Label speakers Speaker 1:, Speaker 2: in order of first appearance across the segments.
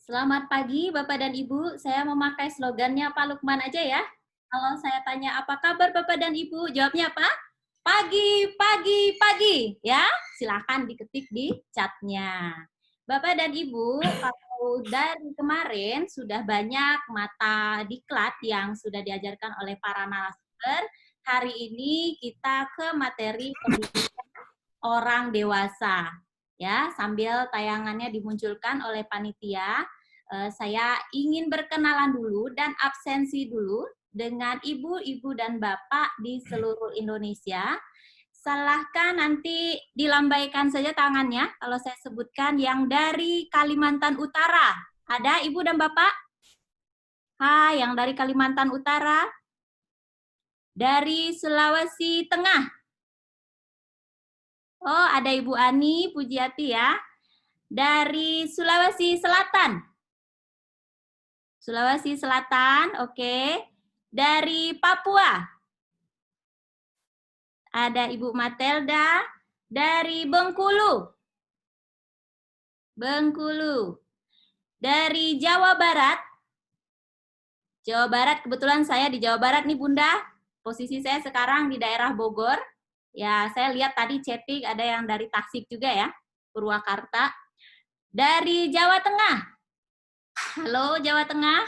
Speaker 1: Selamat pagi Bapak dan Ibu, saya memakai slogannya Pak Lukman aja ya. Kalau saya tanya apa kabar Bapak dan Ibu, jawabnya apa? Pagi, pagi, pagi. Ya, silahkan diketik di chatnya. Bapak dan Ibu, kalau dari kemarin sudah banyak mata diklat yang sudah diajarkan oleh para narasumber. Hari ini kita ke materi pendidikan orang dewasa. Ya, sambil tayangannya dimunculkan oleh panitia, saya ingin berkenalan dulu dan absensi dulu dengan ibu-ibu dan bapak di seluruh Indonesia. Silahkan nanti dilambaikan saja tangannya kalau saya sebutkan yang dari Kalimantan Utara. Ada ibu dan bapak? Hai, yang dari Kalimantan Utara. Dari Sulawesi Tengah. Oh, ada Ibu Ani Pujiati ya. Dari Sulawesi Selatan. Sulawesi Selatan, oke. Dari Papua. Ada Ibu Matelda. Dari Bengkulu. Bengkulu. Dari Jawa Barat. Jawa Barat, kebetulan saya di Jawa Barat nih Bunda. Posisi saya sekarang di daerah Bogor. Ya, saya lihat tadi chatting ada yang dari Tasik juga ya. Purwakarta. Dari Jawa Tengah. Halo Jawa Tengah.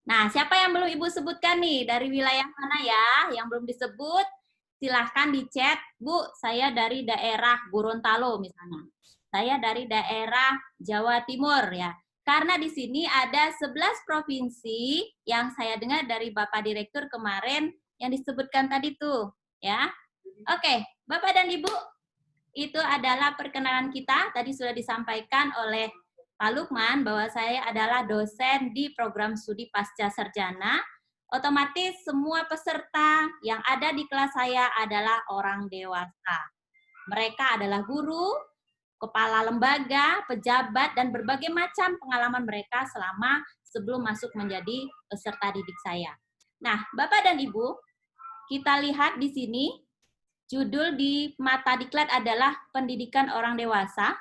Speaker 1: Nah, siapa yang belum Ibu sebutkan nih? Dari wilayah mana ya? Yang belum disebut, silahkan di chat. Bu, saya dari daerah Gorontalo misalnya. Saya dari daerah Jawa Timur ya. Karena di sini ada 11 provinsi yang saya dengar dari Bapak Direktur kemarin yang disebutkan tadi tuh. Ya. Oke, Bapak dan Ibu, itu adalah perkenalan kita. Tadi sudah disampaikan oleh Pak Lukman bahwa saya adalah dosen di program studi pasca sarjana. Otomatis semua peserta yang ada di kelas saya adalah orang dewasa. Mereka adalah guru, kepala lembaga, pejabat, dan berbagai macam pengalaman mereka selama sebelum masuk menjadi peserta didik saya. Nah, Bapak dan Ibu, kita lihat di sini, judul di mata diklat adalah Pendidikan Orang Dewasa,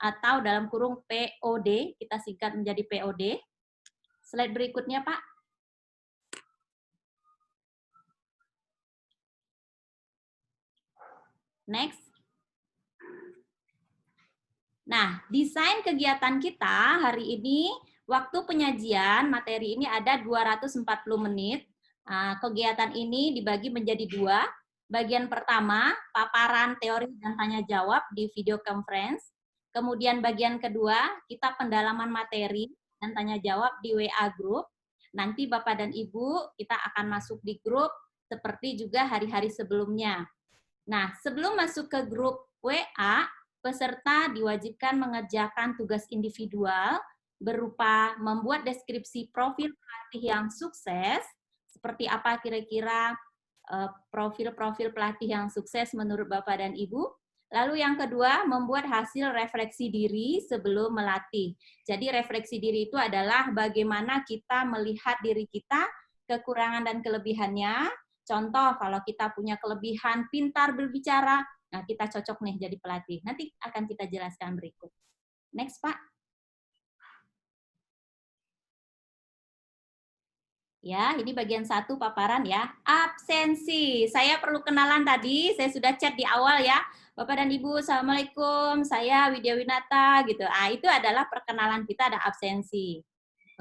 Speaker 1: atau dalam kurung POD, kita singkat menjadi POD. Slide berikutnya, Pak. Next. Nah, desain kegiatan kita hari ini, waktu penyajian materi ini ada 240 menit. Nah, kegiatan ini dibagi menjadi dua. Bagian pertama, paparan teori dan tanya jawab di video conference. Kemudian bagian kedua, kita pendalaman materi dan tanya jawab di WA group. Nanti Bapak dan Ibu, kita akan masuk di grup seperti juga hari-hari sebelumnya. Nah, sebelum masuk ke grup WA, peserta diwajibkan mengerjakan tugas individual berupa membuat deskripsi profil pelatih yang sukses, seperti apa kira-kira profil-profil pelatih yang sukses menurut Bapak dan Ibu. Lalu yang kedua, membuat hasil refleksi diri sebelum melatih. Jadi refleksi diri itu adalah bagaimana kita melihat diri kita, kekurangan dan kelebihannya. Contoh, kalau kita punya kelebihan pintar berbicara, nah kita cocok nih jadi pelatih. Nanti akan kita jelaskan berikut. Next, Pak. Ya, ini bagian satu paparan ya. Absensi. Saya perlu kenalan tadi, saya sudah chat di awal ya. Bapak dan Ibu, Assalamualaikum. Saya Widya Winata gitu. Ah, itu adalah perkenalan kita, ada absensi.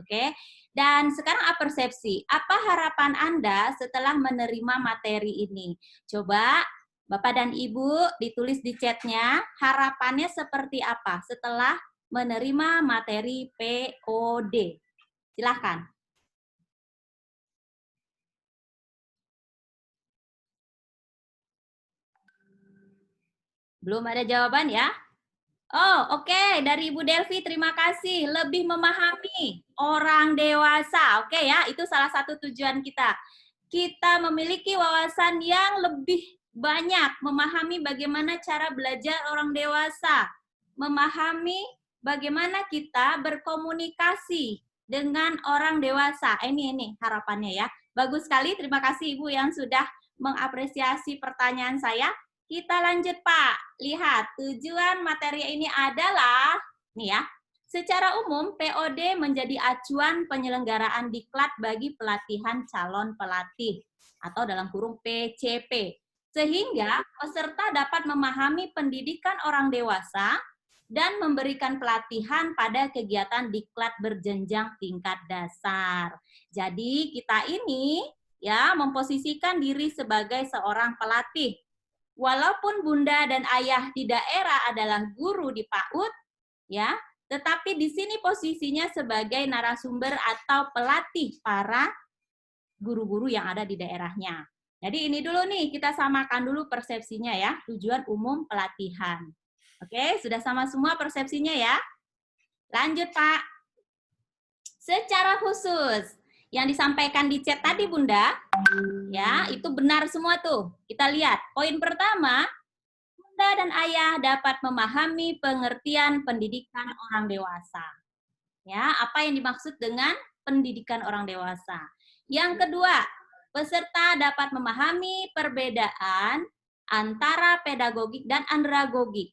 Speaker 1: Oke. Dan sekarang persepsi. Apa harapan Anda setelah menerima materi ini? Coba Bapak dan Ibu ditulis di chatnya, harapannya seperti apa setelah menerima materi POD? Silahkan. Belum ada jawaban ya? Oh, oke. Dari Ibu Delvi, terima kasih. Lebih memahami orang dewasa. Oke ya, itu salah satu tujuan kita. Kita memiliki wawasan yang lebih banyak, memahami bagaimana cara belajar orang dewasa, memahami bagaimana kita berkomunikasi dengan orang dewasa. Ini harapannya ya. Bagus sekali, terima kasih Ibu yang sudah mengapresiasi pertanyaan saya. Kita lanjut Pak, lihat tujuan materi ini adalah, nih ya, Secara umum, POD menjadi acuan penyelenggaraan diklat bagi pelatihan calon pelatih atau dalam kurung PCP, sehingga peserta dapat memahami pendidikan orang dewasa dan memberikan pelatihan pada kegiatan diklat berjenjang tingkat dasar. Jadi kita ini ya memposisikan diri sebagai seorang pelatih. Walaupun bunda dan ayah di daerah adalah guru di PAUD, ya, tetapi di sini posisinya sebagai narasumber atau pelatih para guru-guru yang ada di daerahnya. Jadi ini dulu nih, kita samakan dulu persepsinya ya, tujuan umum pelatihan. Oke, sudah sama semua persepsinya ya? Lanjut Pak. Secara khusus, yang disampaikan di chat tadi Bunda, ya itu benar semua tuh. Kita lihat, poin pertama, Bunda dan Ayah dapat memahami pengertian pendidikan orang dewasa. Ya, apa yang dimaksud dengan pendidikan orang dewasa? Yang kedua, peserta dapat memahami perbedaan antara pedagogik dan andragogik.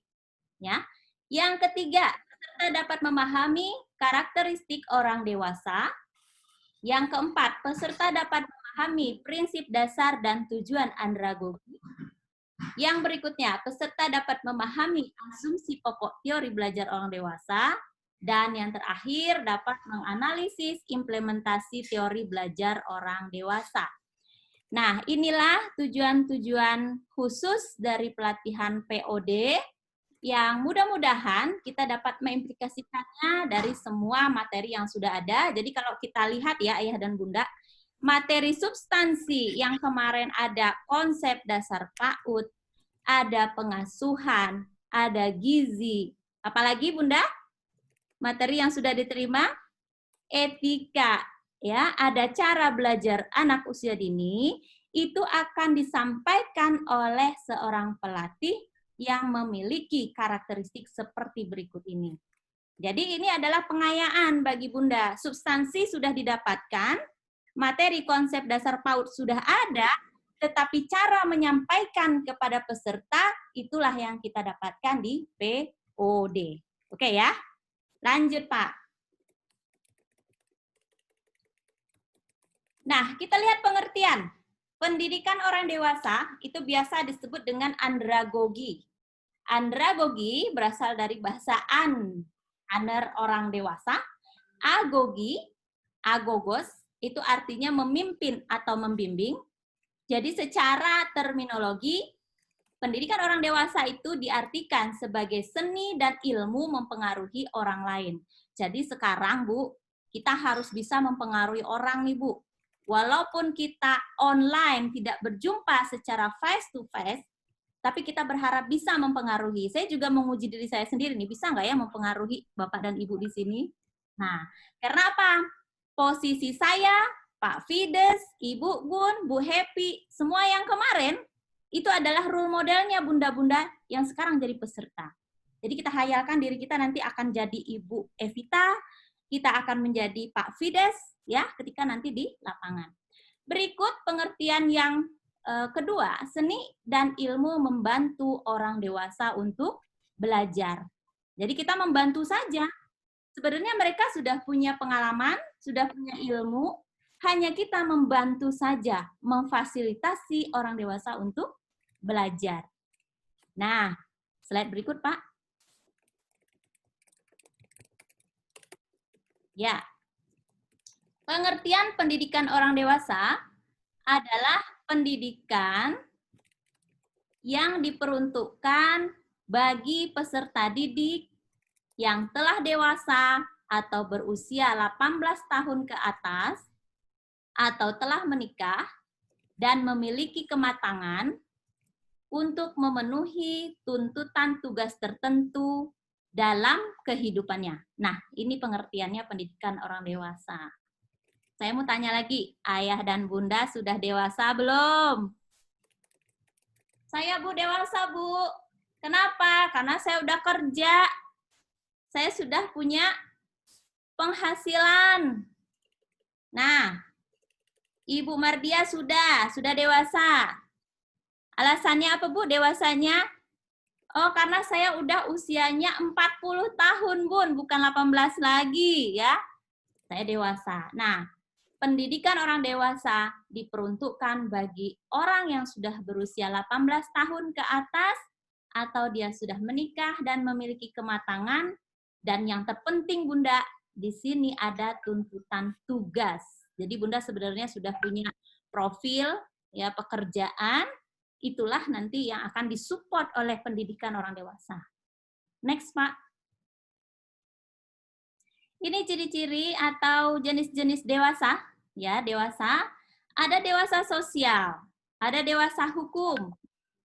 Speaker 1: Ya. Yang ketiga, peserta dapat memahami karakteristik orang dewasa. Yang keempat, peserta dapat memahami prinsip dasar dan tujuan andragogi. Yang berikutnya, peserta dapat memahami asumsi pokok teori belajar orang dewasa. Dan yang terakhir, dapat menganalisis implementasi teori belajar orang dewasa. Nah, inilah tujuan-tujuan khusus dari pelatihan POD yang mudah-mudahan kita dapat mengimplikasikannya dari semua materi yang sudah ada. Jadi kalau kita lihat ya Ayah dan Bunda, materi substansi yang kemarin ada konsep dasar PAUD, ada pengasuhan, ada gizi. Apalagi Bunda? Materi yang sudah diterima? Etika, ya, ada cara belajar anak usia dini, itu akan disampaikan oleh seorang pelatih yang memiliki karakteristik seperti berikut ini. Jadi ini adalah pengayaan bagi Bunda. Substansi sudah didapatkan, materi konsep dasar PAUD sudah ada, tetapi cara menyampaikan kepada peserta itulah yang kita dapatkan di POD. Oke ya, lanjut Pak. Nah, kita lihat pengertian. Pendidikan orang dewasa itu biasa disebut dengan andragogi. Andragogi berasal dari bahasa aner orang dewasa. Agogi, agogos, itu artinya memimpin atau membimbing. Jadi secara terminologi, pendidikan orang dewasa itu diartikan sebagai seni dan ilmu mempengaruhi orang lain. Jadi sekarang Bu, kita harus bisa mempengaruhi orang nih Bu. Walaupun kita online tidak berjumpa secara face to face, tapi kita berharap bisa mempengaruhi. Saya juga menguji diri saya sendiri nih, bisa nggak ya mempengaruhi Bapak dan Ibu di sini? Nah, karena apa? Posisi saya, Pak Fides, Ibu Gun, Bu Happy, semua yang kemarin, itu adalah role modelnya bunda-bunda yang sekarang jadi peserta. Jadi kita hayalkan diri kita nanti akan jadi Ibu Evita, kita akan menjadi Pak Fides, ya, ketika nanti di lapangan. Berikut pengertian yang kedua, seni dan ilmu membantu orang dewasa untuk belajar. Jadi kita membantu saja. Sebenarnya mereka sudah punya pengalaman, sudah punya ilmu, hanya kita membantu saja, memfasilitasi orang dewasa untuk belajar. Nah, slide berikut, Pak. Ya. Pengertian pendidikan orang dewasa adalah pendidikan yang diperuntukkan bagi peserta didik yang telah dewasa atau berusia 18 tahun ke atas atau telah menikah dan memiliki kematangan untuk memenuhi tuntutan tugas tertentu dalam kehidupannya. Nah, ini pengertiannya pendidikan orang dewasa. Saya mau tanya lagi, ayah dan bunda sudah dewasa belum? Saya Bu dewasa Bu. Kenapa? Karena saya udah kerja. Saya sudah punya penghasilan. Nah, Ibu Mardia sudah dewasa. Alasannya apa Bu dewasanya? Oh, karena saya udah usianya 40 tahun, Bun, bukan 18 lagi ya. Saya dewasa. Nah, pendidikan orang dewasa diperuntukkan bagi orang yang sudah berusia 18 tahun ke atas atau dia sudah menikah dan memiliki kematangan. Dan yang terpenting, Bunda, di sini ada tuntutan tugas. Jadi Bunda sebenarnya sudah punya profil ya pekerjaan, itulah nanti yang akan disupport oleh pendidikan orang dewasa. Next, Pak. Ini ciri-ciri atau jenis-jenis dewasa, ya, dewasa. Ada dewasa sosial, ada dewasa hukum,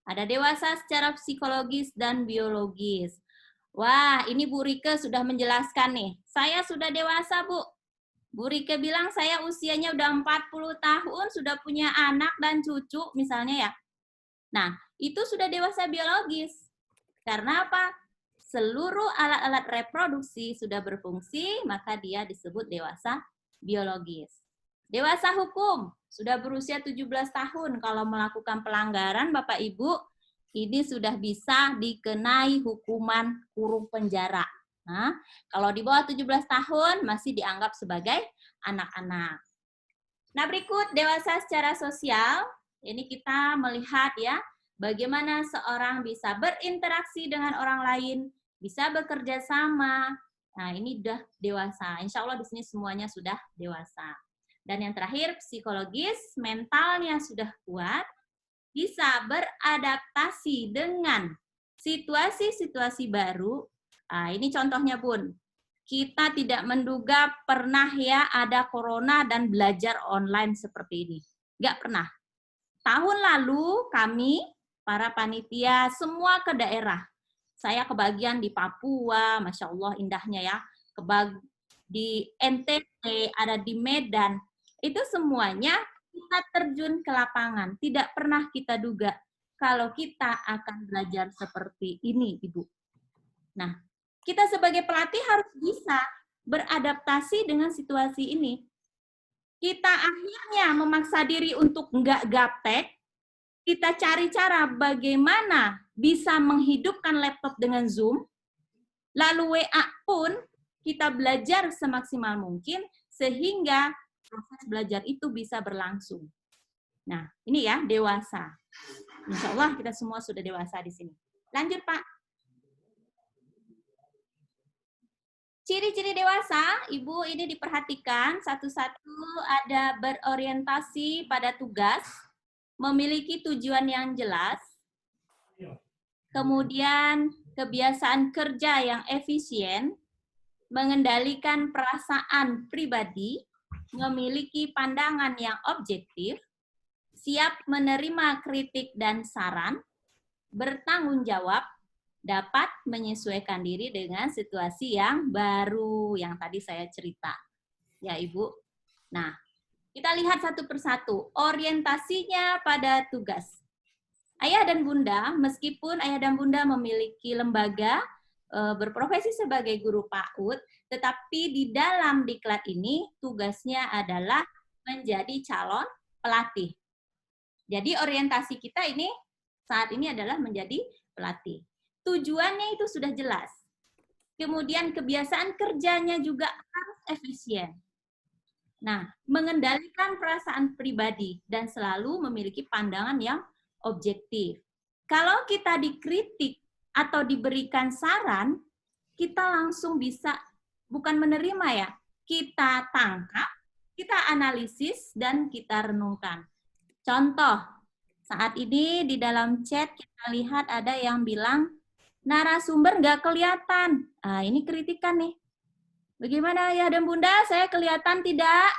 Speaker 1: ada dewasa secara psikologis dan biologis. Wah, ini Bu Rike sudah menjelaskan nih. Saya sudah dewasa, Bu. Bu Rike bilang saya usianya udah 40 tahun, sudah punya anak dan cucu misalnya ya. Nah, itu sudah dewasa biologis. Karena apa? Seluruh alat-alat reproduksi sudah berfungsi, maka dia disebut dewasa biologis. Dewasa hukum, sudah berusia 17 tahun, kalau melakukan pelanggaran, Bapak Ibu, ini sudah bisa dikenai hukuman kurung penjara. Nah, kalau di bawah 17 tahun masih dianggap sebagai anak-anak. Nah, berikut dewasa secara sosial. Ini kita melihat ya, bagaimana seorang bisa berinteraksi dengan orang lain, bisa bekerja sama. Nah, ini sudah dewasa. Insya Allah di sini semuanya sudah dewasa. Dan yang terakhir, psikologis, mentalnya sudah kuat, bisa beradaptasi dengan situasi-situasi baru. Nah, ini contohnya, Bun. Kita tidak menduga pernah ya ada corona dan belajar online seperti ini. Nggak pernah. Tahun lalu kami, para panitia, semua ke daerah. Saya kebagian di Papua, Masya Allah indahnya ya. Di NTT, ada di Medan. Itu semuanya kita terjun ke lapangan. Tidak pernah kita duga kalau kita akan belajar seperti ini, Ibu. Nah, kita sebagai pelatih harus bisa beradaptasi dengan situasi ini. Kita akhirnya memaksa diri untuk nggak gaptek, kita cari cara bagaimana bisa menghidupkan laptop dengan Zoom, lalu WA pun kita belajar semaksimal mungkin sehingga proses belajar itu bisa berlangsung. Nah, ini ya, dewasa. Insya Allah kita semua sudah dewasa di sini. Lanjut, Pak. Ciri-ciri dewasa, Ibu, ini diperhatikan satu-satu. Ada berorientasi pada tugas, memiliki tujuan yang jelas, kemudian kebiasaan kerja yang efisien, mengendalikan perasaan pribadi, memiliki pandangan yang objektif, siap menerima kritik dan saran, bertanggung jawab, dapat menyesuaikan diri dengan situasi yang baru yang tadi saya cerita. Ya, Ibu. Nah, kita lihat satu persatu. Orientasinya pada tugas. Ayah dan Bunda, meskipun Ayah dan Bunda memiliki lembaga berprofesi sebagai guru PAUD, tetapi di dalam diklat ini tugasnya adalah menjadi calon pelatih. Jadi orientasi kita ini saat ini adalah menjadi pelatih. Tujuannya itu sudah jelas. Kemudian kebiasaan kerjanya juga harus efisien. Nah, mengendalikan perasaan pribadi dan selalu memiliki pandangan yang objektif. Kalau kita dikritik atau diberikan saran, kita langsung bisa, bukan menerima ya, kita tangkap, kita analisis, dan kita renungkan. Contoh, saat ini di dalam chat kita lihat ada yang bilang, narasumber nggak kelihatan. Nah, ini kritikan nih. Bagaimana ya dan Bunda, saya kelihatan tidak?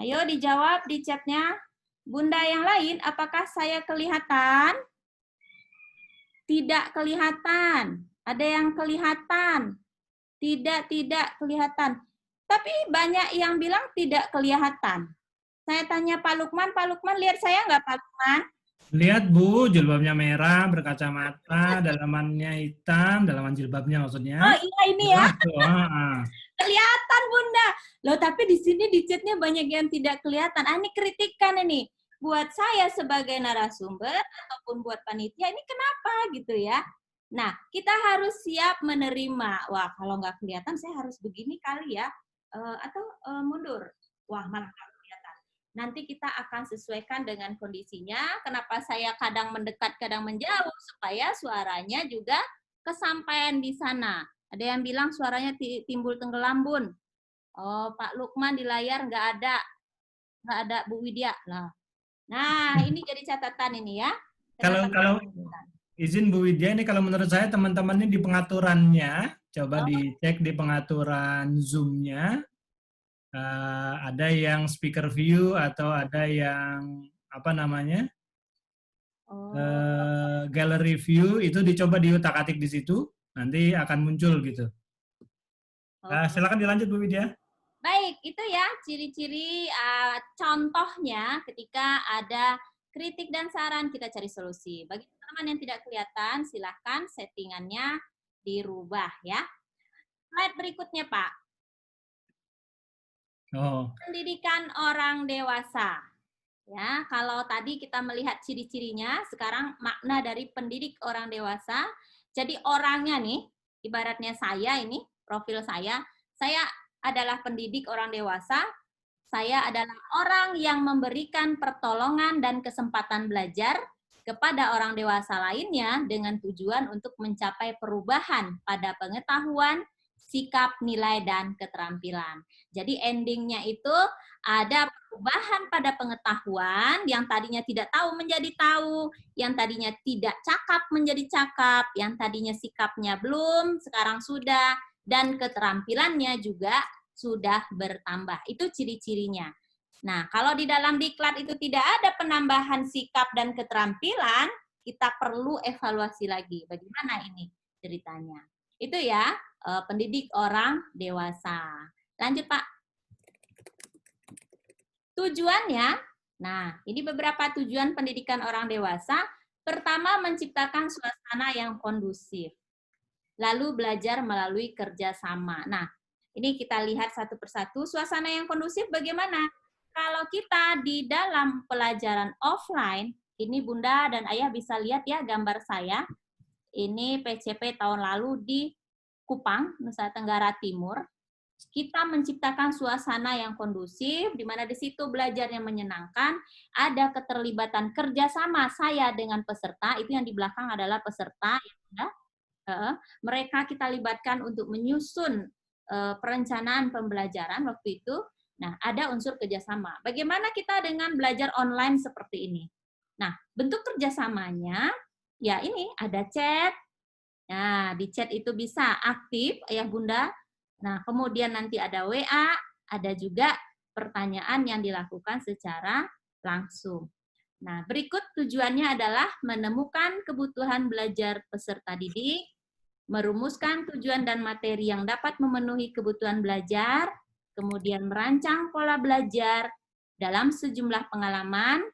Speaker 1: Ayo dijawab di chatnya. Bunda yang lain, apakah saya kelihatan? Tidak kelihatan. Ada yang kelihatan. Tidak kelihatan. Tapi banyak yang bilang tidak kelihatan. Saya tanya Pak Lukman lihat saya nggak Pak Lukman?
Speaker 2: Lihat Bu, jilbabnya merah, berkacamata, dalamannya hitam, dalaman jilbabnya maksudnya.
Speaker 1: Oh iya ini ya.
Speaker 2: Oh,
Speaker 1: Kelihatan Bunda. Loh tapi di sini di chatnya banyak yang tidak kelihatan. Ah, ini kritikan ini. buat saya sebagai narasumber ataupun buat panitia ini kenapa gitu ya. Nah, kita harus siap menerima. Wah, kalau nggak kelihatan saya harus begini kali ya. Atau mundur. Wah, malah nggak kelihatan. Nanti kita akan sesuaikan dengan kondisinya. Kenapa saya kadang mendekat, kadang menjauh, supaya suaranya juga kesampaian di sana. Ada yang bilang suaranya timbul tenggelam, Bun. Oh, Pak Lukman di layar nggak ada Bu Widya. Nah, ini jadi catatan ini ya.
Speaker 2: Kalau izin Bu Widya, ini kalau menurut saya teman-teman ini di pengaturannya, coba dicek di pengaturan Zoom-nya, ada yang speaker view atau ada yang apa namanya, gallery view, itu dicoba diutak-atik di situ, nanti akan muncul gitu. Silakan dilanjut Bu Widya.
Speaker 1: Baik, itu ya ciri-ciri contohnya ketika ada kritik dan saran kita cari solusi. Bagi teman-teman yang tidak kelihatan, silahkan settingannya dirubah ya. Slide berikutnya Pak. Pendidikan orang dewasa. Ya, kalau tadi kita melihat ciri-cirinya, sekarang makna dari pendidik orang dewasa. Jadi orangnya nih, ibaratnya saya ini, profil saya adalah pendidik orang dewasa. Saya adalah orang yang memberikan pertolongan dan kesempatan belajar kepada orang dewasa lainnya dengan tujuan untuk mencapai perubahan pada pengetahuan, sikap, nilai, dan keterampilan. Jadi endingnya itu ada perubahan pada pengetahuan yang tadinya tidak tahu menjadi tahu, yang tadinya tidak cakap menjadi cakap, yang tadinya sikapnya belum, sekarang sudah, dan keterampilannya juga sudah bertambah. Itu ciri-cirinya. Nah, kalau di dalam diklat itu tidak ada penambahan sikap dan keterampilan, kita perlu evaluasi lagi. Bagaimana ini ceritanya? Itu ya, pendidik orang dewasa. Lanjut, Pak. Tujuannya, nah ini beberapa tujuan pendidikan orang dewasa. Pertama, menciptakan suasana yang kondusif. Lalu belajar melalui kerjasama. Nah, ini kita lihat satu persatu. Suasana yang kondusif bagaimana? Kalau kita di dalam pelajaran offline, ini Bunda dan Ayah bisa lihat ya gambar saya. Ini PCP tahun lalu di Kupang, Nusa Tenggara Timur. Kita menciptakan suasana yang kondusif, di mana di situ belajarnya menyenangkan, ada keterlibatan kerjasama saya dengan peserta, itu yang di belakang adalah peserta, ya, mereka kita libatkan untuk menyusun perencanaan pembelajaran waktu itu. Nah, ada unsur kerjasama. Bagaimana kita dengan belajar online seperti ini? Nah, bentuk kerjasamanya, ya ini ada chat. Nah, di chat itu bisa aktif, Ayah Bunda. Nah, kemudian nanti ada WA, ada juga pertanyaan yang dilakukan secara langsung. Nah, berikut tujuannya adalah menemukan kebutuhan belajar peserta didik, merumuskan tujuan dan materi yang dapat memenuhi kebutuhan belajar, kemudian merancang pola belajar dalam sejumlah pengalaman,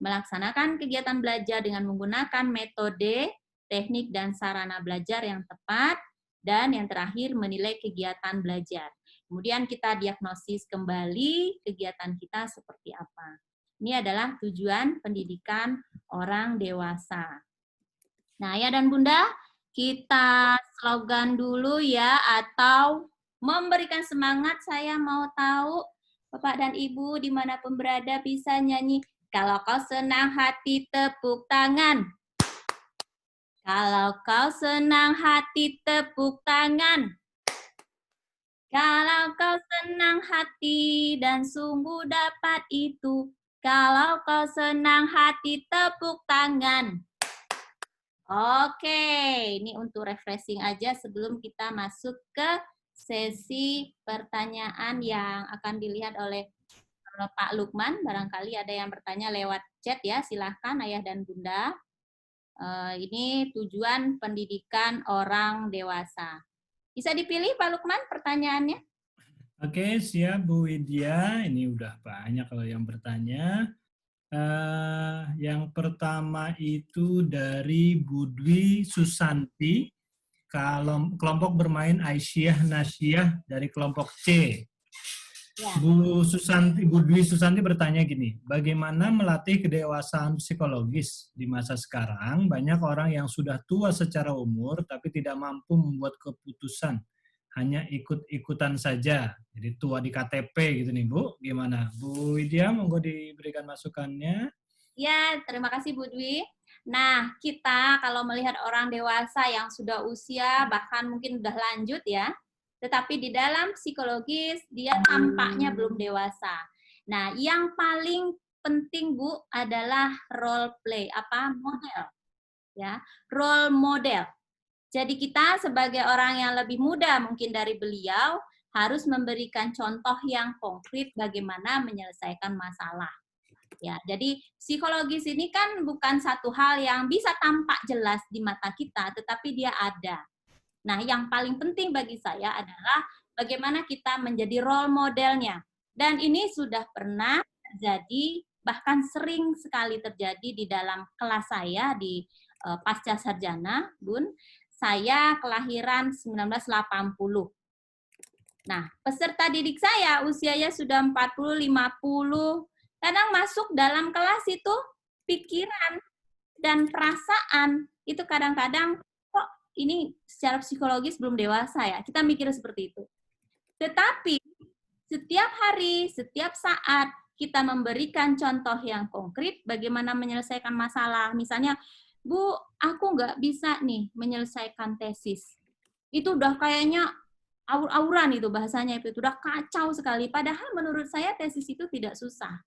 Speaker 1: melaksanakan kegiatan belajar dengan menggunakan metode, teknik, dan sarana belajar yang tepat, dan yang terakhir menilai kegiatan belajar. Kemudian kita diagnosis kembali kegiatan kita seperti apa. Ini adalah tujuan pendidikan orang dewasa. Nah, Ayah dan Bunda, kita slogan dulu ya, atau memberikan semangat. Saya mau tahu Bapak dan Ibu dimanapun berada bisa nyanyi. Kalau kau senang hati tepuk tangan. Kalau kau senang hati tepuk tangan. Kalau kau senang hati dan sungguh dapat itu. Kalau kau senang hati tepuk tangan. Oke, ini untuk refreshing aja sebelum kita masuk ke sesi pertanyaan yang akan dilihat oleh Pak Lukman. Barangkali ada yang bertanya lewat chat ya, silahkan Ayah dan Bunda. Ini tujuan pendidikan orang dewasa. Bisa dipilih Pak Lukman pertanyaannya?
Speaker 2: Oke, siap Bu Widya. Ini udah banyak kalau yang bertanya. Yang pertama itu dari Budwi Susanti, kelompok bermain Aisyah Nasyah dari kelompok C.
Speaker 1: Ya.
Speaker 2: Bu Dwi Susanti bertanya gini, bagaimana melatih kedewasaan psikologis di masa sekarang? Banyak orang yang sudah tua secara umur tapi tidak mampu membuat keputusan, hanya ikut-ikutan saja. Jadi tua di KTP gitu nih Bu, gimana? Bu Widya, monggo diberikan masukannya.
Speaker 1: Ya, terima kasih Bu Dwi. Nah, kita kalau melihat orang dewasa yang sudah usia bahkan mungkin udah lanjut ya, tetapi di dalam psikologis dia tampaknya belum dewasa. Nah, yang paling penting Bu adalah role play, model ya, role model. Jadi kita sebagai orang yang lebih muda mungkin dari beliau harus memberikan contoh yang konkret bagaimana menyelesaikan masalah. Ya, jadi psikologis ini kan bukan satu hal yang bisa tampak jelas di mata kita, tetapi dia ada. Nah, yang paling penting bagi saya adalah bagaimana kita menjadi role modelnya. Dan ini sudah pernah terjadi, bahkan sering sekali terjadi di dalam kelas saya di pasca sarjana, Bun. Saya kelahiran 1980. Nah, peserta didik saya usianya sudah 40, 50. Kadang masuk dalam kelas itu pikiran dan perasaan itu kadang-kadang kok ini secara psikologis belum dewasa ya. Kita mikir seperti itu. Tetapi setiap hari, setiap saat kita memberikan contoh yang konkret bagaimana menyelesaikan masalah. Misalnya, Bu, aku nggak bisa nih menyelesaikan tesis. Itu udah kayaknya aur-auran itu bahasanya, itu udah kacau sekali. Padahal menurut saya tesis itu tidak susah.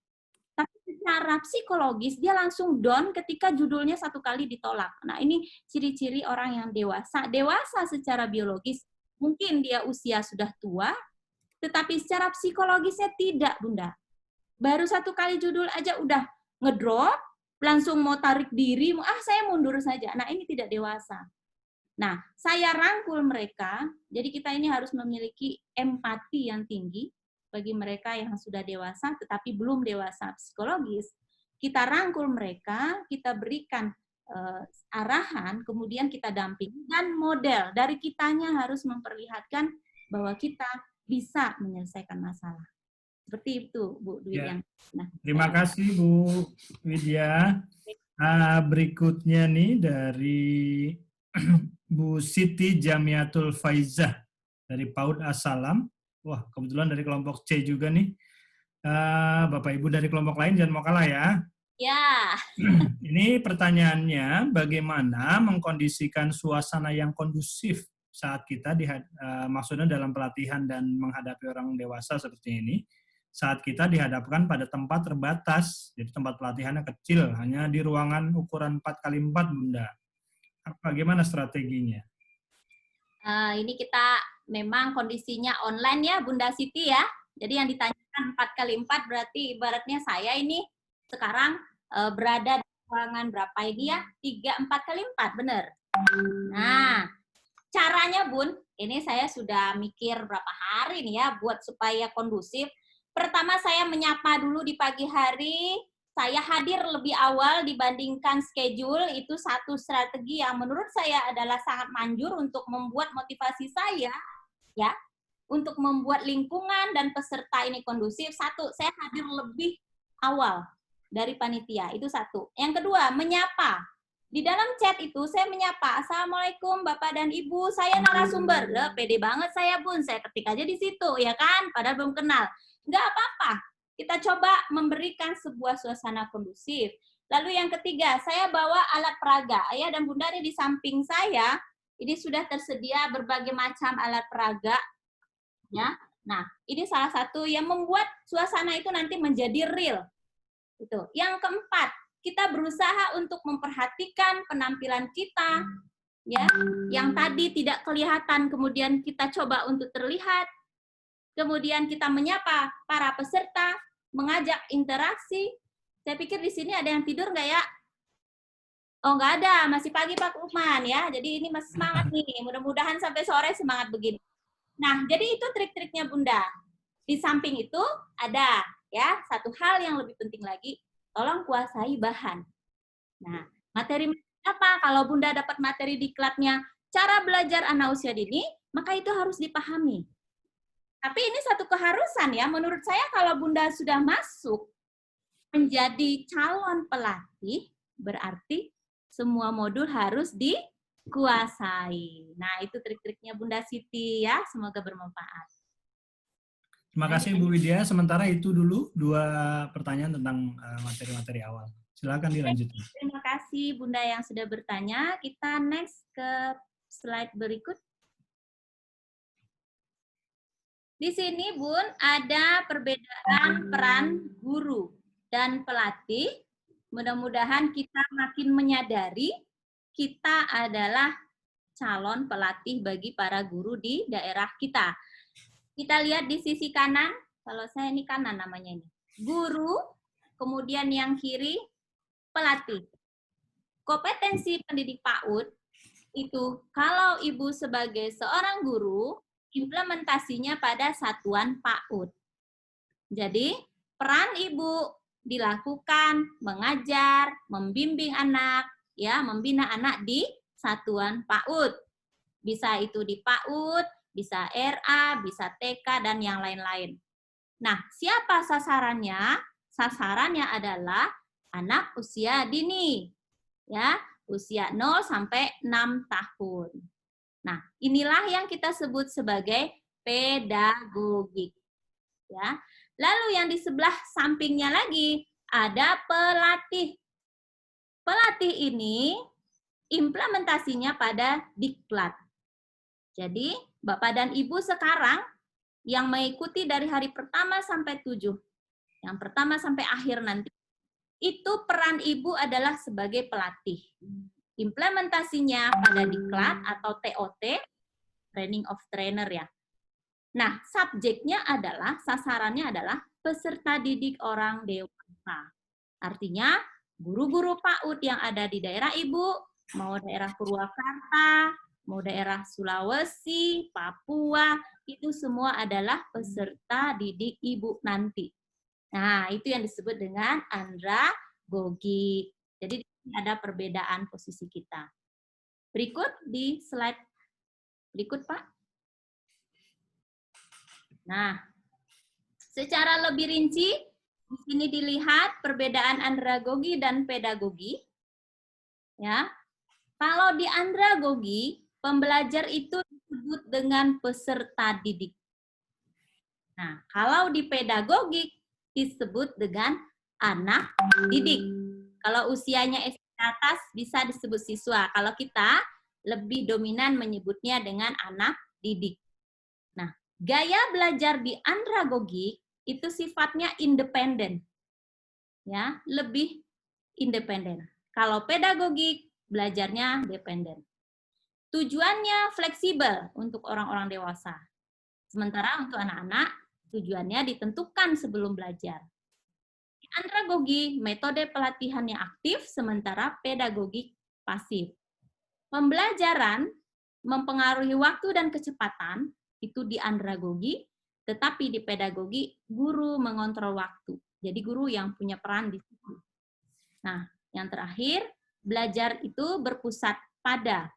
Speaker 1: Tapi secara psikologis dia langsung down ketika judulnya satu kali ditolak. Nah, ini ciri-ciri orang yang dewasa. Dewasa secara biologis, mungkin dia usia sudah tua, tetapi secara psikologisnya tidak, Bunda. Baru satu kali judul aja udah ngedrop, langsung mau tarik diri, saya mundur saja. Nah, ini tidak dewasa. Nah, saya rangkul mereka, jadi kita ini harus memiliki empati yang tinggi bagi mereka yang sudah dewasa tetapi belum dewasa psikologis. Kita rangkul mereka, kita berikan arahan, kemudian kita dampingi, dan model dari kitanya harus memperlihatkan bahwa kita bisa menyelesaikan masalah. Seperti itu, Bu Dwi.
Speaker 2: Ya. Terima kasih, Bu Widya. Berikutnya nih dari Bu Siti Jamiatul Faizah dari PAUD Assalam. Wah, kebetulan dari kelompok C juga nih. Bapak Ibu dari kelompok lain jangan mau kalah ya.
Speaker 1: Ya.
Speaker 2: Ini pertanyaannya, bagaimana mengkondisikan suasana yang kondusif saat kita maksudnya dalam pelatihan dan menghadapi orang dewasa seperti ini, saat kita dihadapkan pada tempat terbatas, jadi tempat pelatihannya kecil, hanya di ruangan ukuran 4x4, Bunda. Bagaimana strateginya?
Speaker 1: Ini kita memang kondisinya online ya, Bunda Siti ya. Jadi yang ditanyakan 4x4 berarti ibaratnya saya ini sekarang berada di ruangan berapa ini ya? 3-4x4, benar. Nah, caranya Bun, ini saya sudah mikir berapa hari nih ya buat supaya kondusif. Pertama saya menyapa dulu di pagi hari, saya hadir lebih awal dibandingkan schedule, itu satu strategi yang menurut saya adalah sangat manjur untuk membuat motivasi saya, ya, untuk membuat lingkungan dan peserta ini kondusif. Satu, saya hadir lebih awal dari panitia, itu satu. Yang kedua, menyapa. Di dalam chat itu saya menyapa, Assalamualaikum Bapak dan Ibu, saya narasumber. Pede banget saya Bun, saya ketik aja di situ, ya kan? Padahal belum kenal. Nggak apa-apa, kita coba memberikan sebuah suasana kondusif. Lalu yang ketiga, saya bawa alat peraga. Ayah dan Bunda di samping saya, ini sudah tersedia berbagai macam alat peraga. Ya. Nah, ini salah satu yang membuat suasana itu nanti menjadi real. Itu. Yang keempat, kita berusaha untuk memperhatikan penampilan kita, ya, yang tadi tidak kelihatan, kemudian kita coba untuk terlihat. Kemudian kita menyapa para peserta, mengajak interaksi. Saya pikir di sini ada yang tidur nggak ya? Oh, nggak ada, masih pagi Pak Lukman ya. Jadi ini masih semangat nih. Mudah-mudahan sampai sore semangat begini. Nah, jadi itu trik-triknya Bunda. Di samping itu ada ya satu hal yang lebih penting lagi, tolong kuasai bahan. Nah, materi apa? Kalau Bunda dapat materi diklatnya cara belajar anak usia dini, maka itu harus dipahami. Tapi ini satu keharusan ya, menurut saya kalau Bunda sudah masuk menjadi calon pelatih, berarti semua modul harus dikuasai. Nah, itu trik-triknya Bunda Siti ya, semoga bermanfaat.
Speaker 2: Terima kasih Bu Widya. Sementara itu dulu 2 pertanyaan tentang materi-materi awal. Silakan dilanjutkan.
Speaker 1: Terima kasih Bunda yang sudah bertanya. Kita next ke slide berikut. Di sini Bun ada perbedaan peran guru dan pelatih. Mudah-mudahan kita makin menyadari kita adalah calon pelatih bagi para guru di daerah kita. Kita lihat di sisi kanan, kalau saya ini kanan namanya ini. Guru, kemudian yang kiri pelatih. Kompetensi pendidik PAUD itu kalau Ibu sebagai seorang guru, implementasinya pada satuan PAUD. Jadi, peran Ibu dilakukan mengajar, membimbing anak, ya, membina anak di satuan PAUD. Bisa itu di PAUD, bisa RA, bisa TK, dan yang lain-lain. Nah, siapa sasarannya? Sasarannya adalah anak usia dini, ya, usia 0 sampai 6 tahun. Nah, inilah yang kita sebut sebagai pedagogik. Ya. Lalu yang di sebelah sampingnya lagi ada pelatih. Pelatih ini implementasinya pada diklat. Jadi, Bapak dan Ibu sekarang yang mengikuti dari hari pertama sampai 7, yang pertama sampai akhir nanti, itu peran Ibu adalah sebagai pelatih. Implementasinya pada diklat atau TOT, Training of Trainer ya. Nah, subjeknya adalah, sasarannya adalah peserta didik orang dewasa. Artinya, guru-guru PAUD yang ada di daerah Ibu, mau daerah Purwakarta, mau daerah Sulawesi, Papua, itu semua adalah peserta didik Ibu nanti. Nah, itu yang disebut dengan andragogi. Jadi, ada perbedaan posisi kita. Berikut di slide berikut, Pak. Nah, secara lebih rinci, di sini dilihat perbedaan andragogi dan pedagogi. Ya, kalau di andragogi, pembelajar itu disebut dengan peserta didik. Nah, kalau di pedagogik disebut dengan anak didik. Kalau usianya SD atas bisa disebut siswa. Kalau kita lebih dominan menyebutnya dengan anak didik. Nah, gaya belajar di andragogik itu sifatnya independen. Ya, lebih independen. Kalau pedagogik belajarnya dependen. Tujuannya fleksibel untuk orang-orang dewasa. Sementara untuk anak-anak, tujuannya ditentukan sebelum belajar. Di andragogi, metode pelatihannya aktif, sementara pedagogik pasif. Pembelajaran mempengaruhi waktu dan kecepatan, itu di andragogi, tetapi di pedagogi, guru mengontrol waktu. Jadi guru yang punya peran di situ. Nah, yang terakhir, belajar itu berpusat pada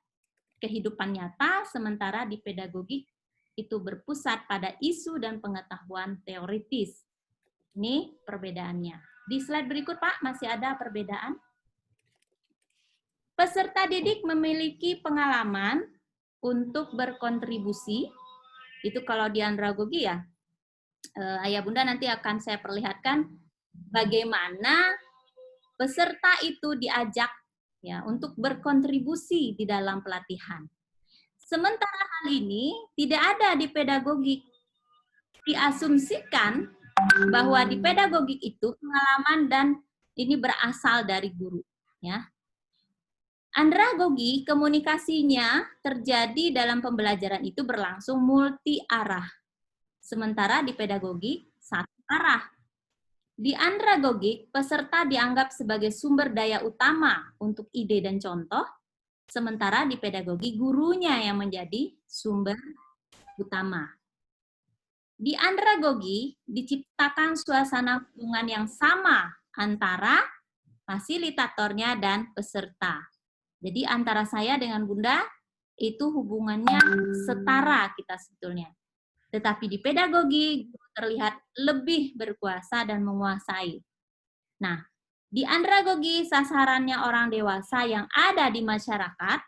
Speaker 1: kehidupan nyata, sementara di pedagogik itu berpusat pada isu dan pengetahuan teoritis. Ini perbedaannya. Di slide berikut, Pak, masih ada perbedaan. Peserta didik memiliki pengalaman untuk berkontribusi. Itu kalau di andragogi ya, Ayah Bunda nanti akan saya perlihatkan bagaimana peserta itu diajak ya untuk berkontribusi di dalam pelatihan. Sementara hal ini tidak ada di pedagogik. Diasumsikan bahwa di pedagogik itu pengalaman dan ini berasal dari guru. Ya. Andragogi komunikasinya terjadi dalam pembelajaran itu berlangsung multi arah. Sementara di pedagogik satu arah. Di andragogik, peserta dianggap sebagai sumber daya utama untuk ide dan contoh, sementara di pedagogi gurunya yang menjadi sumber utama. Di andragogi diciptakan suasana hubungan yang sama antara fasilitatornya dan peserta. Jadi antara saya dengan Bunda itu hubungannya setara kita sebetulnya. Tetapi di pedagogi, guru terlihat lebih berkuasa dan menguasai. Nah, di andragogi sasarannya orang dewasa yang ada di masyarakat,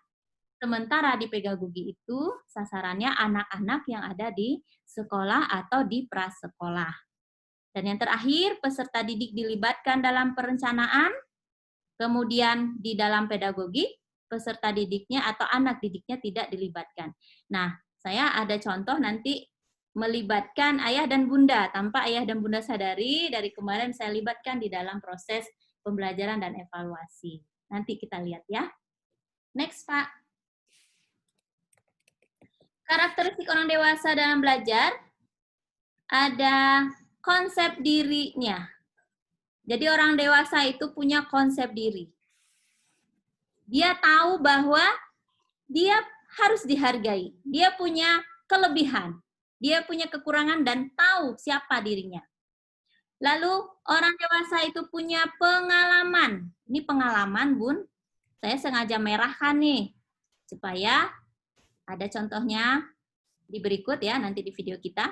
Speaker 1: sementara di pedagogi itu sasarannya anak-anak yang ada di sekolah atau di prasekolah. Dan yang terakhir, peserta didik dilibatkan dalam perencanaan, kemudian di dalam pedagogi, peserta didiknya atau anak didiknya tidak dilibatkan. Nah, saya ada contoh nanti melibatkan ayah dan bunda. Tanpa ayah dan bunda sadari, dari kemarin saya libatkan di dalam proses pembelajaran dan evaluasi. Nanti kita lihat ya. Next, Pak. Karakteristik orang dewasa dalam belajar, ada konsep dirinya. Jadi orang dewasa itu punya konsep diri. Dia tahu bahwa dia harus dihargai. Dia punya kelebihan. Dia punya kekurangan dan tahu siapa dirinya. Lalu orang dewasa itu punya pengalaman. Ini pengalaman, Bun. Saya sengaja merahkan nih. Supaya ada contohnya di berikut ya, nanti di video kita.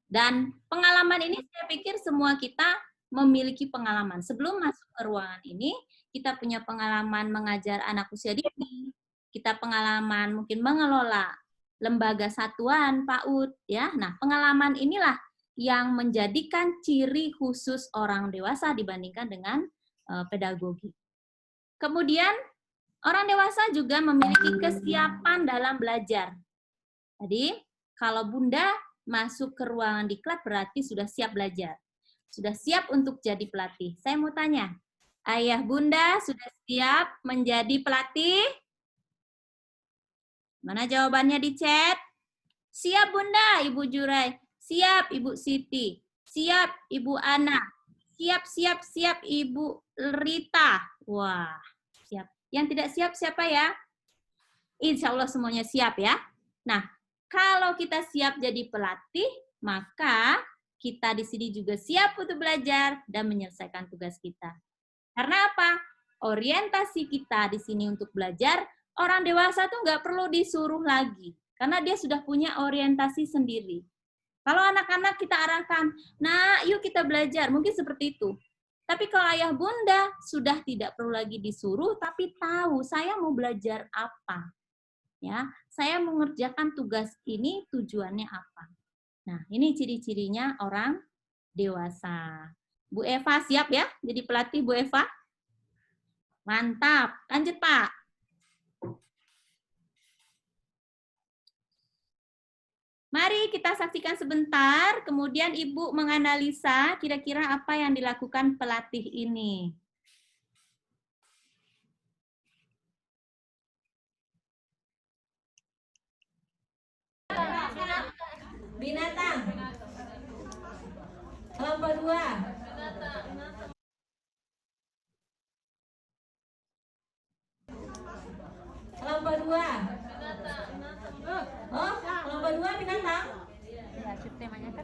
Speaker 1: Dan pengalaman ini saya pikir semua kita memiliki pengalaman. Sebelum masuk ke ruangan ini, kita punya pengalaman mengajar anak usia dini, kita pengalaman mungkin mengelola lembaga satuan PAUD ya. Nah, pengalaman inilah yang menjadikan ciri khusus orang dewasa dibandingkan dengan pedagogi. Kemudian orang dewasa juga memiliki kesiapan dalam belajar. Jadi, kalau Bunda masuk ke ruangan diklat berarti sudah siap belajar. Sudah siap untuk jadi pelatih. Saya mau tanya, ayah bunda sudah siap menjadi pelatih? Mana jawabannya di chat? Siap bunda, Ibu Jurai. Siap Ibu Siti. Siap Ibu Ana. Siap Ibu Rita. Wah, siap. Yang tidak siap siapa ya? Insya Allah semuanya siap ya. Nah, kalau kita siap jadi pelatih, maka kita di sini juga siap untuk belajar dan menyelesaikan tugas kita. Karena apa? Orientasi kita di sini untuk belajar, orang dewasa tuh nggak perlu disuruh lagi. Karena dia sudah punya orientasi sendiri. Kalau anak-anak kita arahkan, nah yuk kita belajar, mungkin seperti itu. Tapi kalau ayah bunda sudah tidak perlu lagi disuruh, tapi tahu saya mau belajar apa. Ya, saya mengerjakan tugas ini tujuannya apa. Nah, ini ciri-cirinya orang dewasa. Bu Eva siap ya jadi pelatih Bu Eva? Mantap. Lanjut Pak. Mari kita saksikan sebentar, kemudian Ibu menganalisa kira-kira apa yang dilakukan pelatih ini. Binatang. Kelompok 2. Kelompok 2. Oh, kelompok 2 binatang.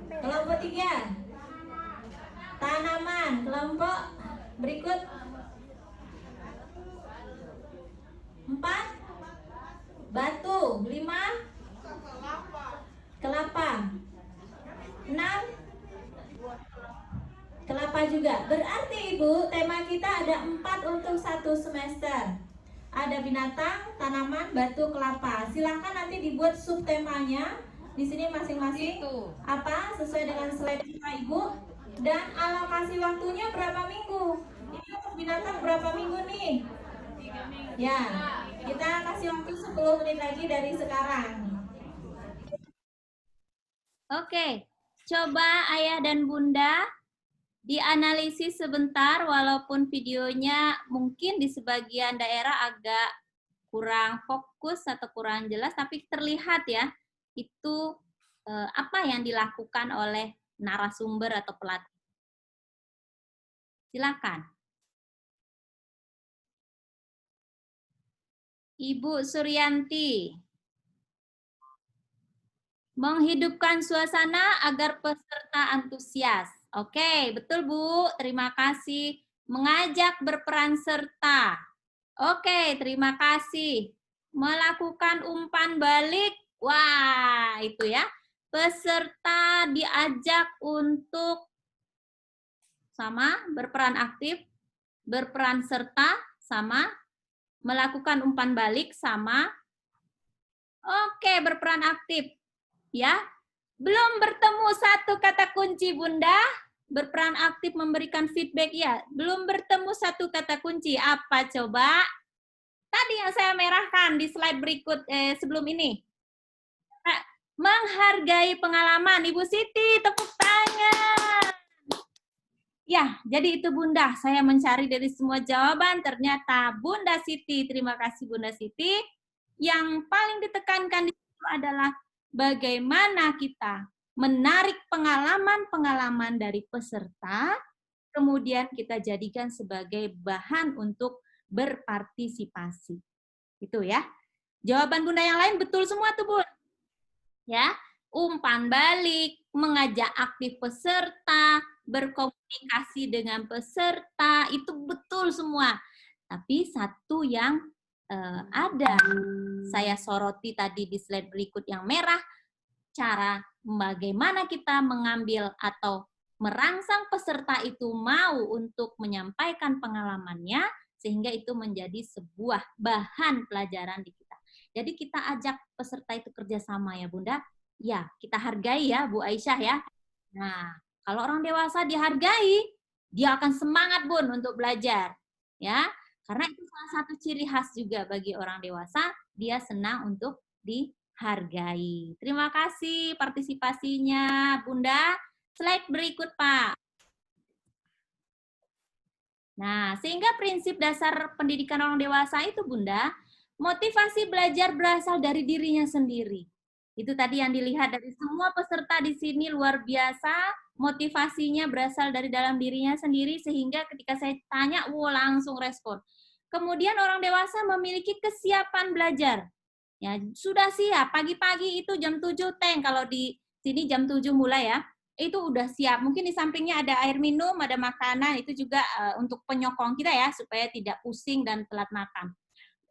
Speaker 1: Kelompok 3. Tanaman. Kelompok berikut. 4. Batu. 5. Kelapa. 6. Kelapa juga. Berarti Ibu, tema kita ada 4 untuk 1 semester. Ada binatang, tanaman, batu, kelapa. Silakan nanti dibuat subtemanya. Di sini masing-masing apa sesuai dengan slide kita Ibu. Dan alokasi waktunya berapa minggu? Ini untuk binatang berapa minggu nih? 3 minggu. Ya, kita kasih waktu 10 menit lagi dari sekarang. Oke, coba ayah dan bunda dianalisis sebentar, walaupun videonya mungkin di sebagian daerah agak kurang fokus atau kurang jelas, tapi terlihat ya, itu apa yang dilakukan oleh narasumber atau pelatih. Silakan. Ibu Suryanti. Menghidupkan suasana agar peserta antusias. Oke, betul Bu. Terima kasih. Mengajak berperan serta. Oke, terima kasih. Melakukan umpan balik. Wah, itu ya. peserta diajak untuk sama, berperan aktif, berperan serta, sama, melakukan umpan balik, sama. Oke, berperan aktif. Ya, belum bertemu satu kata kunci, Bunda. Berperan aktif memberikan feedback, ya. Belum bertemu satu kata kunci. Apa coba? Tadi yang saya merahkan di slide berikut sebelum ini. Menghargai pengalaman. Ibu Siti, tepuk tangan. Ya, jadi itu Bunda. Saya mencari dari semua jawaban. Ternyata Bunda Siti, terima kasih Bunda Siti. Yang paling ditekankan di situ adalah bagaimana kita menarik pengalaman-pengalaman dari peserta, kemudian kita jadikan sebagai bahan untuk berpartisipasi. Itu ya. Jawaban Bunda yang lain betul semua tuh, Bun. Ya, umpan balik, mengajak aktif peserta, berkomunikasi dengan peserta, itu betul semua. Tapi satu yang ada saya soroti tadi di slide berikut yang merah, cara bagaimana kita mengambil atau merangsang peserta itu mau untuk menyampaikan pengalamannya, sehingga itu menjadi sebuah bahan pelajaran di kita. Jadi kita ajak peserta itu kerjasama ya Bunda. Ya, kita hargai ya Bu Aisyah ya. Nah, kalau orang dewasa dihargai, dia akan semangat Bun untuk belajar. Ya, karena itu salah satu ciri khas juga bagi orang dewasa, dia senang untuk dihargai. Terima kasih partisipasinya Bunda. Slide berikut Pak. Nah, sehingga prinsip dasar pendidikan orang dewasa itu Bunda, motivasi belajar berasal dari dirinya sendiri. Itu tadi yang dilihat dari semua peserta di sini luar biasa, motivasinya berasal dari dalam dirinya sendiri, sehingga ketika saya tanya, langsung respon. Kemudian orang dewasa memiliki kesiapan belajar. Ya, sudah siap, pagi-pagi itu jam 7 Teng, kalau di sini jam 7 mulai ya, itu udah siap. Mungkin di sampingnya ada air minum, ada makanan, itu juga untuk penyokong kita ya, supaya tidak pusing dan telat makan.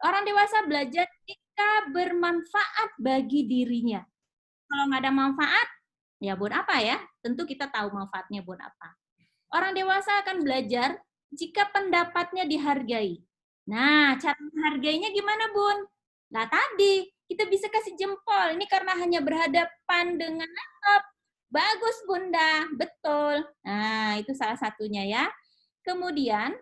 Speaker 1: Orang dewasa belajar jika bermanfaat bagi dirinya. Kalau nggak ada manfaat, ya buat apa ya? Tentu kita tahu manfaatnya buat apa. Orang dewasa akan belajar jika pendapatnya dihargai. Nah, cara menghargainya gimana, Bun? Nah, tadi kita bisa kasih jempol. Ini karena hanya berhadapan dengan laptop. Bagus, Bunda. Betul. Nah, itu salah satunya ya. Kemudian,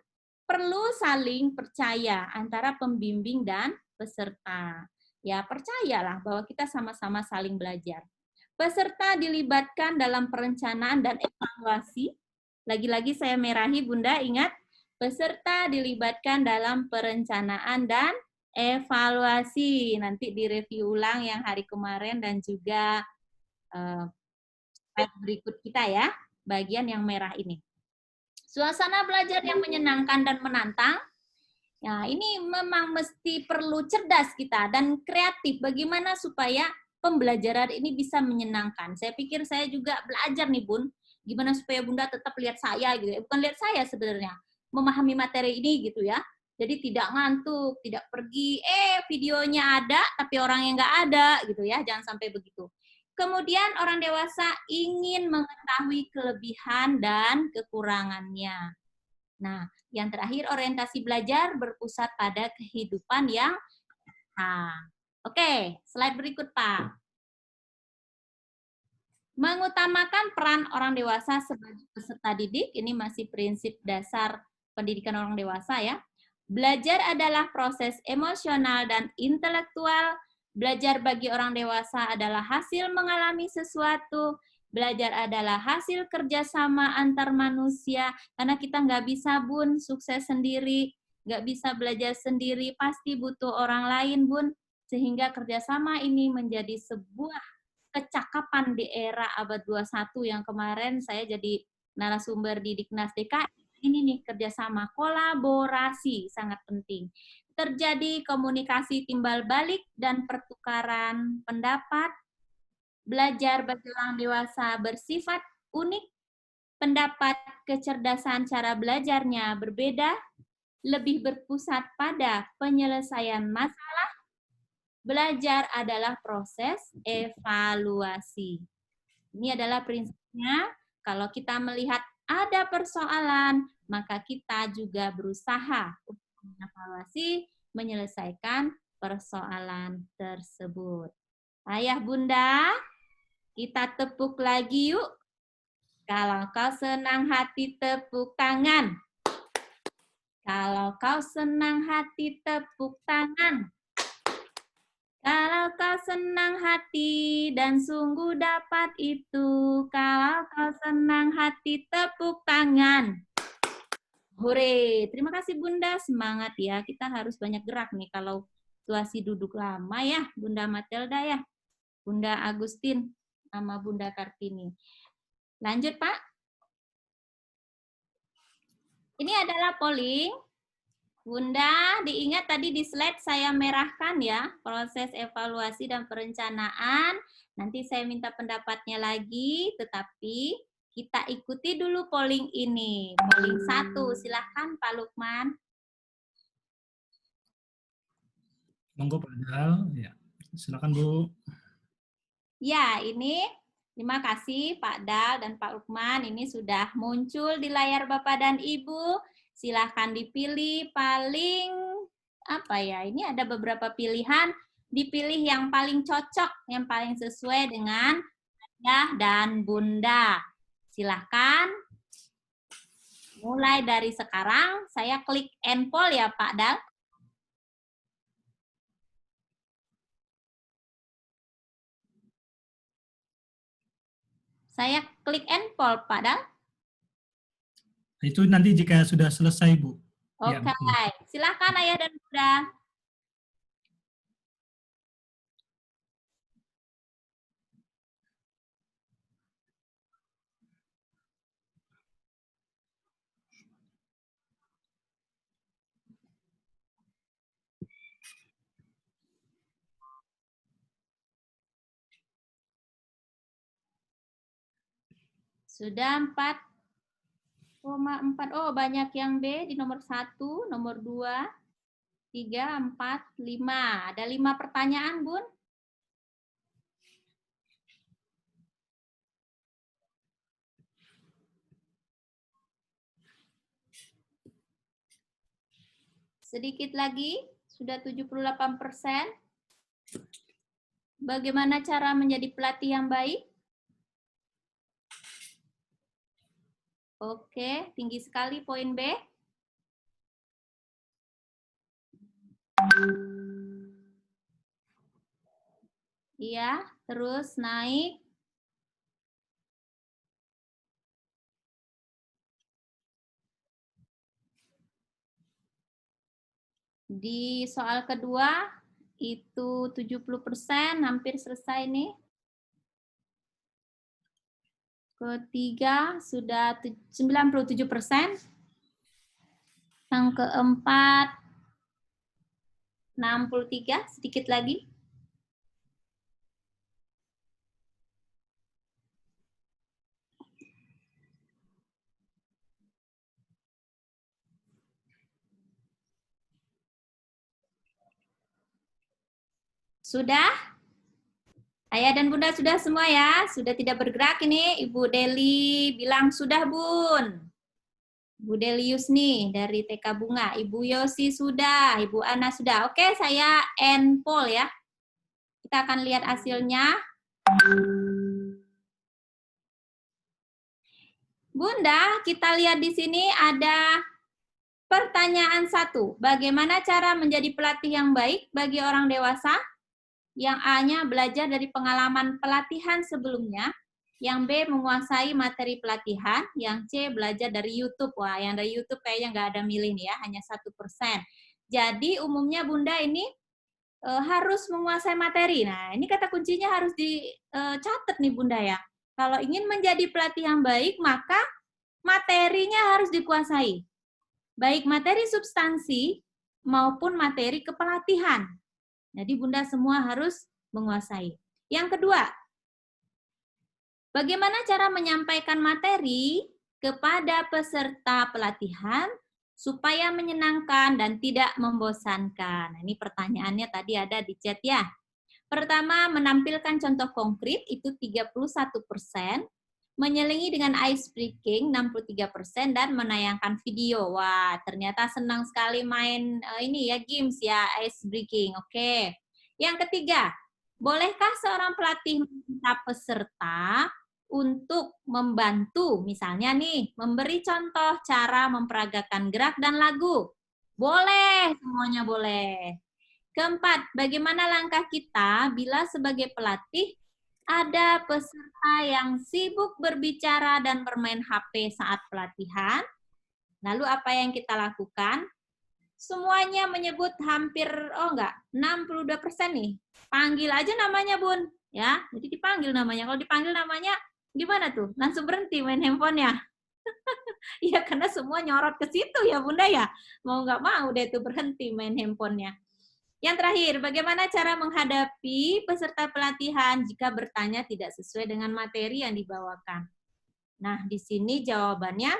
Speaker 1: perlu saling percaya antara pembimbing dan peserta. Ya, percayalah bahwa kita sama-sama saling belajar. Peserta dilibatkan dalam perencanaan dan evaluasi. Lagi-lagi saya merahi, Bunda, ingat, peserta dilibatkan dalam perencanaan dan evaluasi. Nanti direview ulang yang hari kemarin dan juga berikut kita ya, bagian yang merah ini. Suasana belajar yang menyenangkan dan menantang. Ya, ini memang mesti perlu cerdas kita dan kreatif bagaimana supaya pembelajaran ini bisa menyenangkan. Saya pikir saya juga belajar nih, Bun. Gimana supaya Bunda tetap lihat saya gitu ya. Bukan lihat saya sebenarnya, memahami materi ini gitu ya. Jadi tidak ngantuk, tidak pergi, videonya ada tapi orangnya nggak ada gitu ya. Jangan sampai begitu. Kemudian orang dewasa ingin mengetahui kelebihan dan kekurangannya. Nah, yang terakhir orientasi belajar berpusat pada kehidupan yang Oke, slide berikut, Pak. Mengutamakan peran orang dewasa sebagai peserta didik, ini masih prinsip dasar pendidikan orang dewasa ya. Belajar adalah proses emosional dan intelektual. Belajar bagi orang dewasa adalah hasil mengalami sesuatu. Belajar adalah hasil kerjasama antar manusia. Karena kita nggak bisa, Bun, sukses sendiri. Nggak bisa belajar sendiri, pasti butuh orang lain, Bun. Sehingga kerjasama ini menjadi sebuah kecakapan di era abad 21 yang kemarin saya jadi narasumber di Diknas DKI. Ini nih kerjasama, kolaborasi sangat penting. Terjadi komunikasi timbal balik dan pertukaran pendapat. Belajar bagi orang dewasa bersifat unik. Pendapat kecerdasan cara belajarnya berbeda. Lebih berpusat pada penyelesaian masalah. Belajar adalah proses evaluasi. Ini adalah prinsipnya, kalau kita melihat ada persoalan, maka kita juga berusaha untuk mengevaluasi, menyelesaikan persoalan tersebut. Ayah bunda, kita tepuk lagi yuk. Kalau kau senang hati, tepuk tangan. Kalau kau senang hati, tepuk tangan. Kalau kau senang hati dan sungguh dapat itu, kalau kau senang hati, tepuk tangan. Hore, terima kasih Bunda, semangat ya. Kita harus banyak gerak nih kalau situasi duduk lama ya, Bunda Matilda ya, Bunda Agustin, sama Bunda Kartini. Lanjut Pak. Ini adalah polling. Bunda, diingat tadi di slide saya merahkan ya, proses evaluasi dan perencanaan. Nanti saya minta pendapatnya lagi, tetapi kita ikuti dulu polling ini. Polling 1, silahkan Pak Lukman.
Speaker 2: Monggo Pak Dal, ya. Silakan Bu.
Speaker 1: Ya, ini terima kasih Pak Dal dan Pak Lukman. Ini sudah muncul di layar Bapak dan Ibu. Silahkan dipilih paling apa ya? Ini ada beberapa pilihan. Dipilih yang paling cocok, yang paling sesuai dengan Ayah dan Bunda. Silahkan. Mulai dari sekarang, saya klik end poll ya Pak Dal. Saya klik end poll Pak Dal.
Speaker 2: Itu nanti jika sudah selesai Bu.
Speaker 1: Oke,
Speaker 2: Ya,
Speaker 1: silahkan Ayah dan Bunda. Sudah 4,4. Oh, banyak yang B di nomor 1, nomor 2, 3, 4, 5. Ada 5 pertanyaan, Bun. Sedikit lagi, sudah 78%. Bagaimana cara menjadi pelatih yang baik? Oke, tinggi sekali poin B. Iya, terus naik. Di soal kedua, itu 70%, hampir selesai nih. Ketiga, sudah 97%. Yang keempat, 63, sedikit lagi. Sudah? Ayah dan Bunda sudah semua ya? Sudah tidak bergerak ini? Ibu Deli bilang sudah, Bun. Ibu Deli Yusni dari TK Bunga. Ibu Yosi sudah, Ibu Ana sudah. Oke, saya end poll ya. Kita akan lihat hasilnya. Bunda, kita lihat di sini ada pertanyaan 1. Bagaimana cara menjadi pelatih yang baik bagi orang dewasa? Yang A-nya belajar dari pengalaman pelatihan sebelumnya. Yang B menguasai materi pelatihan. Yang C belajar dari YouTube. Wah, yang dari YouTube kayaknya nggak ada milih nih ya, hanya 1%. Jadi umumnya Bunda ini harus menguasai materi. Nah, ini kata kuncinya harus dicatat nih Bunda ya. Kalau ingin menjadi pelatih yang baik, maka materinya harus dikuasai. Baik materi substansi maupun materi kepelatihan. Jadi Bunda semua harus menguasai. Yang kedua, bagaimana cara menyampaikan materi kepada peserta pelatihan supaya menyenangkan dan tidak membosankan? Nah, ini pertanyaannya tadi ada di chat ya. Pertama, menampilkan contoh konkret itu 31%, menyelingi dengan ice breaking 63%, dan menayangkan video. Wah, ternyata senang sekali main ini ya, games ya, ice breaking. Oke. Yang ketiga, bolehkah seorang pelatih meminta peserta untuk membantu, misalnya nih, memberi contoh cara memperagakan gerak dan lagu? Boleh, semuanya boleh. Keempat, bagaimana langkah kita bila sebagai pelatih ada peserta yang sibuk berbicara dan bermain HP saat pelatihan? Lalu apa yang kita lakukan? Semuanya menyebut hampir, 62% nih. Panggil aja namanya, Bun. Ya, jadi dipanggil namanya. Kalau dipanggil namanya, gimana tuh? Langsung berhenti main handphonenya. Iya, karena semua nyorot ke situ ya, Bunda ya. Mau nggak mau deh tuh berhenti main handphonenya. Yang terakhir, bagaimana cara menghadapi peserta pelatihan jika bertanya tidak sesuai dengan materi yang dibawakan? Nah, di sini jawabannya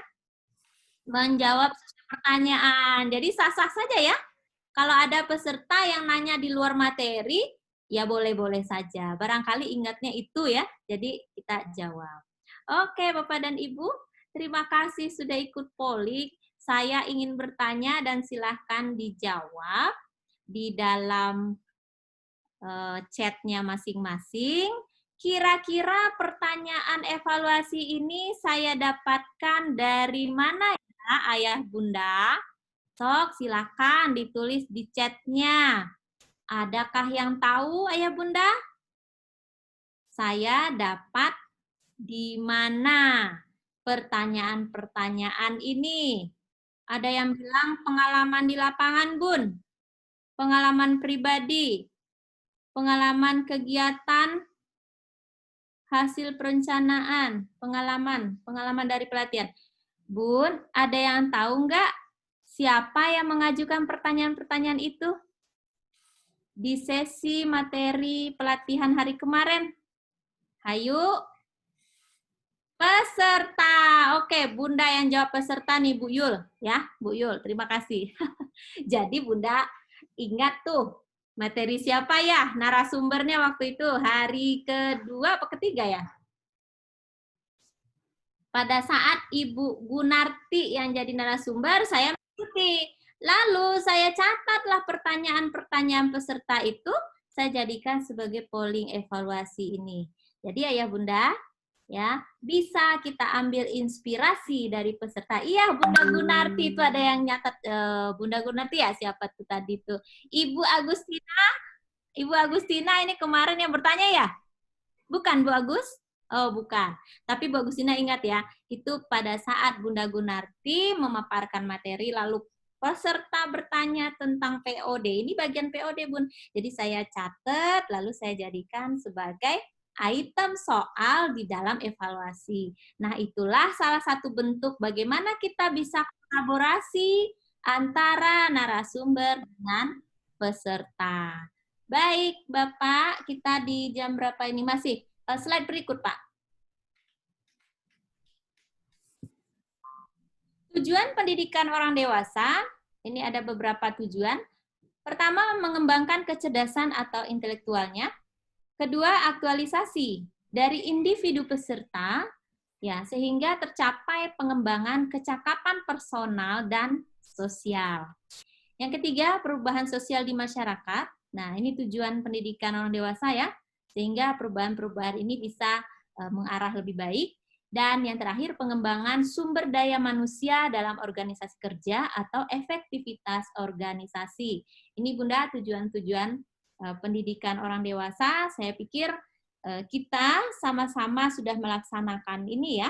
Speaker 1: menjawab sesuai pertanyaan. Jadi sah-sah saja ya. Kalau ada peserta yang nanya di luar materi, ya boleh-boleh saja. Barangkali ingatnya itu ya, jadi kita jawab. Oke, Bapak dan Ibu, terima kasih sudah ikut polling. Saya ingin bertanya dan silahkan dijawab di dalam chatnya masing-masing. Kira-kira pertanyaan evaluasi ini saya dapatkan dari mana ya, Ayah Bunda? Sok, silakan ditulis di chatnya. Adakah yang tahu, Ayah Bunda? Saya dapat di mana pertanyaan-pertanyaan ini? Ada yang bilang pengalaman di lapangan, Bun. Pengalaman pribadi. Pengalaman kegiatan, hasil perencanaan, pengalaman dari pelatihan. Bun, ada yang tahu nggak siapa yang mengajukan pertanyaan-pertanyaan itu di sesi materi pelatihan hari kemarin? Hayu, peserta. Oke, Bunda yang jawab peserta nih, Bu Yul. Ya, Bu Yul, terima kasih. Jadi Bunda ingat tuh, materi siapa ya narasumbernya waktu itu? Hari kedua atau ketiga ya? Pada saat Ibu Gunarti yang jadi narasumber, saya mengikuti. Lalu saya catatlah pertanyaan-pertanyaan peserta itu, saya jadikan sebagai polling evaluasi ini. Jadi Ayah Bunda, ya bisa kita ambil inspirasi dari peserta. Iya, Bunda Gunarti itu ada yang nyatat. Bunda Gunarti ya, siapa tuh tadi tuh? Ibu Agustina. Ibu Agustina ini kemarin yang bertanya ya? Bukan Bu Agus? Oh, bukan. Tapi Bu Agustina ingat ya, itu pada saat Bunda Gunarti memaparkan materi, lalu peserta bertanya tentang POD. Ini bagian POD, Bun. Jadi saya catat, lalu saya jadikan sebagai item soal di dalam evaluasi. Nah, itulah salah satu bentuk bagaimana kita bisa kolaborasi antara narasumber dengan peserta. Baik, Bapak, kita di jam berapa ini? Masih slide berikut, Pak. Tujuan pendidikan orang dewasa, ini ada beberapa tujuan. Pertama, mengembangkan kecerdasan atau intelektualnya. Kedua, aktualisasi dari individu peserta, ya, sehingga tercapai pengembangan kecakapan personal dan sosial. Yang ketiga, perubahan sosial di masyarakat. Nah, ini tujuan pendidikan orang dewasa ya, sehingga perubahan-perubahan ini bisa mengarah lebih baik. Dan yang terakhir, pengembangan sumber daya manusia dalam organisasi kerja atau efektivitas organisasi. Ini Bunda tujuan-tujuan pendidikan orang dewasa. Saya pikir kita sama-sama sudah melaksanakan ini ya.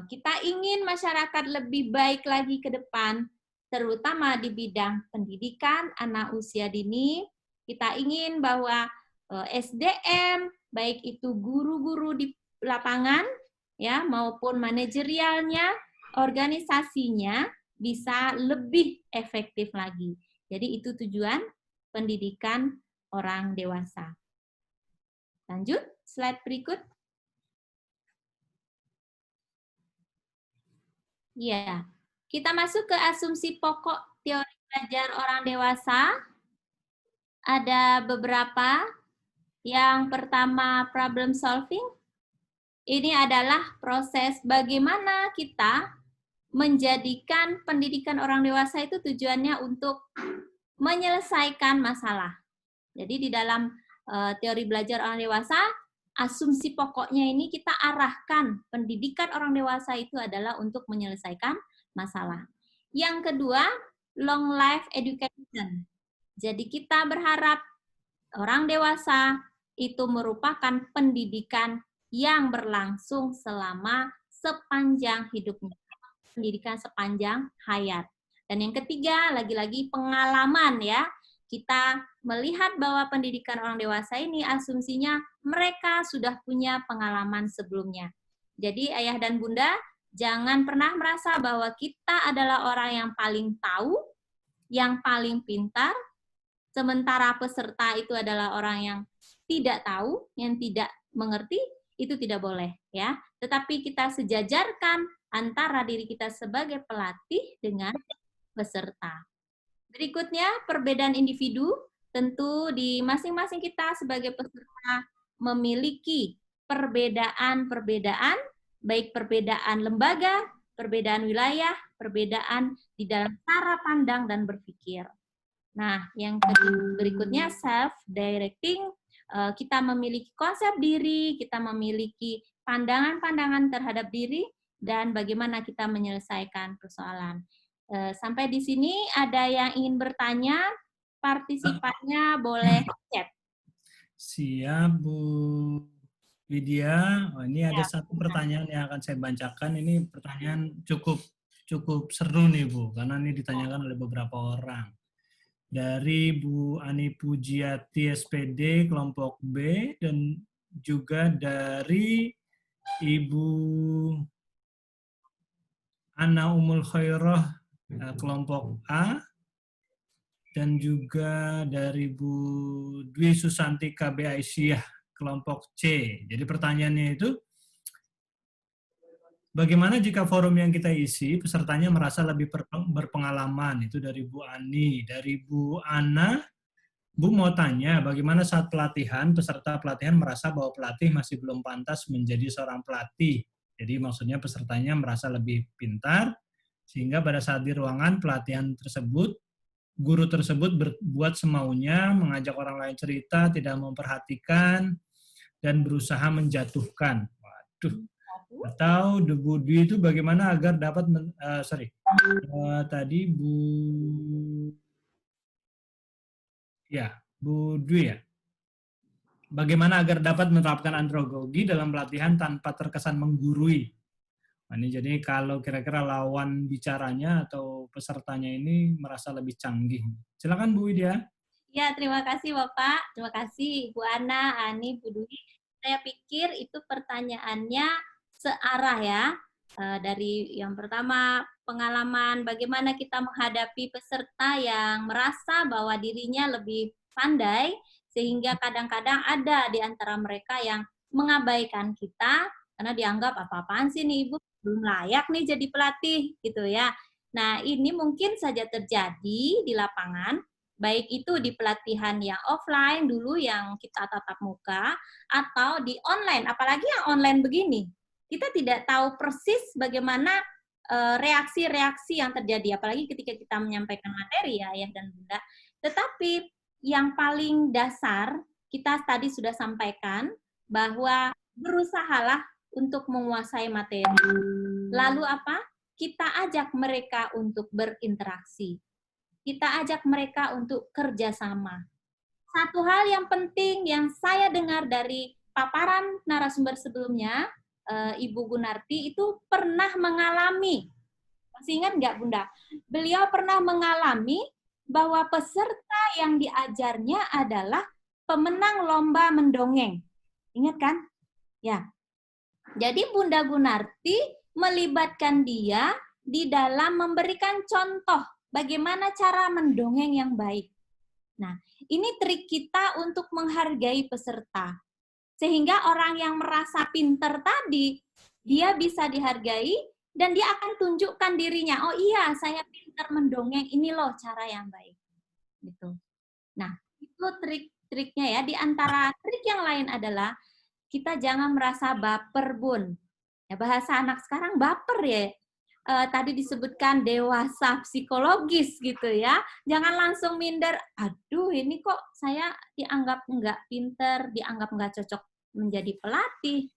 Speaker 1: Kita ingin masyarakat lebih baik lagi ke depan, terutama di bidang pendidikan anak usia dini. Kita ingin bahwa SDM, baik itu guru-guru di lapangan, ya maupun manajerialnya, organisasinya bisa lebih efektif lagi. Jadi itu tujuan pendidikan orang dewasa. Lanjut, slide berikut. Ya, kita masuk ke asumsi pokok teori belajar orang dewasa. Ada beberapa. Yang pertama, problem solving. Ini adalah proses bagaimana kita menjadikan pendidikan orang dewasa itu tujuannya untuk menyelesaikan masalah. Jadi di dalam teori belajar orang dewasa, asumsi pokoknya ini kita arahkan pendidikan orang dewasa itu adalah untuk menyelesaikan masalah. Yang kedua, long life education. Jadi kita berharap orang dewasa itu merupakan pendidikan yang berlangsung selama sepanjang hidupnya. Pendidikan sepanjang hayat. Dan yang ketiga, lagi-lagi pengalaman ya. Kita melihat bahwa pendidikan orang dewasa ini asumsinya mereka sudah punya pengalaman sebelumnya. Jadi ayah dan bunda, jangan pernah merasa bahwa kita adalah orang yang paling tahu, yang paling pintar, sementara peserta itu adalah orang yang tidak tahu, yang tidak mengerti, itu tidak boleh ya. Tetapi kita sejajarkan antara diri kita sebagai pelatih dengan peserta. Berikutnya, perbedaan individu. Tentu di masing-masing kita sebagai peserta memiliki perbedaan-perbedaan, baik perbedaan lembaga, perbedaan wilayah, perbedaan di dalam cara pandang dan berpikir. Nah, yang berikutnya self-directing, kita memiliki konsep diri, kita memiliki pandangan-pandangan terhadap diri, dan bagaimana kita menyelesaikan persoalan. Sampai di sini ada yang ingin bertanya, partisipannya boleh chat.
Speaker 2: Siap, Bu Widya. Oh, ini ada satu pertanyaan yang akan saya bacakan. Ini pertanyaan cukup seru nih, Bu, karena ini ditanyakan oleh beberapa orang. Dari Bu Ani Pujiati SPD kelompok B dan juga dari Ibu Ana Umul Khairah kelompok A dan juga dari Bu Dwi Susanti KB Aisyah kelompok C. Jadi pertanyaannya itu, bagaimana jika forum yang kita isi pesertanya merasa lebih berpengalaman? Itu dari Bu Ani. Dari Bu Ana, Bu mau tanya, bagaimana saat pelatihan, peserta pelatihan merasa bahwa pelatih masih belum pantas menjadi seorang pelatih. Jadi maksudnya pesertanya merasa lebih pintar, sehingga pada saat di ruangan pelatihan tersebut, guru tersebut berbuat semaunya, mengajak orang lain cerita, tidak memperhatikan, dan berusaha menjatuhkan. Waduh. Atau Bu Dwi itu bagaimana agar dapat, tadi Bu Dwi ya. Bagaimana agar dapat menerapkan andragogi dalam pelatihan tanpa terkesan menggurui. Nah, ini jadi kalau kira-kira lawan bicaranya atau pesertanya ini merasa lebih canggih. Silakan Bu Widya.
Speaker 1: Ya, terima kasih Bapak. Terima kasih Bu Ana, Ani, Bu Dwi. Saya pikir itu pertanyaannya searah ya. Dari yang pertama, pengalaman bagaimana kita menghadapi peserta yang merasa bahwa dirinya lebih pandai, sehingga kadang-kadang ada di antara mereka yang mengabaikan kita, karena dianggap apa-apaan sih nih Ibu, belum layak nih jadi pelatih, gitu ya. Nah, ini mungkin saja terjadi di lapangan, baik itu di pelatihan yang offline dulu yang kita tatap muka, atau di online, apalagi yang online begini. Kita tidak tahu persis bagaimana reaksi-reaksi yang terjadi, apalagi ketika kita menyampaikan materi ya Ayah dan Bunda. Tetapi yang paling dasar, kita tadi sudah sampaikan, bahwa berusahalah untuk menguasai materi. Lalu apa? Kita ajak mereka untuk berinteraksi. Kita ajak mereka untuk kerjasama. Satu hal yang penting yang saya dengar dari paparan narasumber sebelumnya, Ibu Gunarti itu pernah mengalami, masih ingat nggak Bunda? Beliau pernah mengalami bahwa peserta yang diajarnya adalah pemenang lomba mendongeng. Ingat kan? Ya. Jadi Bunda Gunarti melibatkan dia di dalam memberikan contoh bagaimana cara mendongeng yang baik. Nah, ini trik kita untuk menghargai peserta. Sehingga orang yang merasa pinter tadi, dia bisa dihargai dan dia akan tunjukkan dirinya. Oh iya, saya pinter mendongeng, ini loh cara yang baik. Gitu. Nah, itu trik triknya ya. Di antara trik yang lain adalah kita jangan merasa baper, Bun. Ya, bahasa anak sekarang baper ya. Tadi disebutkan dewasa psikologis gitu ya. Jangan langsung minder, aduh ini kok saya dianggap nggak pinter, dianggap nggak cocok menjadi pelatih.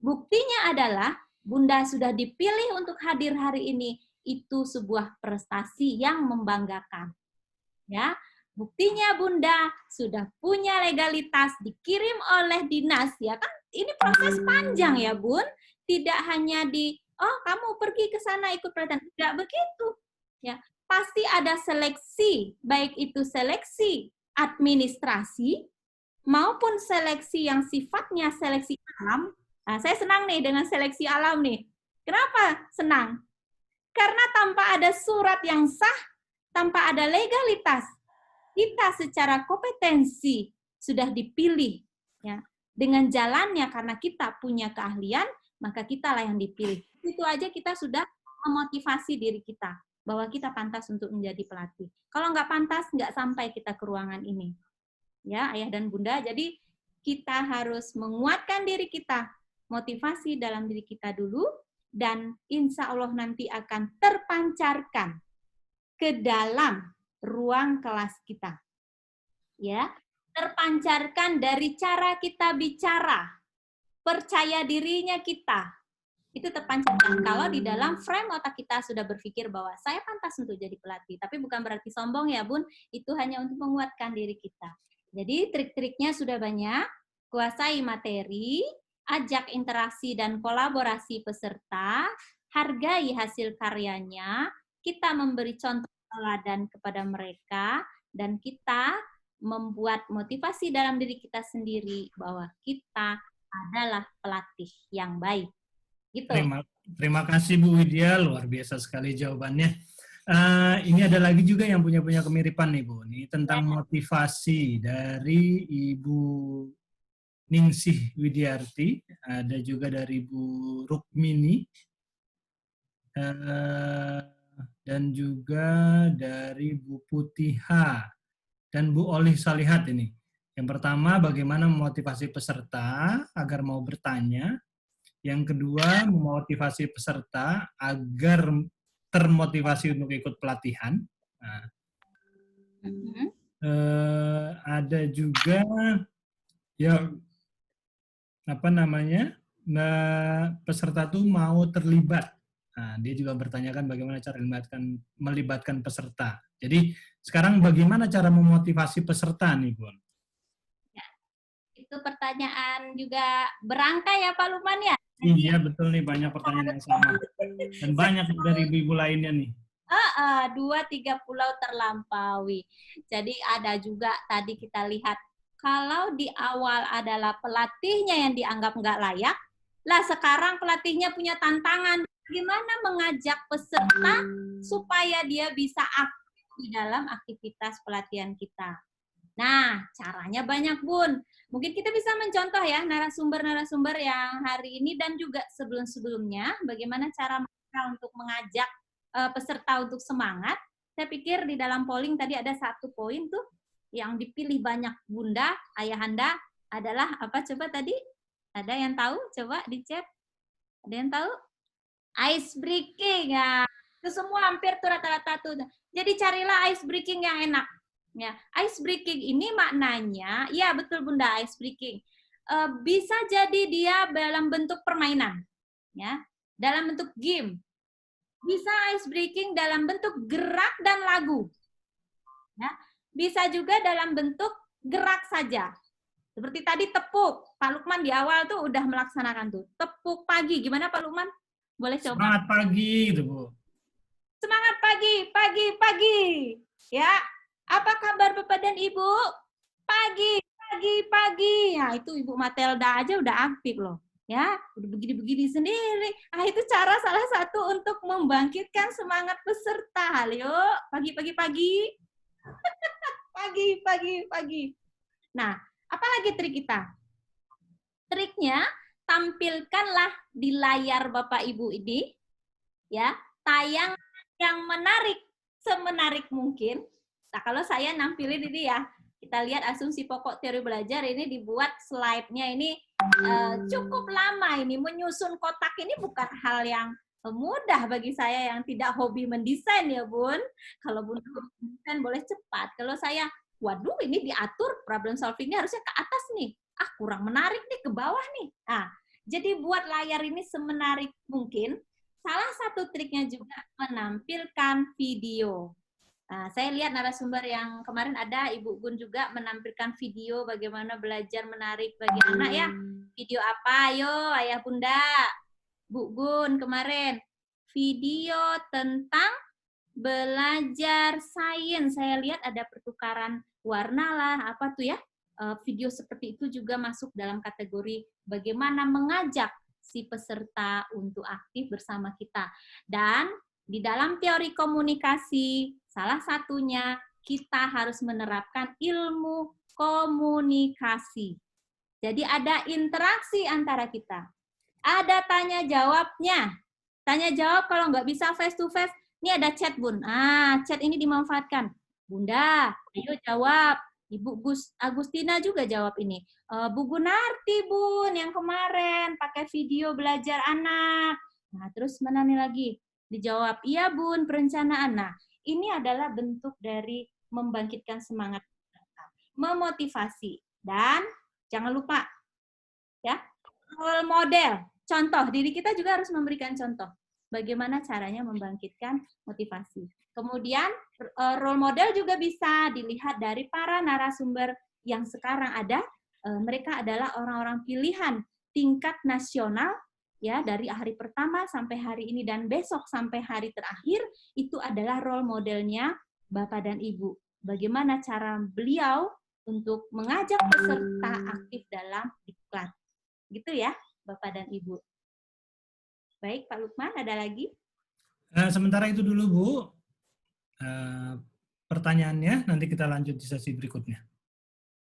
Speaker 1: Buktinya adalah Bunda sudah dipilih untuk hadir hari ini. Itu sebuah prestasi yang membanggakan. Ya, buktinya Bunda sudah punya legalitas dikirim oleh dinas ya kan. Ini proses panjang ya Bun. Tidak hanya oh kamu pergi ke sana ikut pelatihan, tidak begitu. Ya, pasti ada seleksi, baik itu seleksi administrasi maupun seleksi yang sifatnya seleksi alam. Nah, saya senang nih dengan seleksi alam nih. Kenapa senang? Karena tanpa ada surat yang sah, tanpa ada legalitas, kita secara kompetensi sudah dipilih ya. Dengan jalannya karena kita punya keahlian, maka kitalah yang dipilih. Itu aja kita sudah memotivasi diri kita bahwa kita pantas untuk menjadi pelatih. Kalau nggak pantas, nggak sampai kita ke ruangan ini. Ya, Ayah dan Bunda, jadi kita harus menguatkan diri kita, motivasi dalam diri kita dulu, dan insya Allah nanti akan terpancarkan ke dalam ruang kelas kita. Ya, terpancarkan dari cara kita bicara, percaya dirinya kita. Itu terpancarkan kalau di dalam frame otak kita sudah berpikir bahwa saya pantas untuk jadi pelatih. Tapi bukan berarti sombong ya Bun, itu hanya untuk menguatkan diri kita. Jadi trik-triknya sudah banyak, kuasai materi, ajak interaksi dan kolaborasi peserta, hargai hasil karyanya, kita memberi contoh teladan kepada mereka, dan kita membuat motivasi dalam diri kita sendiri bahwa kita adalah pelatih yang baik. Gitu.
Speaker 2: Terima kasih Bu Widya, luar biasa sekali jawabannya. Ini ada lagi juga yang punya kemiripan nih Bu, ini tentang motivasi dari Ibu Ningsih Widyarti, ada juga dari Bu Rukmini, dan juga dari Bu Putiha dan Bu Olih Salihat ini. Yang pertama, bagaimana memotivasi peserta agar mau bertanya. Yang kedua, memotivasi peserta agar termotivasi untuk ikut pelatihan. Nah, ada juga yang peserta tuh mau terlibat. Nah, dia juga bertanyakan bagaimana cara melibatkan peserta. Jadi sekarang bagaimana cara memotivasi peserta nih, Bun?
Speaker 1: Ya, itu pertanyaan juga berangkai ya Pak Lukman ya?
Speaker 2: Iya betul nih, banyak pertanyaan yang sama. Dan banyak dari ibu-ibu lainnya nih.
Speaker 1: 2-3 pulau terlampaui. Jadi ada juga tadi kita lihat, kalau di awal adalah pelatihnya yang dianggap nggak layak, lah sekarang pelatihnya punya tantangan. Gimana mengajak peserta supaya dia bisa aktif di dalam aktivitas pelatihan kita. Nah, caranya banyak Bun. Mungkin kita bisa mencontoh ya narasumber-narasumber yang hari ini dan juga sebelum-sebelumnya, bagaimana cara mereka untuk mengajak peserta untuk semangat. Saya pikir di dalam polling tadi ada satu poin tuh yang dipilih banyak Bunda, Ayahanda adalah apa coba tadi? Ada yang tahu? Coba di chat. Ada yang tahu? Ice breaking ya. Itu semua hampir tuh rata-rata tuh. Jadi carilah ice breaking yang enak. Ya, ice breaking ini maknanya, ya betul Bunda, ice breaking. Bisa jadi dia dalam bentuk permainan. Ya, dalam bentuk game. Bisa ice breaking dalam bentuk gerak dan lagu. Ya, bisa juga dalam bentuk gerak saja. Seperti tadi tepuk. Pak Lukman di awal tuh udah melaksanakan tuh. Tepuk pagi. Gimana Pak Lukman? Boleh coba?
Speaker 2: Semangat pagi gitu, Bu.
Speaker 1: Semangat pagi, pagi, pagi. Ya, apa kabar Bapak dan Ibu? Pagi, pagi, pagi. Nah, itu Ibu Matelda aja udah aktif loh. Ya, udah begini-begini sendiri. Ah, itu cara salah satu untuk membangkitkan semangat peserta. Halo, pagi, pagi, pagi. Pagi, pagi, pagi. Nah, apa lagi trik kita? Triknya, tampilkanlah di layar Bapak Ibu ini, ya, tayang yang menarik, semenarik mungkin. Nah, kalau saya nampilin ini ya, Kita lihat asumsi pokok teori belajar ini dibuat slide-nya ini cukup lama ini. Menyusun kotak ini bukan hal yang mudah bagi saya yang tidak hobi mendesain ya Bun. Kalau Bun hobi mendesain boleh cepat. Kalau saya, waduh ini diatur problem solving-nya harusnya ke atas nih. Ah kurang menarik nih ke bawah nih. Nah, jadi buat layar ini semenarik mungkin. Salah satu triknya juga menampilkan video. Nah, saya lihat narasumber yang kemarin ada, Ibu Gun juga menampilkan video bagaimana belajar menarik bagi anak ya. Video apa? Ayo, Ayah Bunda. Bu Gun kemarin. Video tentang belajar sains. Saya lihat ada pertukaran warna lah, apa tuh ya. Video seperti itu juga masuk dalam kategori bagaimana mengajak si peserta untuk aktif bersama kita. Dan di dalam teori komunikasi, salah satunya kita harus menerapkan ilmu komunikasi. Jadi ada interaksi antara kita. Ada tanya jawabnya. Tanya jawab kalau nggak bisa face to face, ini ada chat Bun. Chat ini dimanfaatkan. Bunda, ayo jawab. Ibu Agustina juga jawab ini. Bu Gunarti Bun yang kemarin pakai video belajar anak. Nah terus mana nih lagi? Dijawab, iya Bun, perencanaan. Nah, ini adalah bentuk dari membangkitkan semangat, memotivasi. Dan jangan lupa, ya, role model, contoh. Diri kita juga harus memberikan contoh. Bagaimana caranya membangkitkan motivasi. Kemudian, role model juga bisa dilihat dari para narasumber yang sekarang ada. Mereka adalah orang-orang pilihan tingkat nasional, ya, dari hari pertama sampai hari ini dan besok sampai hari terakhir itu adalah role modelnya Bapak dan Ibu. Bagaimana cara beliau untuk mengajak peserta aktif dalam diklat. Gitu ya, Bapak dan Ibu. Baik, Pak Lukman, ada lagi?
Speaker 2: Sementara itu dulu, Bu. Pertanyaannya nanti kita lanjut di sesi berikutnya.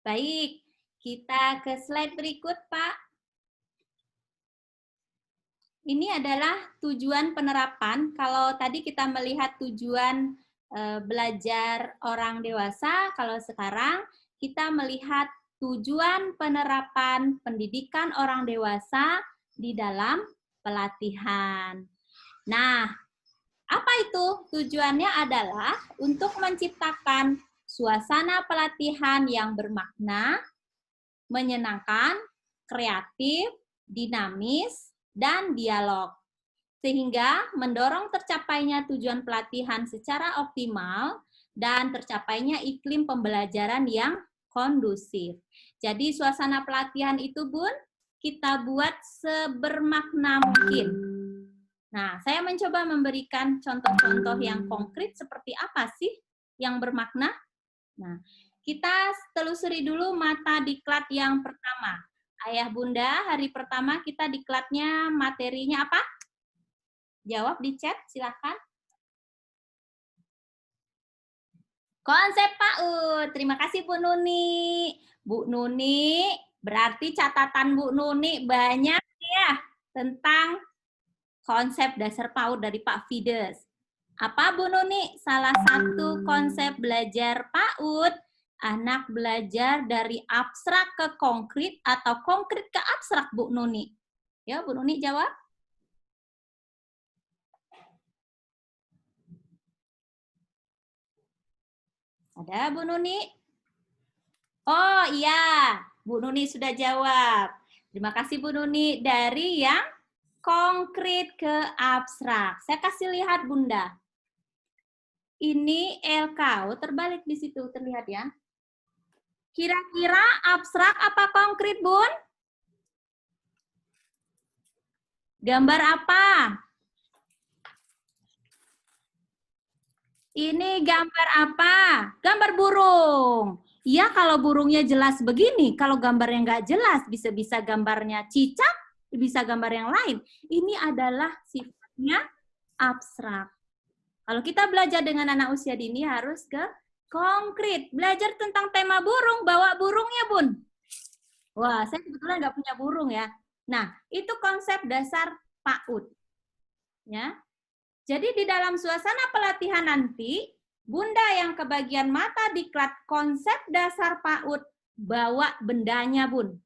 Speaker 1: Baik, kita ke slide berikut, Pak. Ini adalah tujuan penerapan. Kalau tadi kita melihat tujuan belajar orang dewasa, kalau sekarang kita melihat tujuan penerapan pendidikan orang dewasa di dalam pelatihan. Nah, apa itu? Tujuannya adalah untuk menciptakan suasana pelatihan yang bermakna, menyenangkan, kreatif, dinamis, dan dialog, sehingga mendorong tercapainya tujuan pelatihan secara optimal dan tercapainya iklim pembelajaran yang kondusif. Jadi suasana pelatihan itu Bun, kita buat sebermakna mungkin. Nah, saya mencoba memberikan contoh-contoh yang konkret seperti apa sih yang bermakna. Nah, kita telusuri dulu mata diklat yang pertama. Ayah Bunda, hari pertama kita diklatnya materinya apa? Jawab di chat, silakan. Konsep PAUD. Terima kasih Bu Nuni. Bu Nuni, berarti catatan Bu Nuni banyak ya tentang konsep dasar PAUD dari Pak Fides. Apa Bu Nuni? Salah satu konsep belajar PAUD, anak belajar dari abstrak ke konkret atau konkret ke abstrak, Bu Nuni. Ya, Bu Nuni jawab. Ada Bu Nuni? Oh iya, Bu Nuni sudah jawab. Terima kasih Bu Nuni. Dari yang konkret ke abstrak. Saya kasih lihat Bunda. Ini LKO terbalik di situ, terlihat ya. Kira-kira abstrak apa konkret, Bun? Gambar apa? Ini gambar apa? Gambar burung. Ya, kalau burungnya jelas begini. Kalau gambarnya nggak jelas, bisa-bisa gambarnya cicak, bisa gambar yang lain. Ini adalah sifatnya abstrak. Kalau kita belajar dengan anak usia dini harus ke konkret. Belajar tentang tema burung, bawa burungnya, Bun. Wah, saya kebetulan nggak punya burung ya. Nah, itu konsep dasar PAUD. Ya. Jadi di dalam suasana pelatihan nanti, Bunda yang kebagian mata diklat konsep dasar PAUD, bawa bendanya, Bun.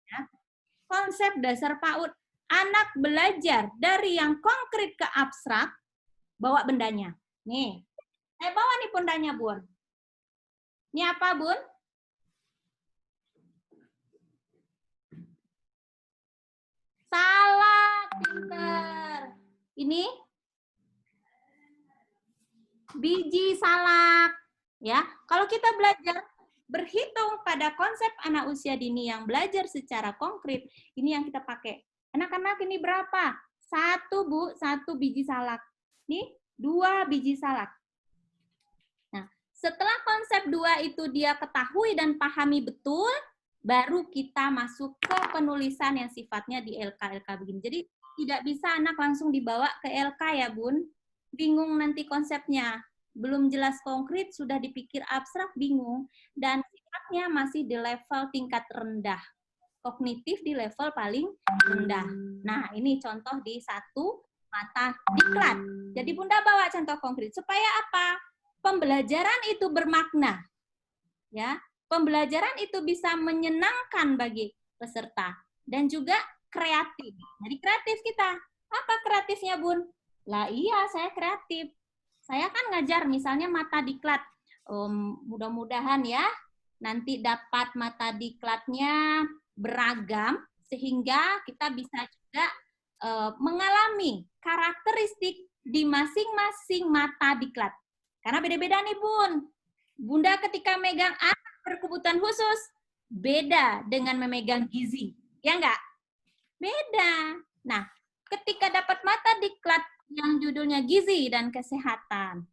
Speaker 1: Ya. Konsep dasar PAUD, anak belajar dari yang konkret ke abstrak, bawa bendanya. Nih, saya bawa nih bundanya, Bun. Ini apa, Bun? Salah, pinter. Ini biji salak. Ya, kalau kita belajar berhitung pada konsep anak usia dini yang belajar secara konkret, ini yang kita pakai. Anak-anak ini berapa? 1, Bu, 1 biji salak. Nih, 2 biji salak. Nah, setelah konsep 2 itu dia ketahui dan pahami betul, baru kita masuk ke penulisan yang sifatnya di LK begini. Jadi tidak bisa anak langsung dibawa ke LK ya, Bun. Bingung nanti konsepnya. Belum jelas konkret, sudah dipikir abstrak, bingung. Dan sifatnya masih di level tingkat rendah. Kognitif di level paling rendah. Nah, ini contoh di 1 mata diklat. Jadi Bunda bawa contoh konkret. Supaya apa? Pembelajaran itu bermakna. Ya, pembelajaran itu bisa menyenangkan bagi peserta dan juga kreatif. Jadi kreatif kita. Apa kreatifnya, Bun? Lah iya, saya kreatif. Saya kan ngajar misalnya mata diklat. Mudah-mudahan ya nanti dapat mata diklatnya beragam sehingga kita bisa juga mengalami karakteristik di masing-masing mata diklat. Karena beda-beda nih, Bun. Bunda ketika megang anak berkebutuhan khusus, beda dengan memegang gizi. Ya enggak? Beda. Nah, ketika dapat mata diklat yang judulnya gizi dan kesehatan,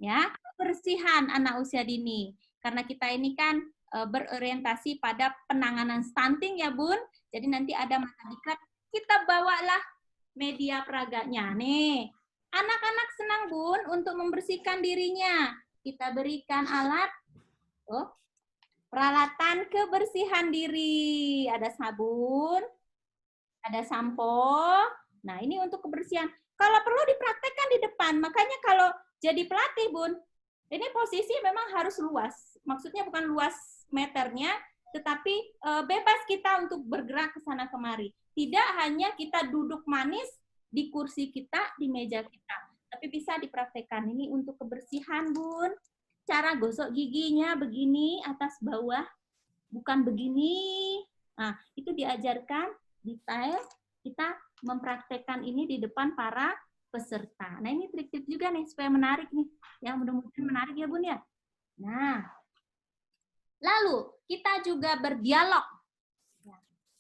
Speaker 1: ya, kebersihan anak usia dini. Karena kita ini kan berorientasi pada penanganan stunting ya, Bun. Jadi nanti ada mata diklat, kita bawalah media peraganya. Nih, anak-anak senang, Bun, untuk membersihkan dirinya. Kita berikan alat, peralatan kebersihan diri. Ada sabun, ada sampo. Nah, ini untuk kebersihan. Kalau perlu dipraktekkan di depan. Makanya kalau jadi pelatih, Bun, ini posisi memang harus luas. Maksudnya bukan luas meternya, tetapi bebas kita untuk bergerak ke sana kemari. Tidak hanya kita duduk manis di kursi kita, di meja kita. Tapi bisa dipraktekkan. Ini untuk kebersihan, Bun. Cara gosok giginya begini, atas bawah. Bukan begini. Nah, itu diajarkan detail. Kita mempraktekkan ini di depan para peserta. Nah, ini trik-trik juga nih, supaya menarik nih. Yang mudah-mudahan menarik ya, Bun ya. Nah, lalu kita juga berdialog.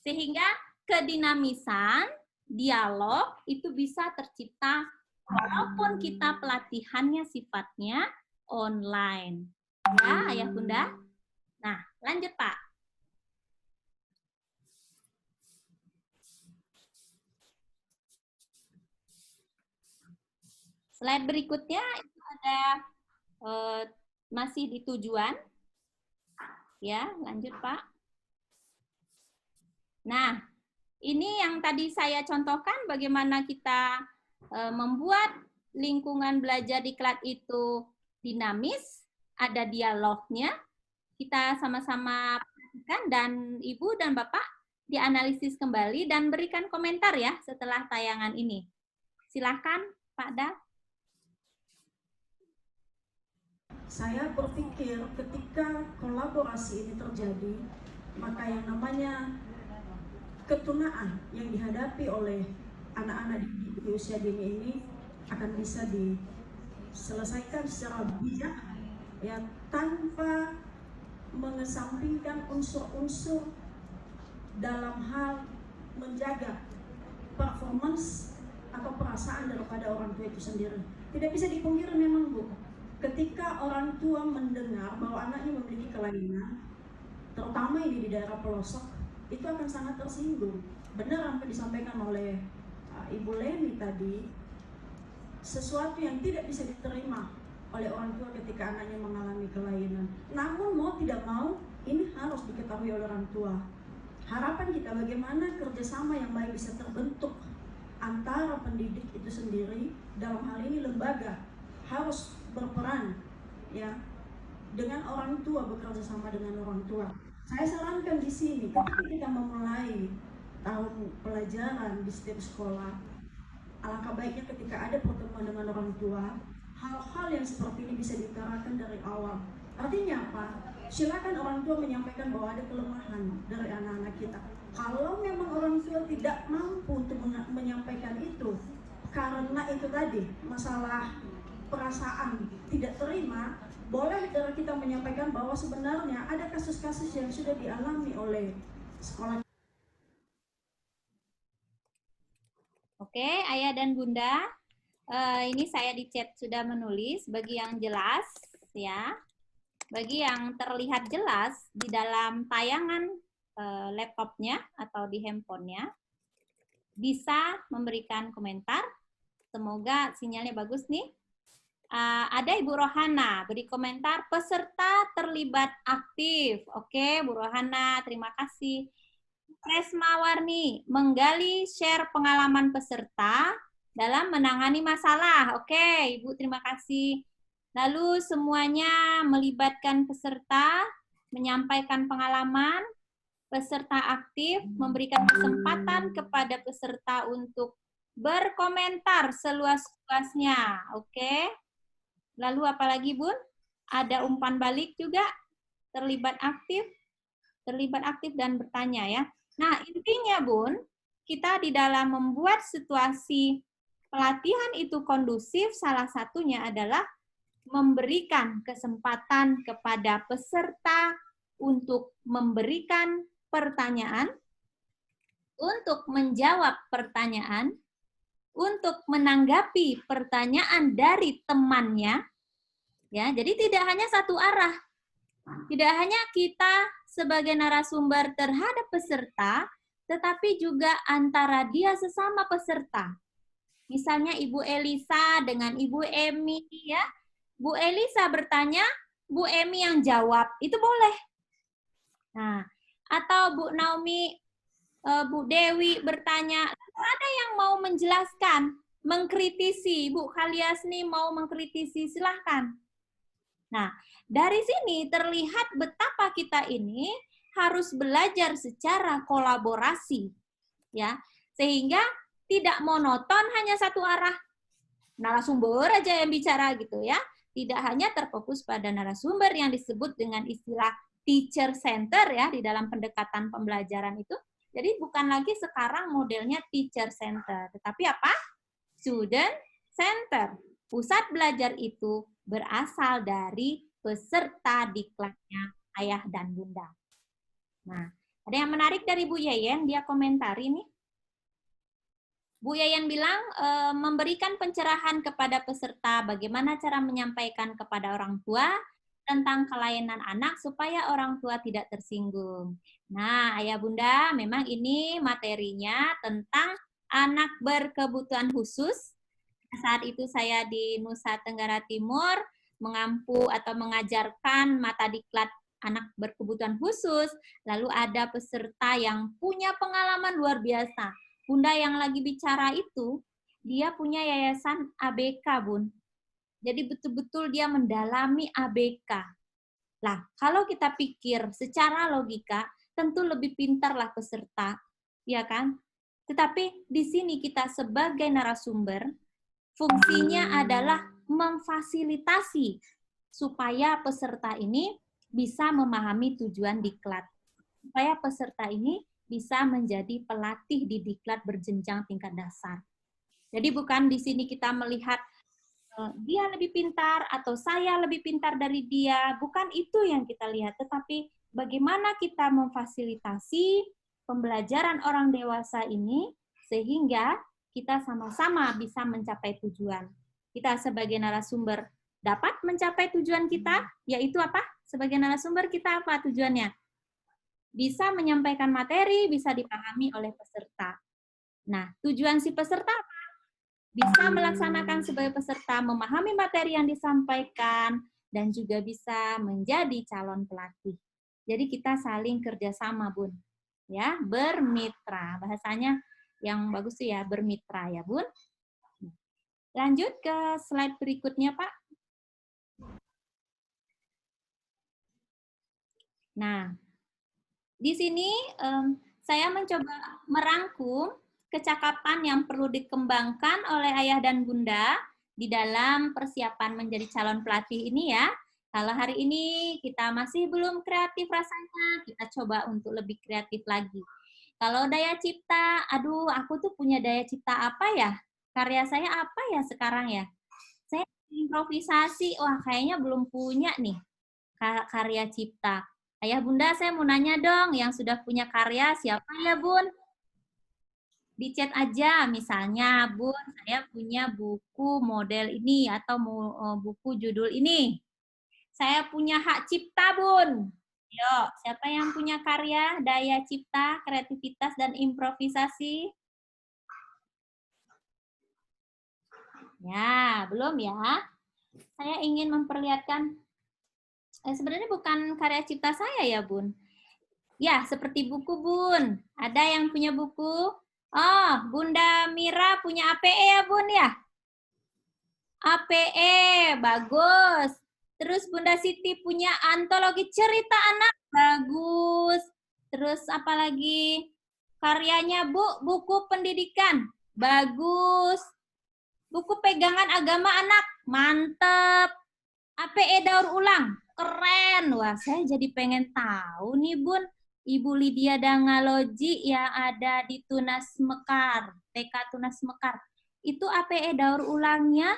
Speaker 1: Sehingga kedinamisan dialog itu bisa tercipta walaupun kita pelatihannya sifatnya online. Ya, Ayah Bunda. Nah, lanjut Pak. Slide berikutnya itu ada masih di tujuan. Ya, lanjut Pak. Nah, ini yang tadi saya contohkan bagaimana kita membuat lingkungan belajar diklat itu dinamis, ada dialognya. Kita sama-sama perhatikan dan Ibu dan Bapak dianalisis kembali dan berikan komentar ya setelah tayangan ini. Silakan Pak Da.
Speaker 3: Saya berpikir ketika kolaborasi ini terjadi, maka yang namanya ketunaan yang dihadapi oleh anak-anak di usia dini ini akan bisa diselesaikan secara bijak, ya, tanpa mengesampingkan unsur-unsur dalam hal menjaga performance atau perasaan daripada orang tua itu sendiri. Tidak bisa dipungkiri memang, Bu, ketika orang tua mendengar bahwa anaknya memiliki kelainan, terutama ini di daerah pelosok, itu akan sangat tersinggung. Benar apa disampaikan oleh Ibu Leni tadi, sesuatu yang tidak bisa diterima oleh orang tua ketika anaknya mengalami kelainan. Namun mau tidak mau, ini harus diketahui oleh orang tua. Harapan kita bagaimana kerjasama yang baik bisa terbentuk antara pendidik itu sendiri, dalam hal ini lembaga harus berperan ya, dengan orang tua, bekerja sama dengan orang tua. Saya sarankan di sini ketika kita memulai tahun pelajaran di setiap sekolah, alangkah baiknya ketika ada pertemuan dengan orang tua, hal-hal yang seperti ini bisa diutarakan dari awal. Artinya apa? Silakan orang tua menyampaikan bahwa ada kelemahan dari anak-anak kita. Kalau memang orang tua tidak mampu untuk menyampaikan itu, karena itu tadi masalah perasaan tidak terima, boleh dari kita menyampaikan bahwa sebenarnya ada kasus-kasus yang sudah dialami oleh sekolah.
Speaker 1: Oke, Ayah dan Bunda, ini saya di chat sudah menulis bagi yang jelas, ya. Bagi yang terlihat jelas di dalam tayangan laptopnya atau di handphonenya, bisa memberikan komentar. Semoga sinyalnya bagus nih. Ada Ibu Rohana, beri komentar, peserta terlibat aktif. Oke, Bu Rohana, terima kasih. Resma Warni, menggali share pengalaman peserta dalam menangani masalah. Oke, Ibu, terima kasih. Lalu semuanya melibatkan peserta, menyampaikan pengalaman, peserta aktif, memberikan kesempatan kepada peserta untuk berkomentar seluas-luasnya. Oke. Lalu apalagi, Bun? Ada umpan balik juga, terlibat aktif dan bertanya ya. Nah, intinya Bun, kita di dalam membuat situasi pelatihan itu kondusif, salah satunya adalah memberikan kesempatan kepada peserta untuk memberikan pertanyaan, untuk menjawab pertanyaan, untuk menanggapi pertanyaan dari temannya, ya. Jadi tidak hanya satu arah, tidak hanya kita sebagai narasumber terhadap peserta, tetapi juga antara dia sesama peserta. Misalnya Ibu Elisa dengan Ibu Emi, ya. Bu Elisa bertanya, Bu Emi yang jawab, itu boleh. Nah, atau Bu Naomi, Bu Dewi bertanya, ada yang mau menjelaskan, mengkritisi, Bu Khaliasni mau mengkritisi, silahkan. Nah, dari sini terlihat betapa kita ini harus belajar secara kolaborasi, ya, sehingga tidak monoton hanya satu arah, narasumber aja yang bicara gitu ya, tidak hanya terfokus pada narasumber yang disebut dengan istilah teacher center ya di dalam pendekatan pembelajaran itu. Jadi bukan lagi sekarang modelnya teacher center, tetapi apa? Student center. Pusat belajar itu berasal dari peserta diklatnya ayah dan bunda. Nah, ada yang menarik dari Bu Yeyen, dia komentari nih. Bu Yeyen bilang memberikan pencerahan kepada peserta bagaimana cara menyampaikan kepada orang tua tentang kelainan anak supaya orang tua tidak tersinggung. Nah, ayah bunda, memang ini materinya tentang anak berkebutuhan khusus. Saat itu saya di Nusa Tenggara Timur mengampu atau mengajarkan mata diklat anak berkebutuhan khusus. Lalu ada peserta yang punya pengalaman luar biasa. Bunda yang lagi bicara itu, dia punya yayasan ABK, Bun. Jadi betul-betul dia mendalami ABK. Lah, kalau kita pikir secara logika, tentu lebih pintarlah peserta, ya kan? Tetapi di sini kita sebagai narasumber, fungsinya adalah memfasilitasi supaya peserta ini bisa memahami tujuan diklat. Supaya peserta ini bisa menjadi pelatih di diklat berjenjang tingkat dasar. Jadi bukan di sini kita melihat dia lebih pintar atau saya lebih pintar dari dia, bukan itu yang kita lihat, tetapi bagaimana kita memfasilitasi pembelajaran orang dewasa ini sehingga kita sama-sama bisa mencapai tujuan. Kita sebagai narasumber dapat mencapai tujuan kita, yaitu apa? Sebagai narasumber kita apa tujuannya? Bisa menyampaikan materi, bisa dipahami oleh peserta. Nah, tujuan si peserta apa? Bisa melaksanakan sebagai peserta, memahami materi yang disampaikan, dan juga bisa menjadi calon pelatih. Jadi kita saling kerjasama, Bun. Ya, bermitra. Bahasanya yang bagus tuh ya, bermitra ya, Bun. Lanjut ke slide berikutnya, Pak. Nah, di sini saya mencoba merangkum kecakapan yang perlu dikembangkan oleh ayah dan bunda di dalam persiapan menjadi calon pelatih ini ya. Kalau hari ini kita masih belum kreatif rasanya, kita coba untuk lebih kreatif lagi. Kalau daya cipta, aduh aku tuh punya daya cipta apa ya? Karya saya apa ya sekarang ya? Saya improvisasi, wah kayaknya belum punya nih karya cipta. Ayah bunda saya mau nanya dong, yang sudah punya karya siapa ya bun? Di chat aja, misalnya bun saya punya buku model ini atau buku judul ini. Saya punya hak cipta bun. Yuk, siapa yang punya karya, daya cipta, kreativitas, dan improvisasi? Ya, belum ya. Saya ingin memperlihatkan, sebenarnya bukan karya cipta saya ya bun. Ya, seperti buku, Bun. Ada yang punya buku? Oh, Bunda Mira punya APE ya, Bun ya? APE, bagus. Terus Bunda Siti punya antologi cerita anak, bagus. Terus apa lagi? Karyanya, Bu, buku pendidikan, bagus. Buku pegangan agama anak, mantep. APE daur ulang, keren. Wah, saya jadi pengen tahu nih, Bun. Ibu Lydia Dangaloji yang ada di Tunas Mekar, TK Tunas Mekar. Itu APE daur ulangnya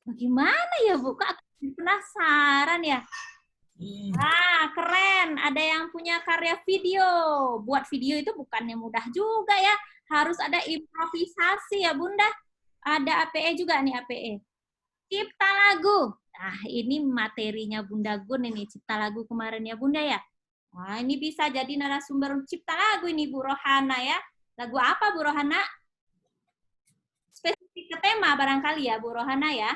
Speaker 1: bagaimana ya, Bu? Kak, penasaran ya. Ah, keren. Ada yang punya karya video. Buat video itu bukannya mudah juga ya. Harus ada improvisasi ya, Bunda. Ada APE juga nih, APE. Cipta lagu. Nah, ini materinya Bunda Gun ini, cipta lagu kemarin ya Bunda ya. Nah, ini bisa jadi narasumber cipta lagu ini Bu Rohana ya. Lagu apa Bu Rohana? Spesifik ke tema barangkali ya Bu Rohana ya.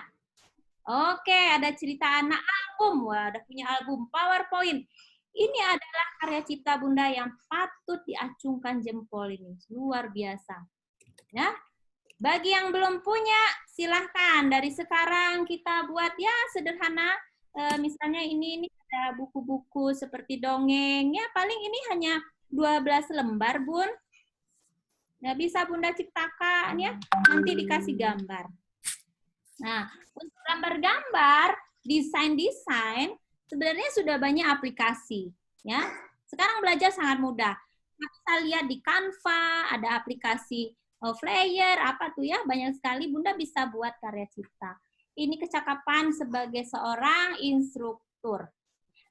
Speaker 1: Oke, ada cerita anak album. Wah, ada punya album PowerPoint. Ini adalah karya cipta Bunda yang patut diacungkan jempol ini. Luar biasa. Ya. Bagi yang belum punya, silahkan. Dari sekarang kita buat ya sederhana. Misalnya ini ada buku-buku seperti dongeng. Ya paling ini hanya 12 lembar, Bun. Nah, bisa Bunda ciptakan ya. Nanti dikasih gambar. Nah, untuk gambar-gambar, desain-desain, sebenarnya sudah banyak aplikasi. Ya, sekarang belajar sangat mudah. Kita lihat di Canva, ada aplikasi flyer, apa tuh ya, banyak sekali. Bunda bisa buat karya cipta. Ini kecakapan sebagai seorang instruktur.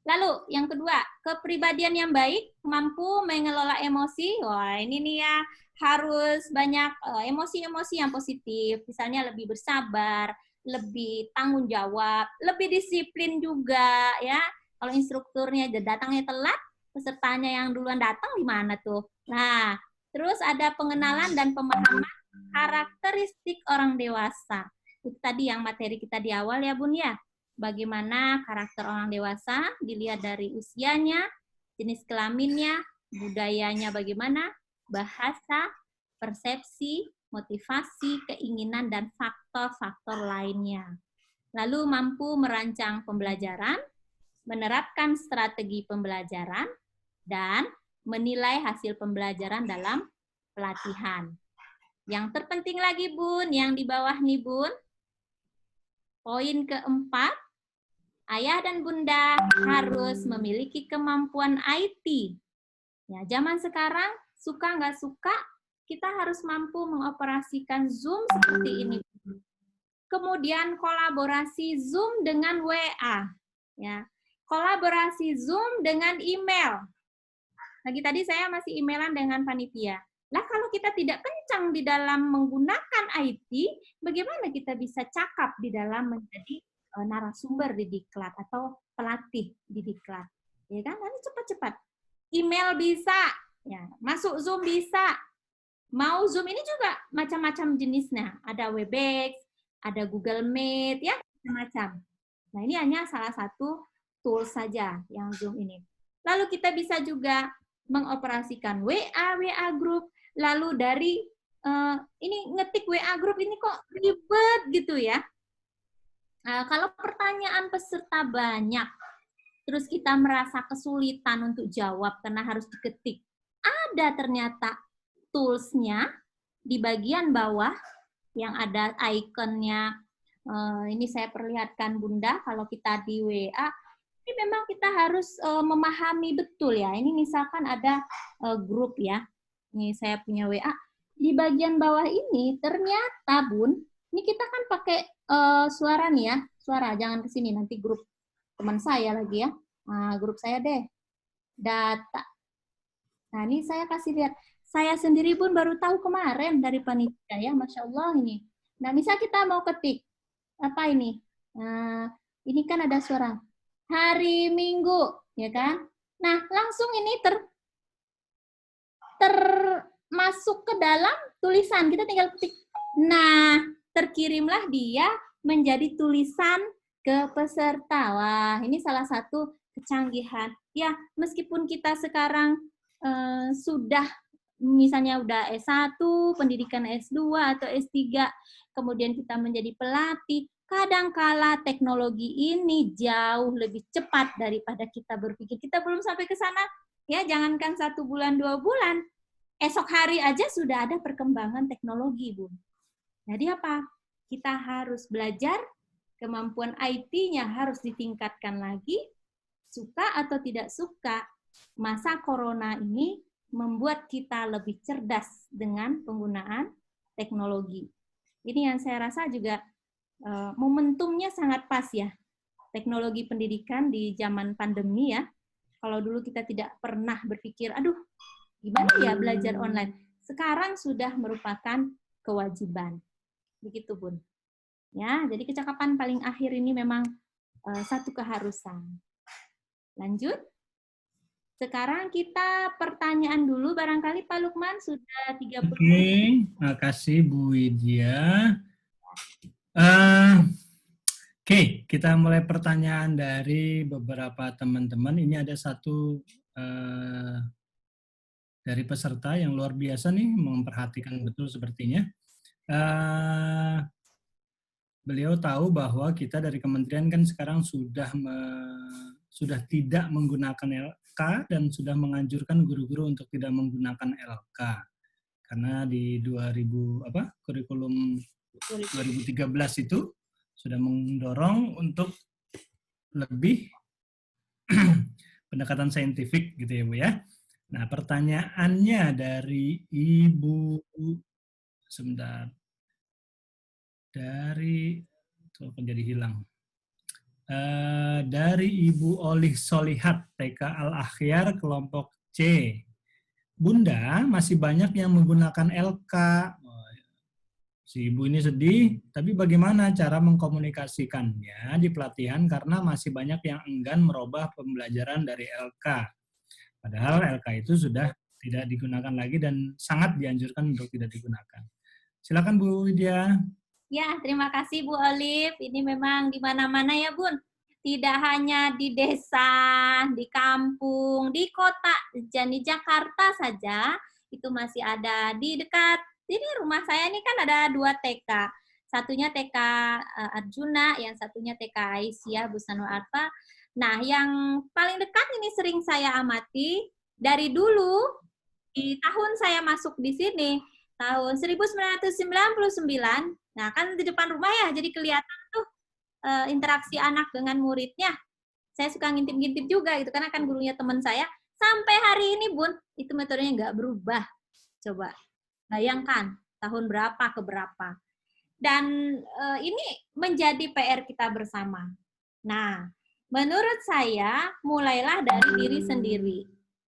Speaker 1: Lalu, yang kedua, kepribadian yang baik, mampu mengelola emosi. Wah, ini nih ya, harus banyak emosi-emosi yang positif. Misalnya lebih bersabar, lebih tanggung jawab, lebih disiplin juga ya. Kalau instrukturnya datangnya telat, pesertanya yang duluan datang gimana tuh? Nah, terus ada pengenalan dan pemahaman karakteristik orang dewasa. Itu tadi yang materi kita di awal ya Bun ya. Bagaimana karakter orang dewasa dilihat dari usianya, jenis kelaminnya, budayanya bagaimana, bahasa, persepsi, motivasi, keinginan, dan faktor-faktor lainnya. Lalu mampu merancang pembelajaran, menerapkan strategi pembelajaran, dan menilai hasil pembelajaran dalam pelatihan. Yang terpenting lagi Bun, yang di bawah nih Bun, poin keempat, ayah dan bunda harus memiliki kemampuan IT. Ya, zaman sekarang, suka nggak suka, kita harus mampu mengoperasikan Zoom seperti ini. Kemudian kolaborasi Zoom dengan WA. Ya, kolaborasi Zoom dengan email. Lagi tadi saya masih emailan dengan panitia. Lah kalau kita tidak kencang di dalam menggunakan IT, bagaimana kita bisa cakap di dalam menjadi narasumber di diklat atau pelatih di diklat? Ya kan? Nanti cepat-cepat. Email bisa, ya, masuk Zoom bisa. Mau Zoom ini juga macam-macam jenisnya. Ada Webex, ada Google Meet, ya macam-macam. Nah ini hanya salah satu tools saja yang Zoom ini. Lalu kita bisa juga mengoperasikan WA group. Lalu dari ini ngetik WA group ini kok ribet gitu ya. Kalau pertanyaan peserta banyak, terus kita merasa kesulitan untuk jawab karena harus diketik. Ada ternyata tools-nya di bagian bawah yang ada ikonnya. Ini saya perlihatkan Bunda, kalau kita di WA, ini memang kita harus memahami betul ya. Ini misalkan ada grup ya. Ini saya punya WA. Di bagian bawah ini ternyata Bun, ini kita kan pakai suara nih ya. Suara, jangan ke sini nanti grup teman saya lagi ya. Nah, grup saya deh. Data. Nah, ini saya kasih lihat. Saya sendiri pun baru tahu kemarin dari panitia ya, Masya Allah ini. Nah, misal kita mau ketik, apa ini? Nah, ini kan ada suara. Hari Minggu, ya kan? Nah, langsung ini termasuk ke dalam tulisan. Kita tinggal ketik. Nah, terkirimlah dia menjadi tulisan ke peserta. Wah, ini salah satu kecanggihan. Ya, meskipun kita sekarang sudah misalnya udah S1, pendidikan S2 atau S3, kemudian kita menjadi pelatih, kadangkala teknologi ini jauh lebih cepat daripada kita berpikir. Kita belum sampai ke sana, ya jangankan 1 bulan, 2 bulan, esok hari aja sudah ada perkembangan teknologi, Bu. Jadi apa? Kita harus belajar, kemampuan IT-nya harus ditingkatkan lagi, suka atau tidak suka, masa corona ini membuat kita lebih cerdas dengan penggunaan teknologi. Ini yang saya rasa juga momentumnya sangat pas ya. Teknologi pendidikan di zaman pandemi ya. Kalau dulu kita tidak pernah berpikir, aduh gimana ya belajar online. Sekarang sudah merupakan kewajiban. Begitu Bun. Ya, jadi kecakapan paling akhir ini memang satu keharusan. Lanjut. Sekarang kita pertanyaan dulu, barangkali Pak Lukman sudah 30 menit.
Speaker 2: Oke, makasih Bu Widya. Oke, kita mulai pertanyaan dari beberapa teman-teman. Ini ada satu dari peserta yang luar biasa nih, memperhatikan betul sepertinya. Beliau tahu bahwa kita dari kementerian kan sekarang sudah tidak menggunakan LK dan sudah menganjurkan guru-guru untuk tidak menggunakan LK. Karena di kurikulum 2013 itu sudah mendorong untuk lebih pendekatan saintifik gitu ya Bu ya. Nah, pertanyaannya dari Ibu sebentar. Jadi hilang. Dari Ibu Olih Solihat, TK Al-Akhyar, kelompok C. Bunda, masih banyak yang menggunakan LK. Si Ibu ini sedih, tapi bagaimana cara mengkomunikasikannya di pelatihan karena masih banyak yang enggan merubah pembelajaran dari LK. Padahal LK itu sudah tidak digunakan lagi dan sangat dianjurkan untuk tidak digunakan. Silakan Bu Widya.
Speaker 1: Ya, terima kasih Bu Olive. Ini memang di mana-mana ya, Bun. Tidak hanya di desa, di kampung, di kota, dan di Jakarta saja, itu masih ada. Di dekat sini rumah saya ini kan ada 2 TK. Satunya TK Arjuna, yang satunya TK Aisyah Busanul Arfa. Nah, yang paling dekat ini sering saya amati, dari dulu, di tahun saya masuk di sini, tahun 1999, nah kan di depan rumah ya, jadi kelihatan tuh interaksi anak dengan muridnya. Saya suka ngintip-ngintip juga gitu, karena kan gurunya teman saya. Sampai hari ini Bun, itu metodenya nggak berubah. Coba bayangkan tahun berapa ke berapa. Dan ini menjadi PR kita bersama. Nah, menurut saya mulailah dari diri sendiri.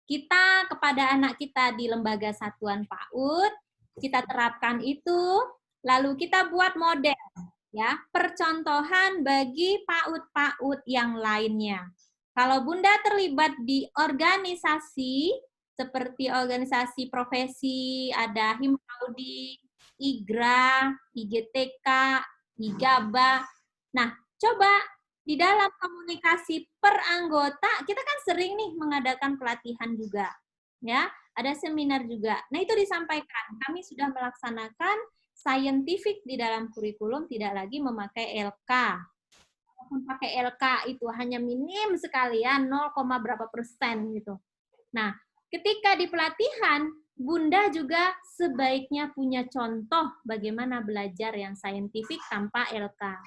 Speaker 1: Kita kepada anak kita di lembaga satuan PAUD, kita terapkan itu, lalu kita buat model, ya, percontohan bagi PAUD-PAUD yang lainnya. Kalau Bunda terlibat di organisasi, seperti organisasi profesi, ada Himpaudi, IGRA, IGTK, IGABA. Nah, coba di dalam komunikasi per anggota, kita kan sering nih mengadakan pelatihan juga, ya, ada seminar juga. Nah, itu disampaikan, kami sudah melaksanakan scientific di dalam kurikulum, tidak lagi memakai LK. kalaupun pakai LK itu hanya minim sekali ya, 0, berapa persen gitu. Nah, ketika di pelatihan, Bunda juga sebaiknya punya contoh bagaimana belajar yang saintifik tanpa LK.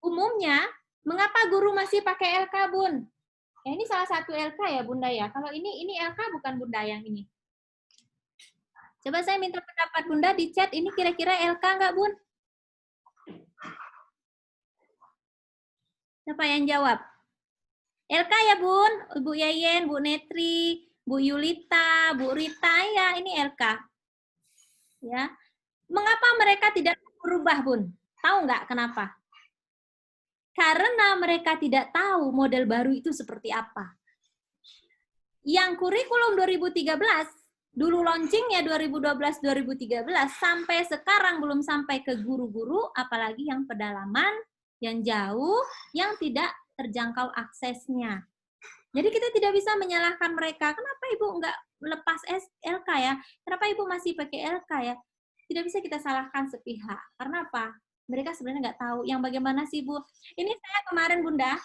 Speaker 1: Umumnya, mengapa guru masih pakai LK, Bun? Ya, ini salah satu LK ya, Bunda ya. Kalau ini LK bukan Bunda yang ini. Coba saya minta pendapat Bunda di chat, ini kira-kira LK nggak, Bun? Siapa yang jawab? LK ya, Bun? Bu Yayen, Bu Netri, Bu Yulita, Bu Rita, ya ini LK. Ya. Mengapa mereka tidak berubah, Bun? Tahu nggak kenapa? Karena mereka tidak tahu model baru itu seperti apa. Yang kurikulum 2013, dulu launchingnya 2012-2013, sampai sekarang belum sampai ke guru-guru, apalagi yang pedalaman, yang jauh, yang tidak terjangkau aksesnya. Jadi kita tidak bisa menyalahkan mereka. Kenapa Ibu nggak lepas LK ya? Kenapa Ibu masih pakai LK ya? Tidak bisa kita salahkan sepihak. Karena apa? Mereka sebenarnya nggak tahu. Yang bagaimana sih Bu? Ini saya kemarin Bunda,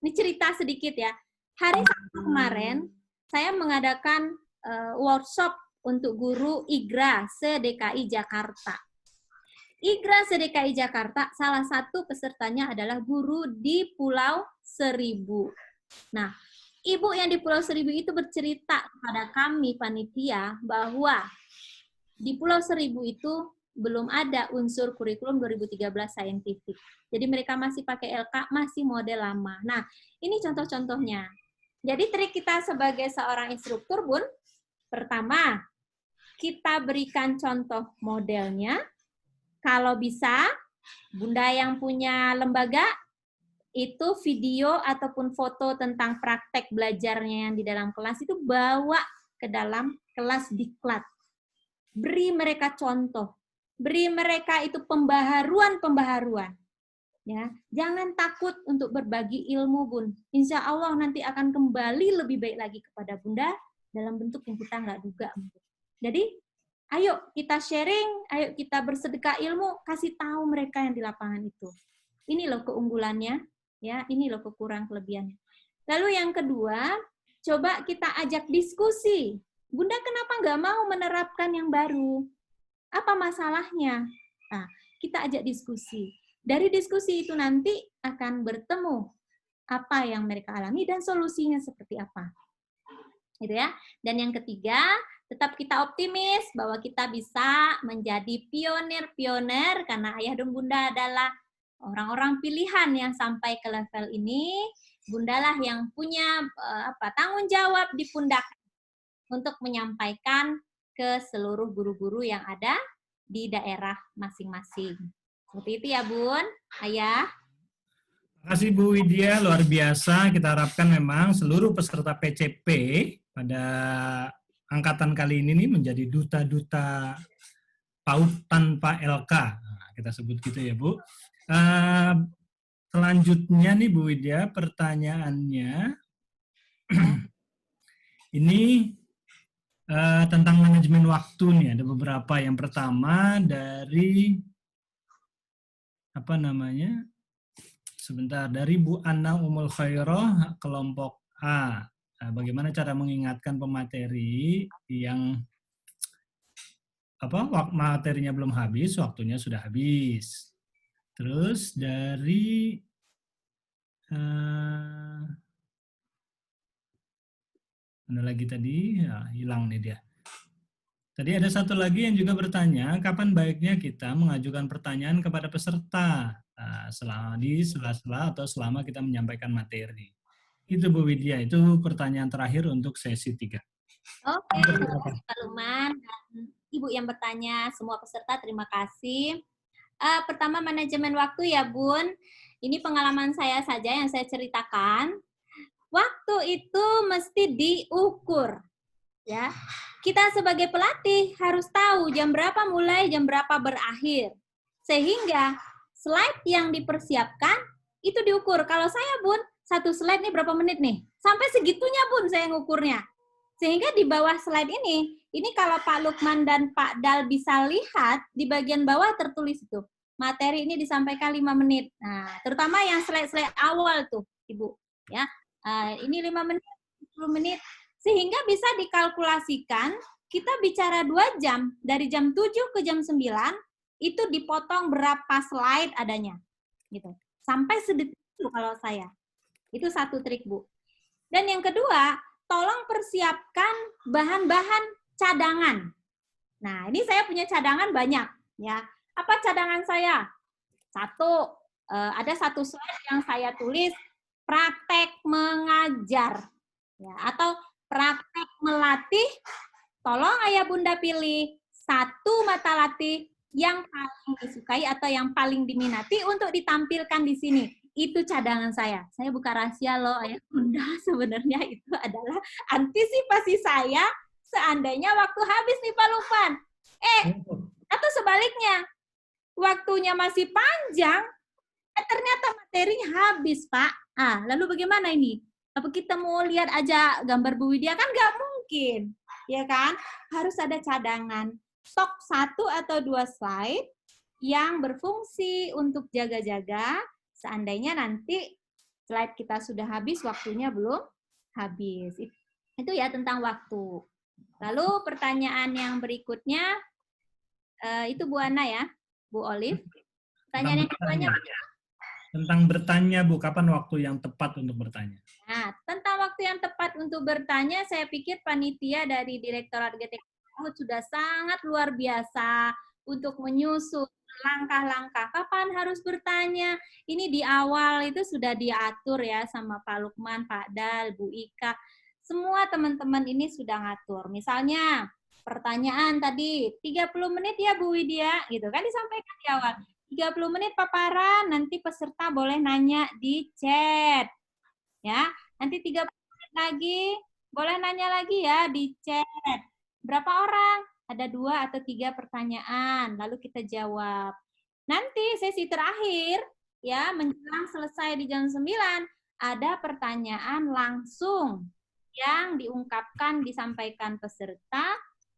Speaker 1: ini cerita sedikit ya. Hari Sabtu kemarin, saya mengadakan workshop untuk guru IGRA se-DKI Jakarta. IGRA se-DKI Jakarta, salah satu pesertanya adalah guru di Pulau Seribu. Nah, Ibu yang di Pulau Seribu itu bercerita kepada kami panitia bahwa di Pulau Seribu itu belum ada unsur kurikulum 2013 saintifik. Jadi mereka masih pakai LK, masih model lama. Nah, ini contoh-contohnya. Jadi trik kita sebagai seorang instruktur, Bun, pertama, kita berikan contoh modelnya. Kalau bisa, Bunda yang punya lembaga, itu video ataupun foto tentang praktek belajarnya yang di dalam kelas itu bawa ke dalam kelas diklat. Beri mereka contoh, beri mereka itu pembaharuan. Ya, jangan takut untuk berbagi ilmu, Bun. Insya Allah nanti akan kembali lebih baik lagi kepada Bunda dalam bentuk yang kita nggak duga. Jadi, ayo kita sharing, ayo kita bersedekah ilmu, kasih tahu mereka yang di lapangan itu. Ini loh keunggulannya. Ya, ini loh kekurangan kelebihannya. Lalu yang kedua, coba kita ajak diskusi. Bunda kenapa nggak mau menerapkan yang baru? Apa masalahnya? Nah, kita ajak diskusi. Dari diskusi itu nanti akan bertemu apa yang mereka alami dan solusinya seperti apa. Gitu ya. Dan yang ketiga, tetap kita optimis bahwa kita bisa menjadi pionir-pionir karena ayah dan bunda adalah orang-orang pilihan yang sampai ke level ini. Bundalah yang punya tanggung jawab di pundak untuk menyampaikan ke seluruh guru-guru yang ada di daerah masing-masing. Seperti itu ya, Bun, Ayah.
Speaker 2: Terima kasih Bu Widya, luar biasa. Kita harapkan memang seluruh peserta PCP pada angkatan kali ini nih menjadi duta-duta PAUD tanpa LK. Nah, kita sebut gitu ya, Bu. Selanjutnya nih Bu Widya, pertanyaannya ini tentang manajemen waktu nih. Ada beberapa. Yang pertama dari dari Bu Ana Umul Khairah, kelompok A. Nah, bagaimana cara mengingatkan pemateri yang materinya belum habis, waktunya sudah habis. Terus dari mana lagi tadi? Ya, hilang nih dia. Tadi ada satu lagi yang juga bertanya, kapan baiknya kita mengajukan pertanyaan kepada peserta di sela-sela atau selama kita menyampaikan materi. Itu Bu Widya, itu pertanyaan terakhir untuk sesi 3.
Speaker 1: Oke, Pak Luman dan Ibu yang bertanya, semua peserta terima kasih. Pertama manajemen waktu ya Bun, ini pengalaman saya saja yang saya ceritakan. Waktu itu mesti diukur, ya. Kita sebagai pelatih harus tahu jam berapa mulai, jam berapa berakhir. Sehingga slide yang dipersiapkan itu diukur. Kalau saya Bun, satu slide ini berapa menit nih? Sampai segitunya Bun saya ngukurnya. Sehingga di bawah slide ini kalau Pak Lukman dan Pak Dal bisa lihat, di bagian bawah tertulis itu. materi ini disampaikan 5 menit. Nah, terutama yang slide-slide awal tuh, Ibu. Ya, ini 5 menit, 10 menit, sehingga bisa dikalkulasikan kita bicara 2 jam, dari jam 7 ke jam 9, itu dipotong berapa slide adanya. Gitu. Sampai sedetik itu kalau saya. Itu satu trik, Bu. Dan yang kedua, tolong persiapkan bahan-bahan cadangan. Nah, ini saya punya cadangan banyak. Ya, apa cadangan saya? Satu, ada satu slide yang saya tulis praktek mengajar, ya, atau praktek melatih. Tolong ayah bunda pilih satu mata latih yang paling disukai atau yang paling diminati untuk ditampilkan di sini. Itu cadangan saya. Saya buka rahasia loh ayah bunda, sebenarnya itu adalah antisipasi saya seandainya waktu habis nih Pak Lukman. Atau sebaliknya, waktunya masih panjang, ternyata materinya habis, Pak. Lalu bagaimana ini? Apa kita mau lihat aja gambar Bu Widya? Kan nggak mungkin, ya kan? Harus ada cadangan. Stok 1 atau 2 slide yang berfungsi untuk jaga-jaga, seandainya nanti slide kita sudah habis, waktunya belum habis. Itu ya tentang waktu. Lalu pertanyaan yang berikutnya, itu Bu Ana ya, Bu Olive. Pertanyaan yang keduanya
Speaker 2: tentang bertanya, Bu, kapan waktu yang tepat untuk bertanya?
Speaker 1: Nah, tentang waktu yang tepat untuk bertanya, saya pikir panitia dari Direktorat GTK sudah sangat luar biasa untuk menyusun langkah-langkah kapan harus bertanya. Ini di awal itu sudah diatur ya sama Pak Lukman, Pak Dal, Bu Ika. Semua teman-teman ini sudah ngatur. Misalnya, pertanyaan tadi 30 menit ya Bu Widya, gitu kan disampaikan di awal. 30 menit paparan, nanti peserta boleh nanya di chat. Ya, nanti 30 menit lagi, boleh nanya lagi ya di chat. Berapa orang? Ada 2 atau 3 pertanyaan, lalu kita jawab. Nanti sesi terakhir, ya, menjelang selesai di jam 9, ada pertanyaan langsung yang diungkapkan, disampaikan peserta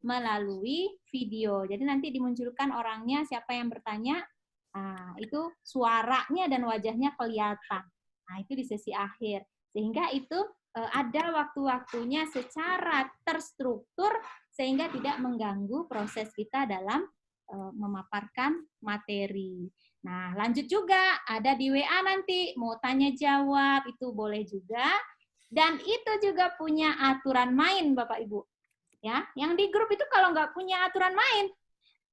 Speaker 1: melalui video. Jadi nanti dimunculkan orangnya, siapa yang bertanya, itu suaranya dan wajahnya kelihatan. Nah, itu di sesi akhir. Sehingga itu ada waktu-waktunya secara terstruktur sehingga tidak mengganggu proses kita dalam memaparkan materi. Nah, lanjut juga ada di WA nanti mau tanya jawab itu boleh juga. Dan itu juga punya aturan main Bapak Ibu. Ya, yang di grup itu kalau nggak punya aturan main,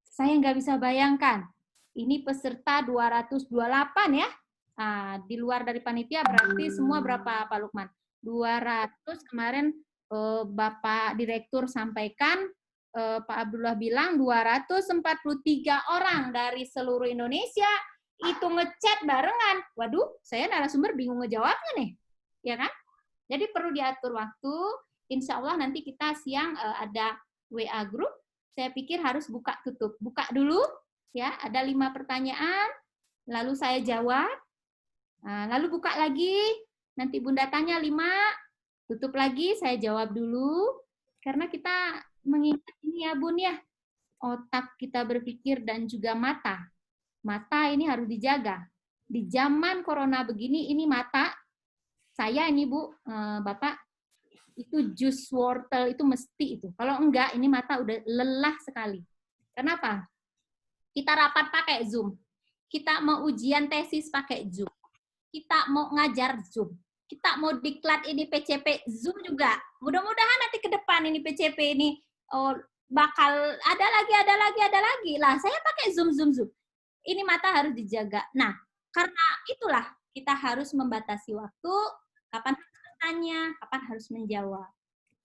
Speaker 1: saya nggak bisa bayangkan. Ini peserta 228 ya. Nah, di luar dari panitia berarti semua berapa Pak Lukman? 200 kemarin Bapak Direktur sampaikan, Pak Abdullah bilang 243 orang dari seluruh Indonesia itu ngechat barengan. Waduh, saya narasumber bingung ngejawabnya nih. Ya kan? Jadi perlu diatur waktu. Insya Allah nanti kita siang ada WA group. Saya pikir harus buka tutup. Buka dulu, ya, ada 5 pertanyaan, lalu saya jawab, lalu buka lagi, nanti Bunda tanya 5, tutup lagi, saya jawab dulu, karena kita mengingat ini ya Bun ya, otak kita berpikir dan juga mata. Mata ini harus dijaga. Di zaman corona begini, ini mata, saya ini Bu, Bapak, itu jus wortel itu mesti itu. Kalau enggak, ini mata udah lelah sekali. Kenapa? Kita rapat pakai Zoom. Kita mau ujian tesis pakai Zoom. Kita mau ngajar Zoom. Kita mau diklat ini PCP Zoom juga. Mudah-mudahan nanti ke depan ini PCP ini bakal ada lagi. Lah, saya pakai Zoom. Ini mata harus dijaga. Nah, karena itulah kita harus membatasi waktu, kapan bertanya, kapan harus menjawab.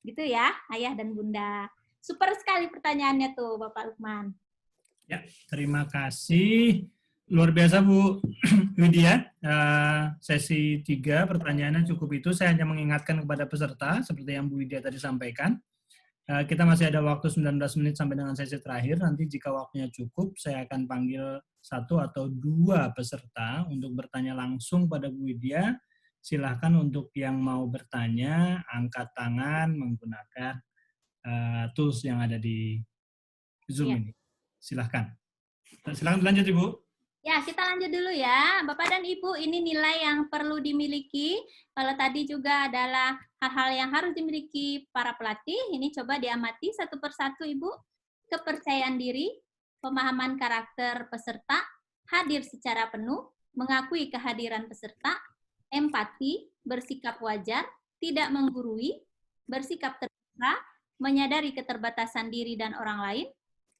Speaker 1: Gitu ya, Ayah dan Bunda. Super sekali pertanyaannya tuh, Bapak Lukman.
Speaker 2: Ya, terima kasih. Luar biasa Bu Widya. Sesi 3 pertanyaannya cukup itu. Saya hanya mengingatkan kepada peserta, seperti yang Bu Widya tadi sampaikan. Kita masih ada waktu 19 menit sampai dengan sesi terakhir. Nanti jika waktunya cukup, saya akan panggil 1 atau 2 peserta untuk bertanya langsung pada Bu Widya. Silahkan untuk yang mau bertanya, angkat tangan menggunakan tools yang ada di Zoom ini. Silahkan. Silahkan lanjut Ibu.
Speaker 1: Ya, kita lanjut dulu ya. Bapak dan Ibu, ini nilai yang perlu dimiliki. Kalau tadi juga adalah hal-hal yang harus dimiliki para pelatih, ini coba diamati satu persatu, Ibu. Kepercayaan diri, pemahaman karakter peserta, hadir secara penuh, mengakui kehadiran peserta, empati, bersikap wajar, tidak menggurui, bersikap terbuka, menyadari keterbatasan diri dan orang lain,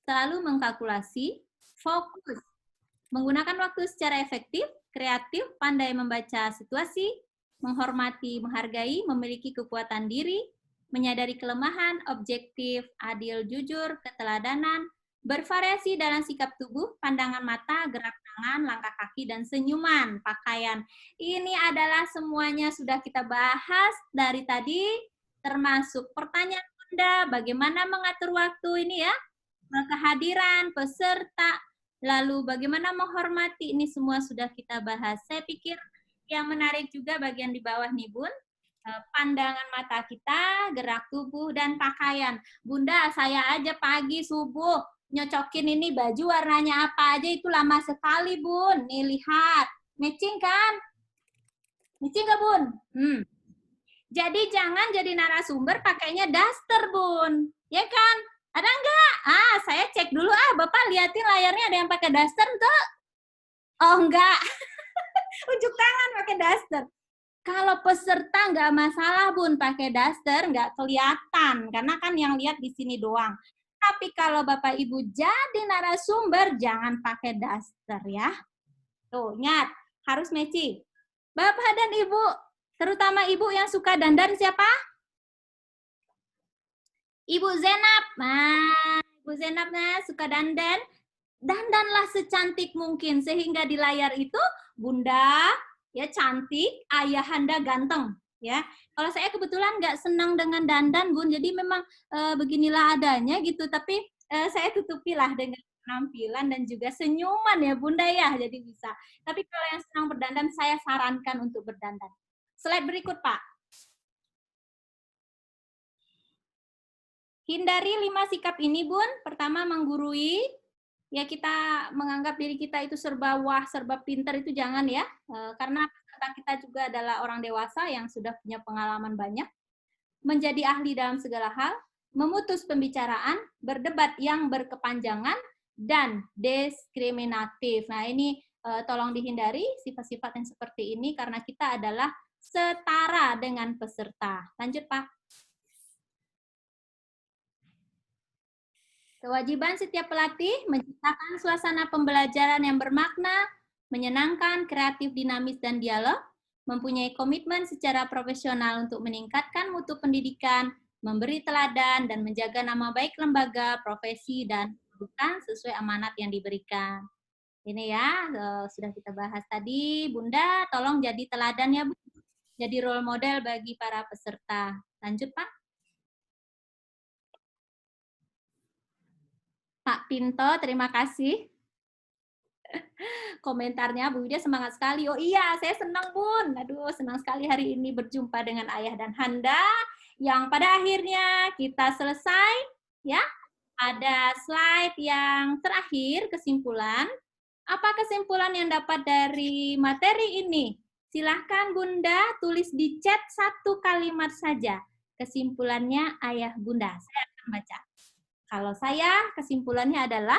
Speaker 1: selalu mengkalkulasi, fokus, menggunakan waktu secara efektif, kreatif, pandai membaca situasi, menghormati, menghargai, memiliki kekuatan diri, menyadari kelemahan, objektif, adil, jujur, keteladanan, bervariasi dalam sikap tubuh, pandangan mata, gerak tangan, langkah kaki, dan senyuman, pakaian. Ini adalah semuanya sudah kita bahas dari tadi, termasuk pertanyaan Bunda, bagaimana mengatur waktu ini ya, kehadiran peserta, lalu bagaimana menghormati, ini semua sudah kita bahas. Saya pikir yang menarik juga bagian di bawah nih Bun, pandangan mata kita, gerak tubuh, dan pakaian. Bunda, saya aja pagi subuh nyocokin ini baju warnanya apa aja itu lama sekali Bun. Nih lihat, matching kan? Matching nggak Bun? Jadi jangan jadi narasumber pakainya daster Bun, ya kan? Ada nggak? Saya cek dulu Bapak liatin layarnya ada yang pakai daster enggak? Oh enggak. Unjuk tangan pakai daster. Kalau peserta nggak masalah Bun pakai daster, nggak kelihatan karena kan yang lihat di sini doang. Tapi kalau Bapak Ibu jadi narasumber jangan pakai daster ya. Tuh, ingat harus matching. Bapak dan Ibu, terutama Ibu yang suka dandan siapa? Ibu Zenap. Nah, Ibu Zenap suka dandan. Dandanlah secantik mungkin sehingga di layar itu Bunda ya cantik, ayahanda ganteng ya. Kalau saya kebetulan nggak senang dengan dandan Bun, jadi memang beginilah adanya gitu. Tapi saya tutupilah dengan penampilan dan juga senyuman ya Bunda ya, jadi bisa. Tapi kalau yang senang berdandan saya sarankan untuk berdandan. Slide berikut Pak. Hindari 5 sikap ini Bun. Pertama menggurui. Ya kita menganggap diri kita itu serba wah, serba pintar itu jangan ya. Karena kita juga adalah orang dewasa yang sudah punya pengalaman banyak. Menjadi ahli dalam segala hal, memutus pembicaraan, berdebat yang berkepanjangan, dan diskriminatif. Nah ini tolong dihindari sifat-sifat yang seperti ini karena kita adalah setara dengan peserta. Lanjut Pak. Kewajiban setiap pelatih menciptakan suasana pembelajaran yang bermakna, menyenangkan, kreatif, dinamis, dan dialog, mempunyai komitmen secara profesional untuk meningkatkan mutu pendidikan, memberi teladan, dan menjaga nama baik lembaga, profesi, dan kedudukan sesuai amanat yang diberikan. Ini ya, sudah kita bahas tadi. Bunda, tolong jadi teladan ya, Bu. Jadi role model bagi para peserta. Lanjut, Pak. Pak Pinto, terima kasih. Komentarnya Bu Widya semangat sekali. Oh iya, saya senang Bun. Aduh, senang sekali hari ini berjumpa dengan Ayah dan Handa. Yang pada akhirnya kita selesai. Ya, ada slide yang terakhir, kesimpulan. Apa kesimpulan yang dapat dari materi ini? Silahkan Bunda tulis di chat 1 kalimat saja. Kesimpulannya Ayah Bunda. Saya akan baca. Kalau saya, kesimpulannya adalah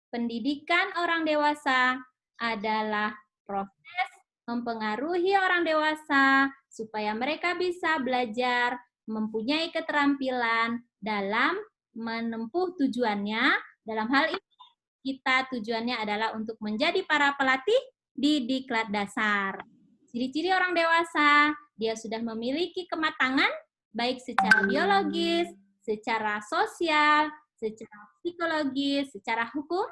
Speaker 1: pendidikan orang dewasa adalah proses mempengaruhi orang dewasa supaya mereka bisa belajar, mempunyai keterampilan dalam menempuh tujuannya. Dalam hal ini, kita tujuannya adalah untuk menjadi para pelatih di diklat dasar. Ciri-ciri orang dewasa, dia sudah memiliki kematangan, baik secara biologis, secara sosial, secara psikologis, secara hukum,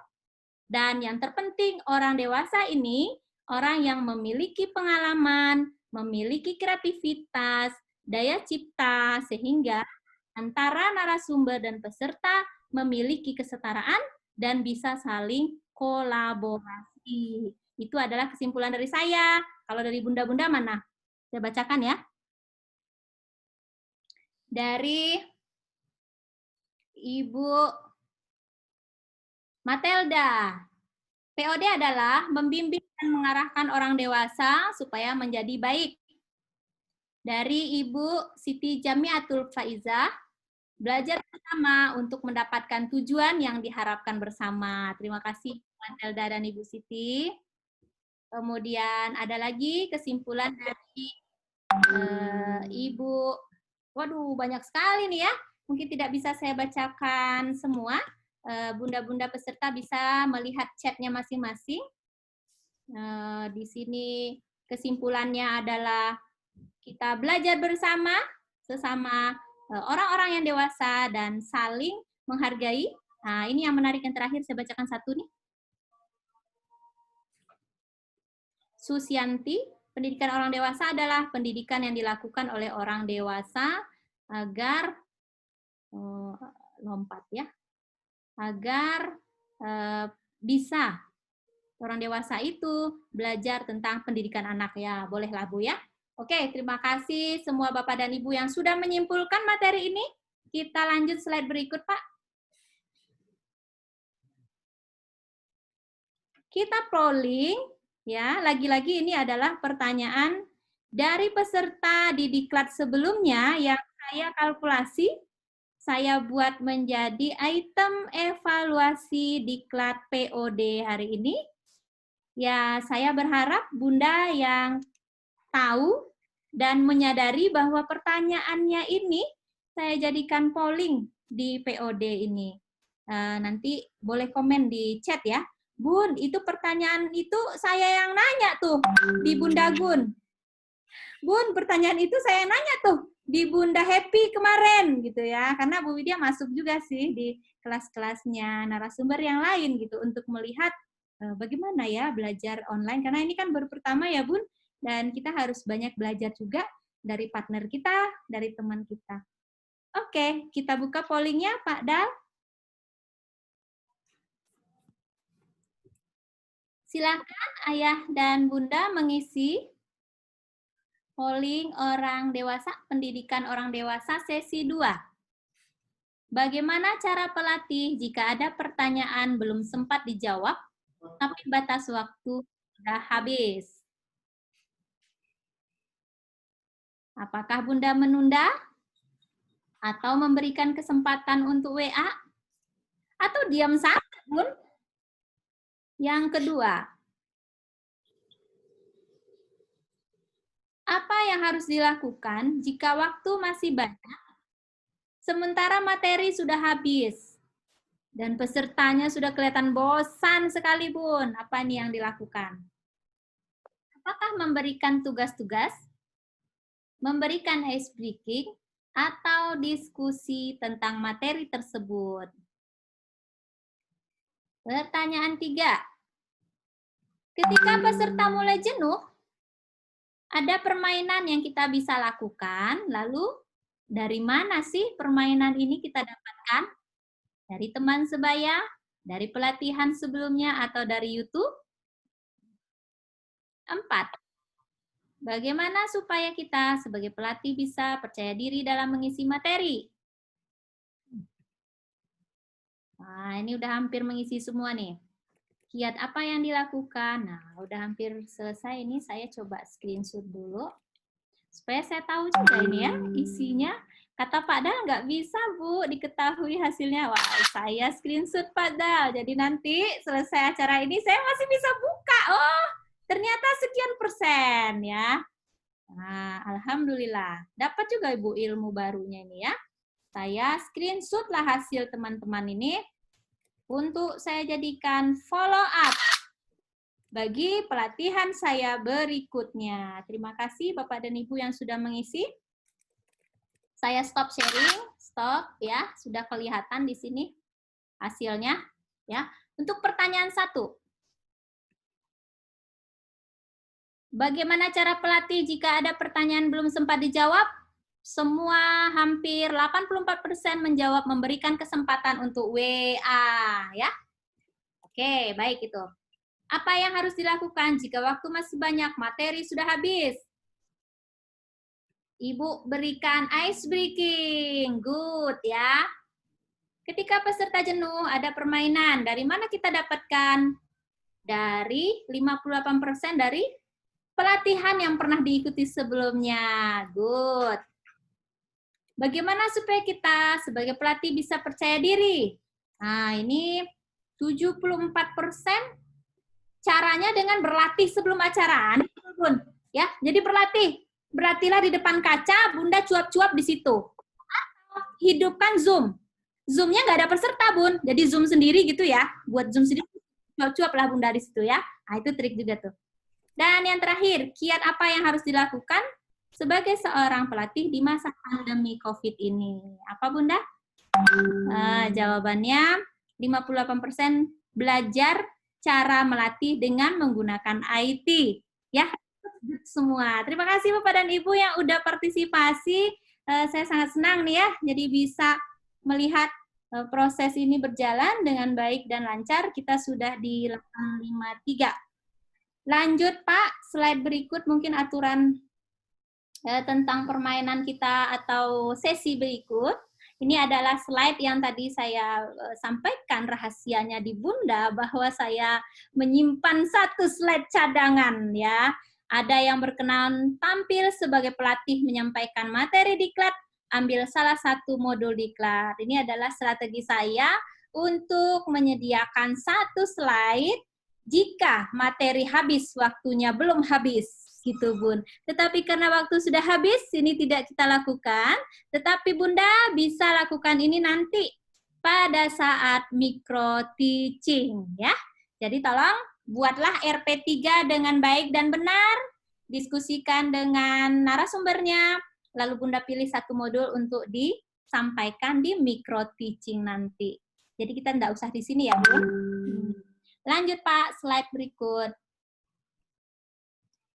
Speaker 1: dan yang terpenting orang dewasa ini orang yang memiliki pengalaman, memiliki kreativitas, daya cipta, sehingga antara narasumber dan peserta memiliki kesetaraan dan bisa saling kolaborasi. Itu adalah kesimpulan dari saya. Kalau dari bunda-bunda mana? Saya bacakan ya. Dari Ibu Matelda. POD adalah membimbing dan mengarahkan orang dewasa supaya menjadi baik. Dari Ibu Siti Jamiatul Faizah, belajar bersama untuk mendapatkan tujuan yang diharapkan bersama. Terima kasih Bu Elda dan Ibu Siti. Kemudian ada lagi kesimpulan dari Ibu, waduh banyak sekali nih ya. Mungkin tidak bisa saya bacakan semua. Bunda-bunda peserta bisa melihat chatnya masing-masing. Di sini kesimpulannya adalah kita belajar bersama sesama orang-orang yang dewasa dan saling menghargai. Nah, ini yang menarik yang terakhir, saya bacakan satu nih. Susianti, pendidikan orang dewasa adalah pendidikan yang dilakukan oleh orang dewasa agar agar bisa orang dewasa itu belajar tentang pendidikan anak ya. Bolehlah Bu ya. Oke, terima kasih semua Bapak dan Ibu yang sudah menyimpulkan materi ini. Kita lanjut slide berikut, Pak. Kita polling ya. Lagi-lagi ini adalah pertanyaan dari peserta di diklat sebelumnya yang saya kalkulasi. Saya buat menjadi item evaluasi diklat POD hari ini. Ya, saya berharap Bunda yang tahu dan menyadari bahwa pertanyaannya ini saya jadikan polling di POD ini. Nanti boleh komen di chat ya. Bun, itu pertanyaan itu saya yang nanya tuh di Bunda Gun. Bun, pertanyaan itu saya nanya tuh di Bunda Happy kemarin gitu ya, karena Bu Widya masuk juga sih di kelas-kelasnya narasumber yang lain gitu untuk melihat bagaimana ya belajar online, karena ini kan baru pertama ya Bun, dan kita harus banyak belajar juga dari partner kita, dari teman kita. Oke, kita buka pollingnya Pak Dal. Silakan Ayah dan Bunda mengisi polling orang dewasa, pendidikan orang dewasa sesi 2. Bagaimana cara pelatih jika ada pertanyaan belum sempat dijawab, tapi batas waktu sudah habis? Apakah Bunda menunda? Atau memberikan kesempatan untuk WA? Atau diam saja, Bun? Yang kedua, apa yang harus dilakukan jika waktu masih banyak, sementara materi sudah habis, dan pesertanya sudah kelihatan bosan sekali, Bun? Apa nih yang dilakukan? Apakah memberikan tugas-tugas, memberikan ice breaking, atau diskusi tentang materi tersebut? Pertanyaan 3. Ketika peserta mulai jenuh, ada permainan yang kita bisa lakukan, lalu dari mana sih permainan ini kita dapatkan? Dari teman sebaya, dari pelatihan sebelumnya, atau dari YouTube? 4. Bagaimana supaya kita sebagai pelatih bisa percaya diri dalam mengisi materi? Nah, ini udah hampir mengisi semua nih. Kiat apa yang dilakukan? Nah, udah hampir selesai ini. Saya coba screenshot dulu. Supaya saya tahu juga ini ya, isinya. Kata Pak Dal, nggak bisa Bu diketahui hasilnya. Wah, saya screenshot Pak Dal. Jadi nanti selesai acara ini saya masih bisa buka. Oh, ternyata sekian persen ya. Nah, alhamdulillah. Dapat juga Ibu ilmu barunya ini ya. Saya screenshot lah hasil teman-teman ini untuk saya jadikan follow up bagi pelatihan saya berikutnya. Terima kasih Bapak dan Ibu yang sudah mengisi. Saya stop sharing, stop ya, sudah kelihatan di sini hasilnya ya. Untuk pertanyaan 1. Bagaimana cara pelatih jika ada pertanyaan belum sempat dijawab? Semua hampir 84% menjawab memberikan kesempatan untuk WA ya. Oke, baik itu. Apa yang harus dilakukan jika waktu masih banyak, materi sudah habis? Ibu berikan ice breaking. Good ya. Ketika peserta jenuh, ada permainan. Dari mana kita dapatkan dari 58% dari pelatihan yang pernah diikuti sebelumnya. Good. Bagaimana supaya kita sebagai pelatih bisa percaya diri? Nah, ini 74% caranya dengan berlatih sebelum acara. Bun, ya, jadi berlatihlah di depan kaca, Bunda cuap-cuap di situ. Hidupkan Zoom. Zoom-nya nggak ada peserta, Bun. Jadi Zoom sendiri gitu ya. Buat Zoom sendiri, cuap-cuap lah Bunda di situ ya. Nah, itu trik juga tuh. Dan yang terakhir, kiat apa yang harus dilakukan sebagai seorang pelatih di masa pandemi COVID ini? Apa, Bunda? Jawabannya 58% belajar cara melatih dengan menggunakan IT. Ya, semua. Terima kasih Bapak dan Ibu yang udah partisipasi. Saya sangat senang nih ya, jadi bisa melihat proses ini berjalan dengan baik dan lancar. Kita sudah di 853. Lanjut Pak, slide berikut mungkin aturan tentang permainan kita atau sesi berikut. Ini adalah slide yang tadi saya sampaikan rahasianya di Bunda, bahwa saya menyimpan satu slide cadangan ya. Ada yang berkenan tampil sebagai pelatih menyampaikan materi diklat, ambil salah satu modul diklat. Ini adalah strategi saya untuk menyediakan satu slide jika materi habis, waktunya belum habis, gitu Bun. Tetapi karena waktu sudah habis, ini tidak kita lakukan, tetapi Bunda bisa lakukan ini nanti pada saat micro teaching ya. Jadi tolong buatlah RP3 dengan baik dan benar, diskusikan dengan narasumbernya, lalu Bunda pilih satu modul untuk disampaikan di micro teaching nanti. Jadi kita tidak usah di sini ya Bun. Lanjut Pak, slide berikut.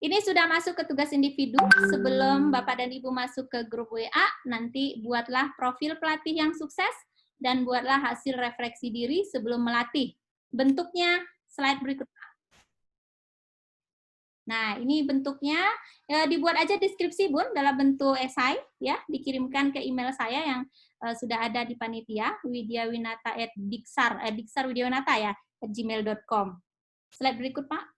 Speaker 1: Ini sudah masuk ke tugas individu. Sebelum Bapak dan Ibu masuk ke grup WA, nanti buatlah profil pelatih yang sukses dan buatlah hasil refleksi diri sebelum melatih. Bentuknya slide berikut. Nah, ini bentuknya dibuat aja deskripsi Bun dalam bentuk esai ya, dikirimkan ke email saya yang sudah ada di panitia widyawinata@diksar ya, @gmail.com. Slide berikut, Pak.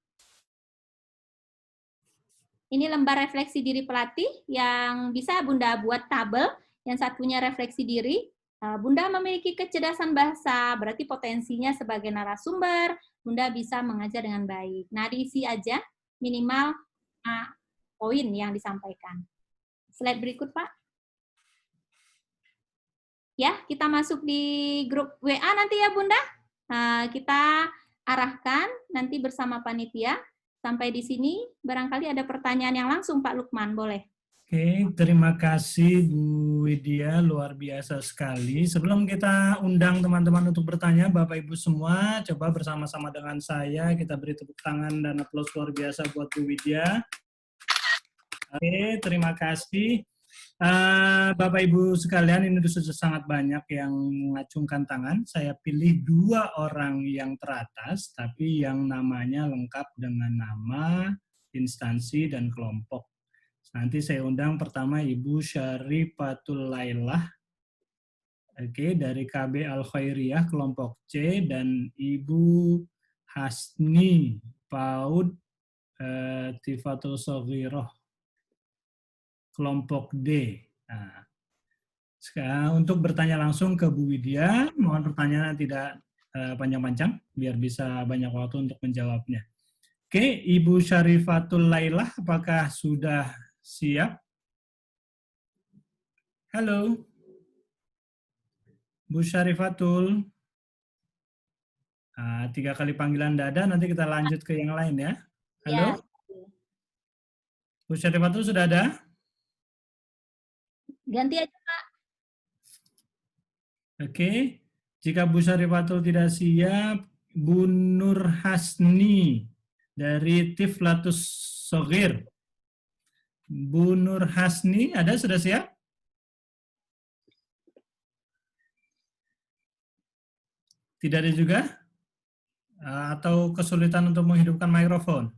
Speaker 1: Ini lembar refleksi diri pelatih yang bisa Bunda buat tabel, yang satunya refleksi diri. Bunda memiliki kecerdasan bahasa, berarti potensinya sebagai narasumber, Bunda bisa mengajar dengan baik. Nah, diisi aja minimal poin yang disampaikan. Slide berikut, Pak. Ya, kita masuk di grup WA nanti ya, Bunda. Kita arahkan nanti bersama panitia. Sampai di sini, barangkali ada pertanyaan yang langsung, Pak Lukman, boleh?
Speaker 2: Oke, terima kasih Bu Widya, luar biasa sekali. Sebelum kita undang teman-teman untuk bertanya, Bapak Ibu semua, coba bersama-sama dengan saya, kita beri tepuk tangan dan aplaus luar biasa buat Bu Widya. Oke, terima kasih. Bapak Ibu sekalian, ini sudah sangat banyak yang mengacungkan tangan. Saya pilih 2 orang yang teratas, tapi yang namanya lengkap dengan nama, instansi, dan kelompok. Nanti saya undang pertama Ibu Syarifatul Lailah, oke, dari KB Al-Khairiyah, kelompok C, dan Ibu Hasni Paud Tifatul Sogiroh, kelompok D. Nah, sekarang untuk bertanya langsung ke Bu Widya, mohon pertanyaan tidak panjang-panjang, biar bisa banyak waktu untuk menjawabnya. Oke, Ibu Syarifatul Lailah, apakah sudah siap? Halo. Bu Syarifatul. 3 kali panggilan dada, nanti kita lanjut ke yang lain ya. Halo. Ya. Bu Syarifatul sudah ada?
Speaker 1: Ganti aja, Pak.
Speaker 2: Oke, jika Bu Syarifatul tidak siap, Bu Nur Hasni dari Tiflatus Sogir. Bu Nur Hasni, ada sudah siap? Tidak ada juga? Atau kesulitan untuk menghidupkan mikrofon?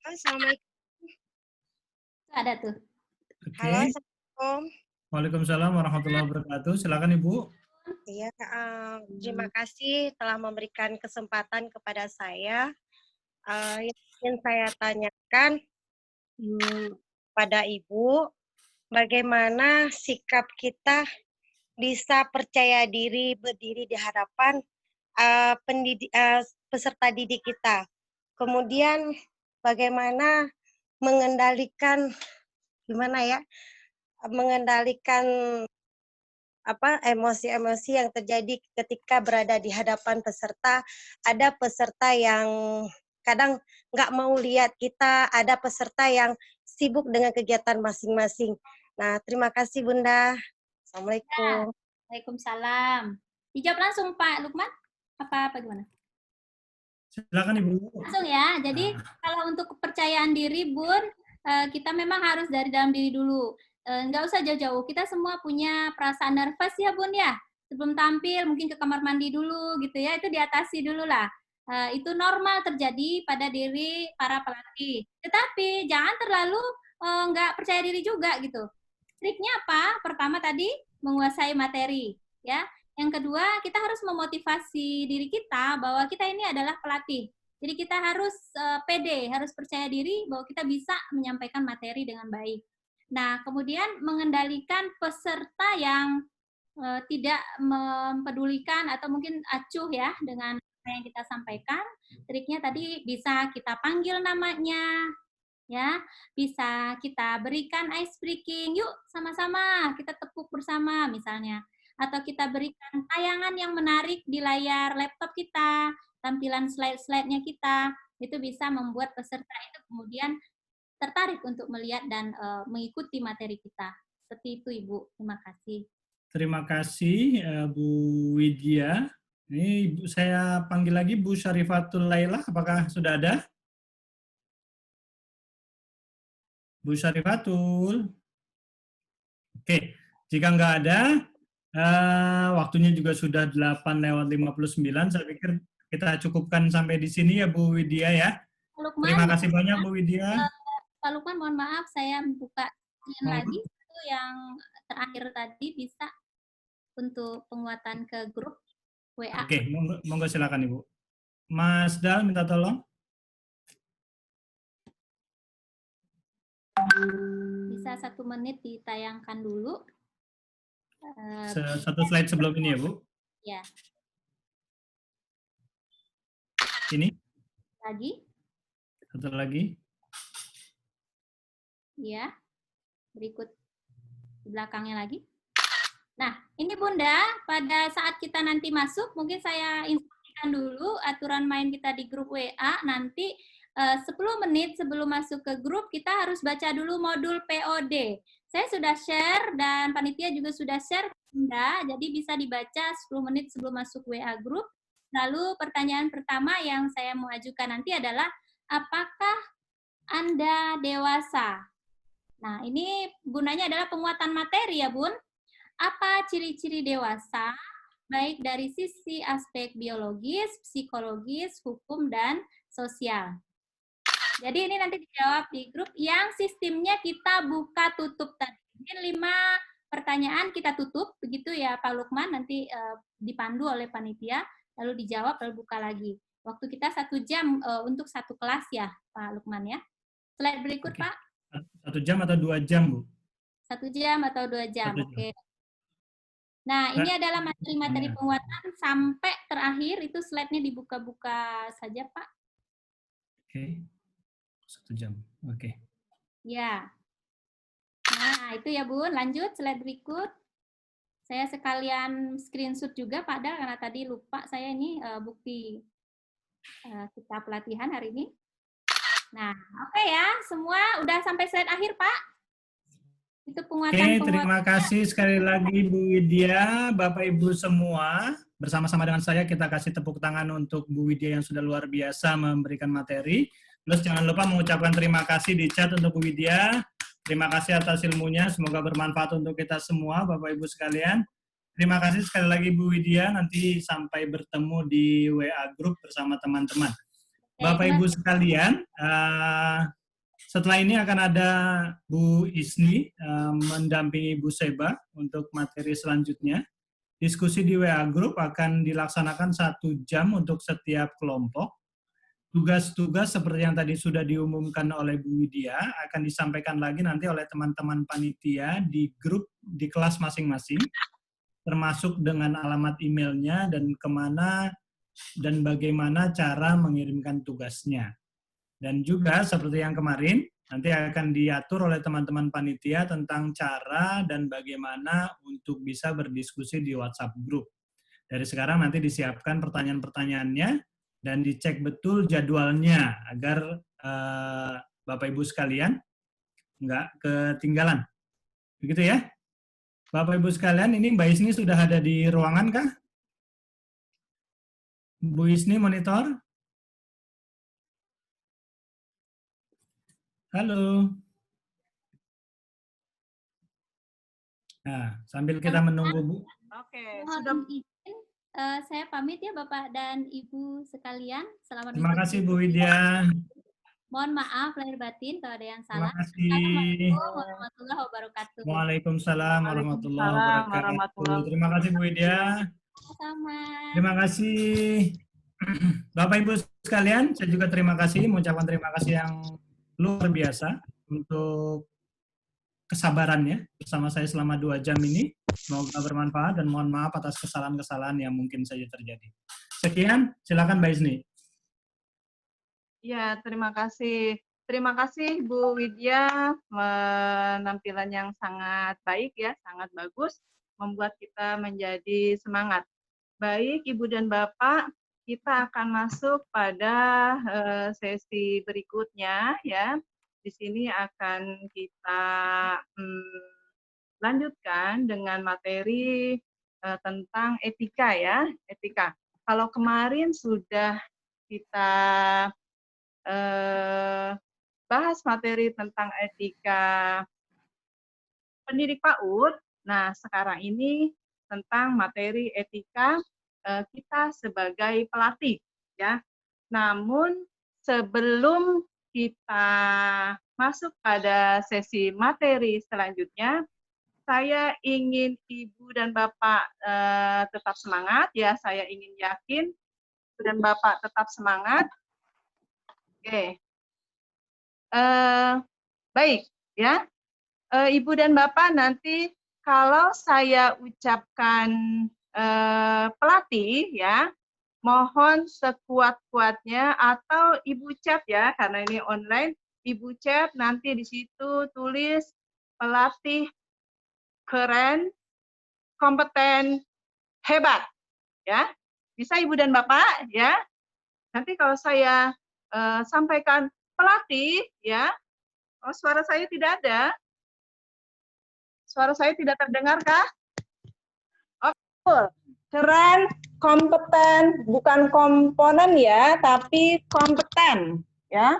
Speaker 4: Assalamualaikum.
Speaker 1: Ada tuh.
Speaker 2: Oke.
Speaker 4: Halo, Assalamualaikum.
Speaker 2: Waalaikumsalam warahmatullahi wabarakatuh. Silakan Ibu.
Speaker 4: Ya, terima kasih telah memberikan kesempatan kepada saya. Yang ingin saya tanyakan pada Ibu, bagaimana sikap kita bisa percaya diri berdiri di hadapan peserta didik kita. Kemudian bagaimana mengendalikan mengendalikan emosi-emosi yang terjadi ketika berada di hadapan peserta. Ada peserta yang kadang nggak mau lihat kita, ada peserta yang sibuk dengan kegiatan masing-masing. Nah, terima kasih Bunda. Assalamualaikum.
Speaker 1: Waalaikumsalam. Dijawab langsung Pak Lukman? Apa gimana?
Speaker 2: Silakan Ibu.
Speaker 1: Langsung ya. Jadi kalau untuk kepercayaan diri, Bun, kita memang harus dari dalam diri dulu. Nggak usah jauh-jauh. Kita semua punya perasaan nervous ya, Bun ya. Sebelum tampil mungkin ke kamar mandi dulu gitu ya. Itu diatasi dulu lah. Itu normal terjadi pada diri para pelatih. Tetapi jangan terlalu nggak percaya diri juga gitu. Triknya apa? Pertama tadi menguasai materi, ya. Yang kedua, kita harus memotivasi diri kita bahwa kita ini adalah pelatih. Jadi kita harus pede, harus percaya diri bahwa kita bisa menyampaikan materi dengan baik. Nah, kemudian mengendalikan peserta yang tidak mempedulikan atau mungkin acuh ya dengan apa yang kita sampaikan. Triknya tadi bisa kita panggil namanya, ya, bisa kita berikan ice breaking, yuk sama-sama kita tepuk bersama misalnya, atau kita berikan tayangan yang menarik di layar laptop kita, tampilan slide-slide-nya kita, itu bisa membuat peserta itu kemudian tertarik untuk melihat dan mengikuti materi kita. Seperti itu Ibu, terima kasih.
Speaker 2: Terima kasih Bu Widya. Ini saya panggil lagi Bu Syarifatul Laila, apakah sudah ada? Bu Syarifatul. Oke, jika nggak ada, waktunya juga sudah 8:59, saya pikir kita cukupkan sampai di sini ya Bu Widya ya.
Speaker 1: Lukman,
Speaker 2: terima kasih banyak Bu Widya.
Speaker 1: Pak Lukman, mohon maaf, saya buka lagi itu yang terakhir tadi bisa untuk penguatan ke grup WA.
Speaker 2: Oke, monggo silakan Ibu. Mas Dal minta tolong.
Speaker 1: Bisa 1 menit ditayangkan dulu.
Speaker 2: Satu slide sebelum ini ya Bu.
Speaker 1: Ya.
Speaker 2: Ini.
Speaker 1: Lagi.
Speaker 2: Satu lagi.
Speaker 1: Ya. Berikut di belakangnya lagi. Nah, ini Bunda, pada saat kita nanti masuk, mungkin saya instruksikan dulu aturan main kita di grup WA. Nanti 10 menit sebelum masuk ke grup, kita harus baca dulu modul POD. Saya sudah share dan panitia juga sudah share ke Bunda, jadi bisa dibaca 10 menit sebelum masuk WA grup. Lalu pertanyaan pertama yang saya mau ajukan nanti adalah, apakah Anda dewasa? Nah, ini gunanya adalah penguatan materi ya, Bun. Apa ciri-ciri dewasa, baik dari sisi aspek biologis, psikologis, hukum, dan sosial. Jadi ini nanti dijawab di grup yang sistemnya kita buka tutup tadi. Mungkin 5 pertanyaan kita tutup, begitu ya Pak Lukman, nanti dipandu oleh panitia, lalu dijawab, lalu buka lagi. Waktu kita 1 jam untuk 1 kelas ya Pak Lukman ya. Slide berikut Oke. Pak.
Speaker 2: 1 jam atau 2 jam Bu?
Speaker 1: 1 jam atau 2 jam, oke. Nah, ini adalah materi-materi penguatan sampai terakhir, itu slide-nya dibuka-buka saja, Pak.
Speaker 2: Oke. 1 jam, oke.
Speaker 1: Ya. Nah, itu ya, Bun. Lanjut, slide berikut. Saya sekalian screenshot juga, Pak Dal, karena tadi lupa saya ini bukti kita pelatihan hari ini. Nah, oke ya, semua udah sampai slide akhir, Pak. Itu penguatan.
Speaker 2: Oke, terima kasih sekali lagi Bu Widya, Bapak Ibu semua. Bersama-sama dengan saya kita kasih tepuk tangan untuk Bu Widya yang sudah luar biasa memberikan materi. Terus jangan lupa mengucapkan terima kasih di chat untuk Bu Widya. Terima kasih atas ilmunya, semoga bermanfaat untuk kita semua Bapak Ibu sekalian. Terima kasih sekali lagi Bu Widya, nanti sampai bertemu di WA Group bersama teman-teman. Bapak Ibu sekalian, setelah ini akan ada Bu Isni mendampingi Bu Seba untuk materi selanjutnya. Diskusi di WA Group akan dilaksanakan 1 jam untuk setiap kelompok. Tugas-tugas seperti yang tadi sudah diumumkan oleh Bu Widya akan disampaikan lagi nanti oleh teman-teman panitia di grup di kelas masing-masing, termasuk dengan alamat emailnya dan kemana dan bagaimana cara mengirimkan tugasnya. Dan juga seperti yang kemarin, nanti akan diatur oleh teman-teman panitia tentang cara dan bagaimana untuk bisa berdiskusi di WhatsApp group. Dari sekarang nanti disiapkan pertanyaan-pertanyaannya, dan dicek betul jadwalnya agar Bapak Ibu sekalian nggak ketinggalan. Begitu ya? Bapak Ibu sekalian, ini Mbak Isni sudah ada di ruangan kah? Bu Isni monitor? Halo. Nah, sambil kita menunggu Bu.
Speaker 5: Oke,
Speaker 1: Sudah izin, saya pamit ya Bapak dan Ibu sekalian. Selamat
Speaker 2: Terima kasih Bu Widya.
Speaker 1: Mohon maaf lahir batin kalau ada yang salah.
Speaker 2: Terima kasih.
Speaker 1: Assalamualaikum warahmatullahi wabarakatuh.
Speaker 2: Waalaikumsalam warahmatullahi
Speaker 5: Waalaikumsalam
Speaker 2: wabarakatuh.
Speaker 5: warahmatullahi
Speaker 2: Terima kasih Bu Widya.
Speaker 1: Sama.
Speaker 2: Terima kasih Bapak Ibu sekalian. Saya juga terima kasih, mengucapkan terima kasih yang luar biasa untuk kesabarannya bersama saya selama 2 jam ini. Semoga bermanfaat dan mohon maaf atas kesalahan-kesalahan yang mungkin saja terjadi. Sekian, silakan Mbak Isni.
Speaker 5: Ya, terima kasih. Terima kasih Bu Widya, penampilan yang sangat baik ya, sangat bagus, membuat kita menjadi semangat. Baik Ibu dan Bapak, kita akan masuk pada sesi berikutnya ya. Di sini akan kita lanjutkan dengan materi tentang etika ya, etika. Kalau kemarin sudah kita bahas materi tentang etika pendidik PAUD, nah sekarang ini tentang materi etika kita sebagai pelatih ya. Namun sebelum kita masuk pada sesi materi selanjutnya, saya ingin Ibu dan Bapak tetap semangat ya. Saya ingin yakin Ibu dan Bapak tetap semangat. Oke. Baik ya. Ibu dan Bapak nanti kalau saya ucapkan pelatih ya, mohon sekuat-kuatnya atau Ibu chat ya, karena ini online, Ibu chat nanti di situ tulis pelatih keren, kompeten, hebat, ya. Bisa Ibu dan Bapak, ya. Nanti kalau saya sampaikan pelatih, ya. Oh, suara saya tidak ada. Suara saya tidak terdengar, kah? Oh, keren, kompeten, bukan komponen ya, tapi kompeten, ya.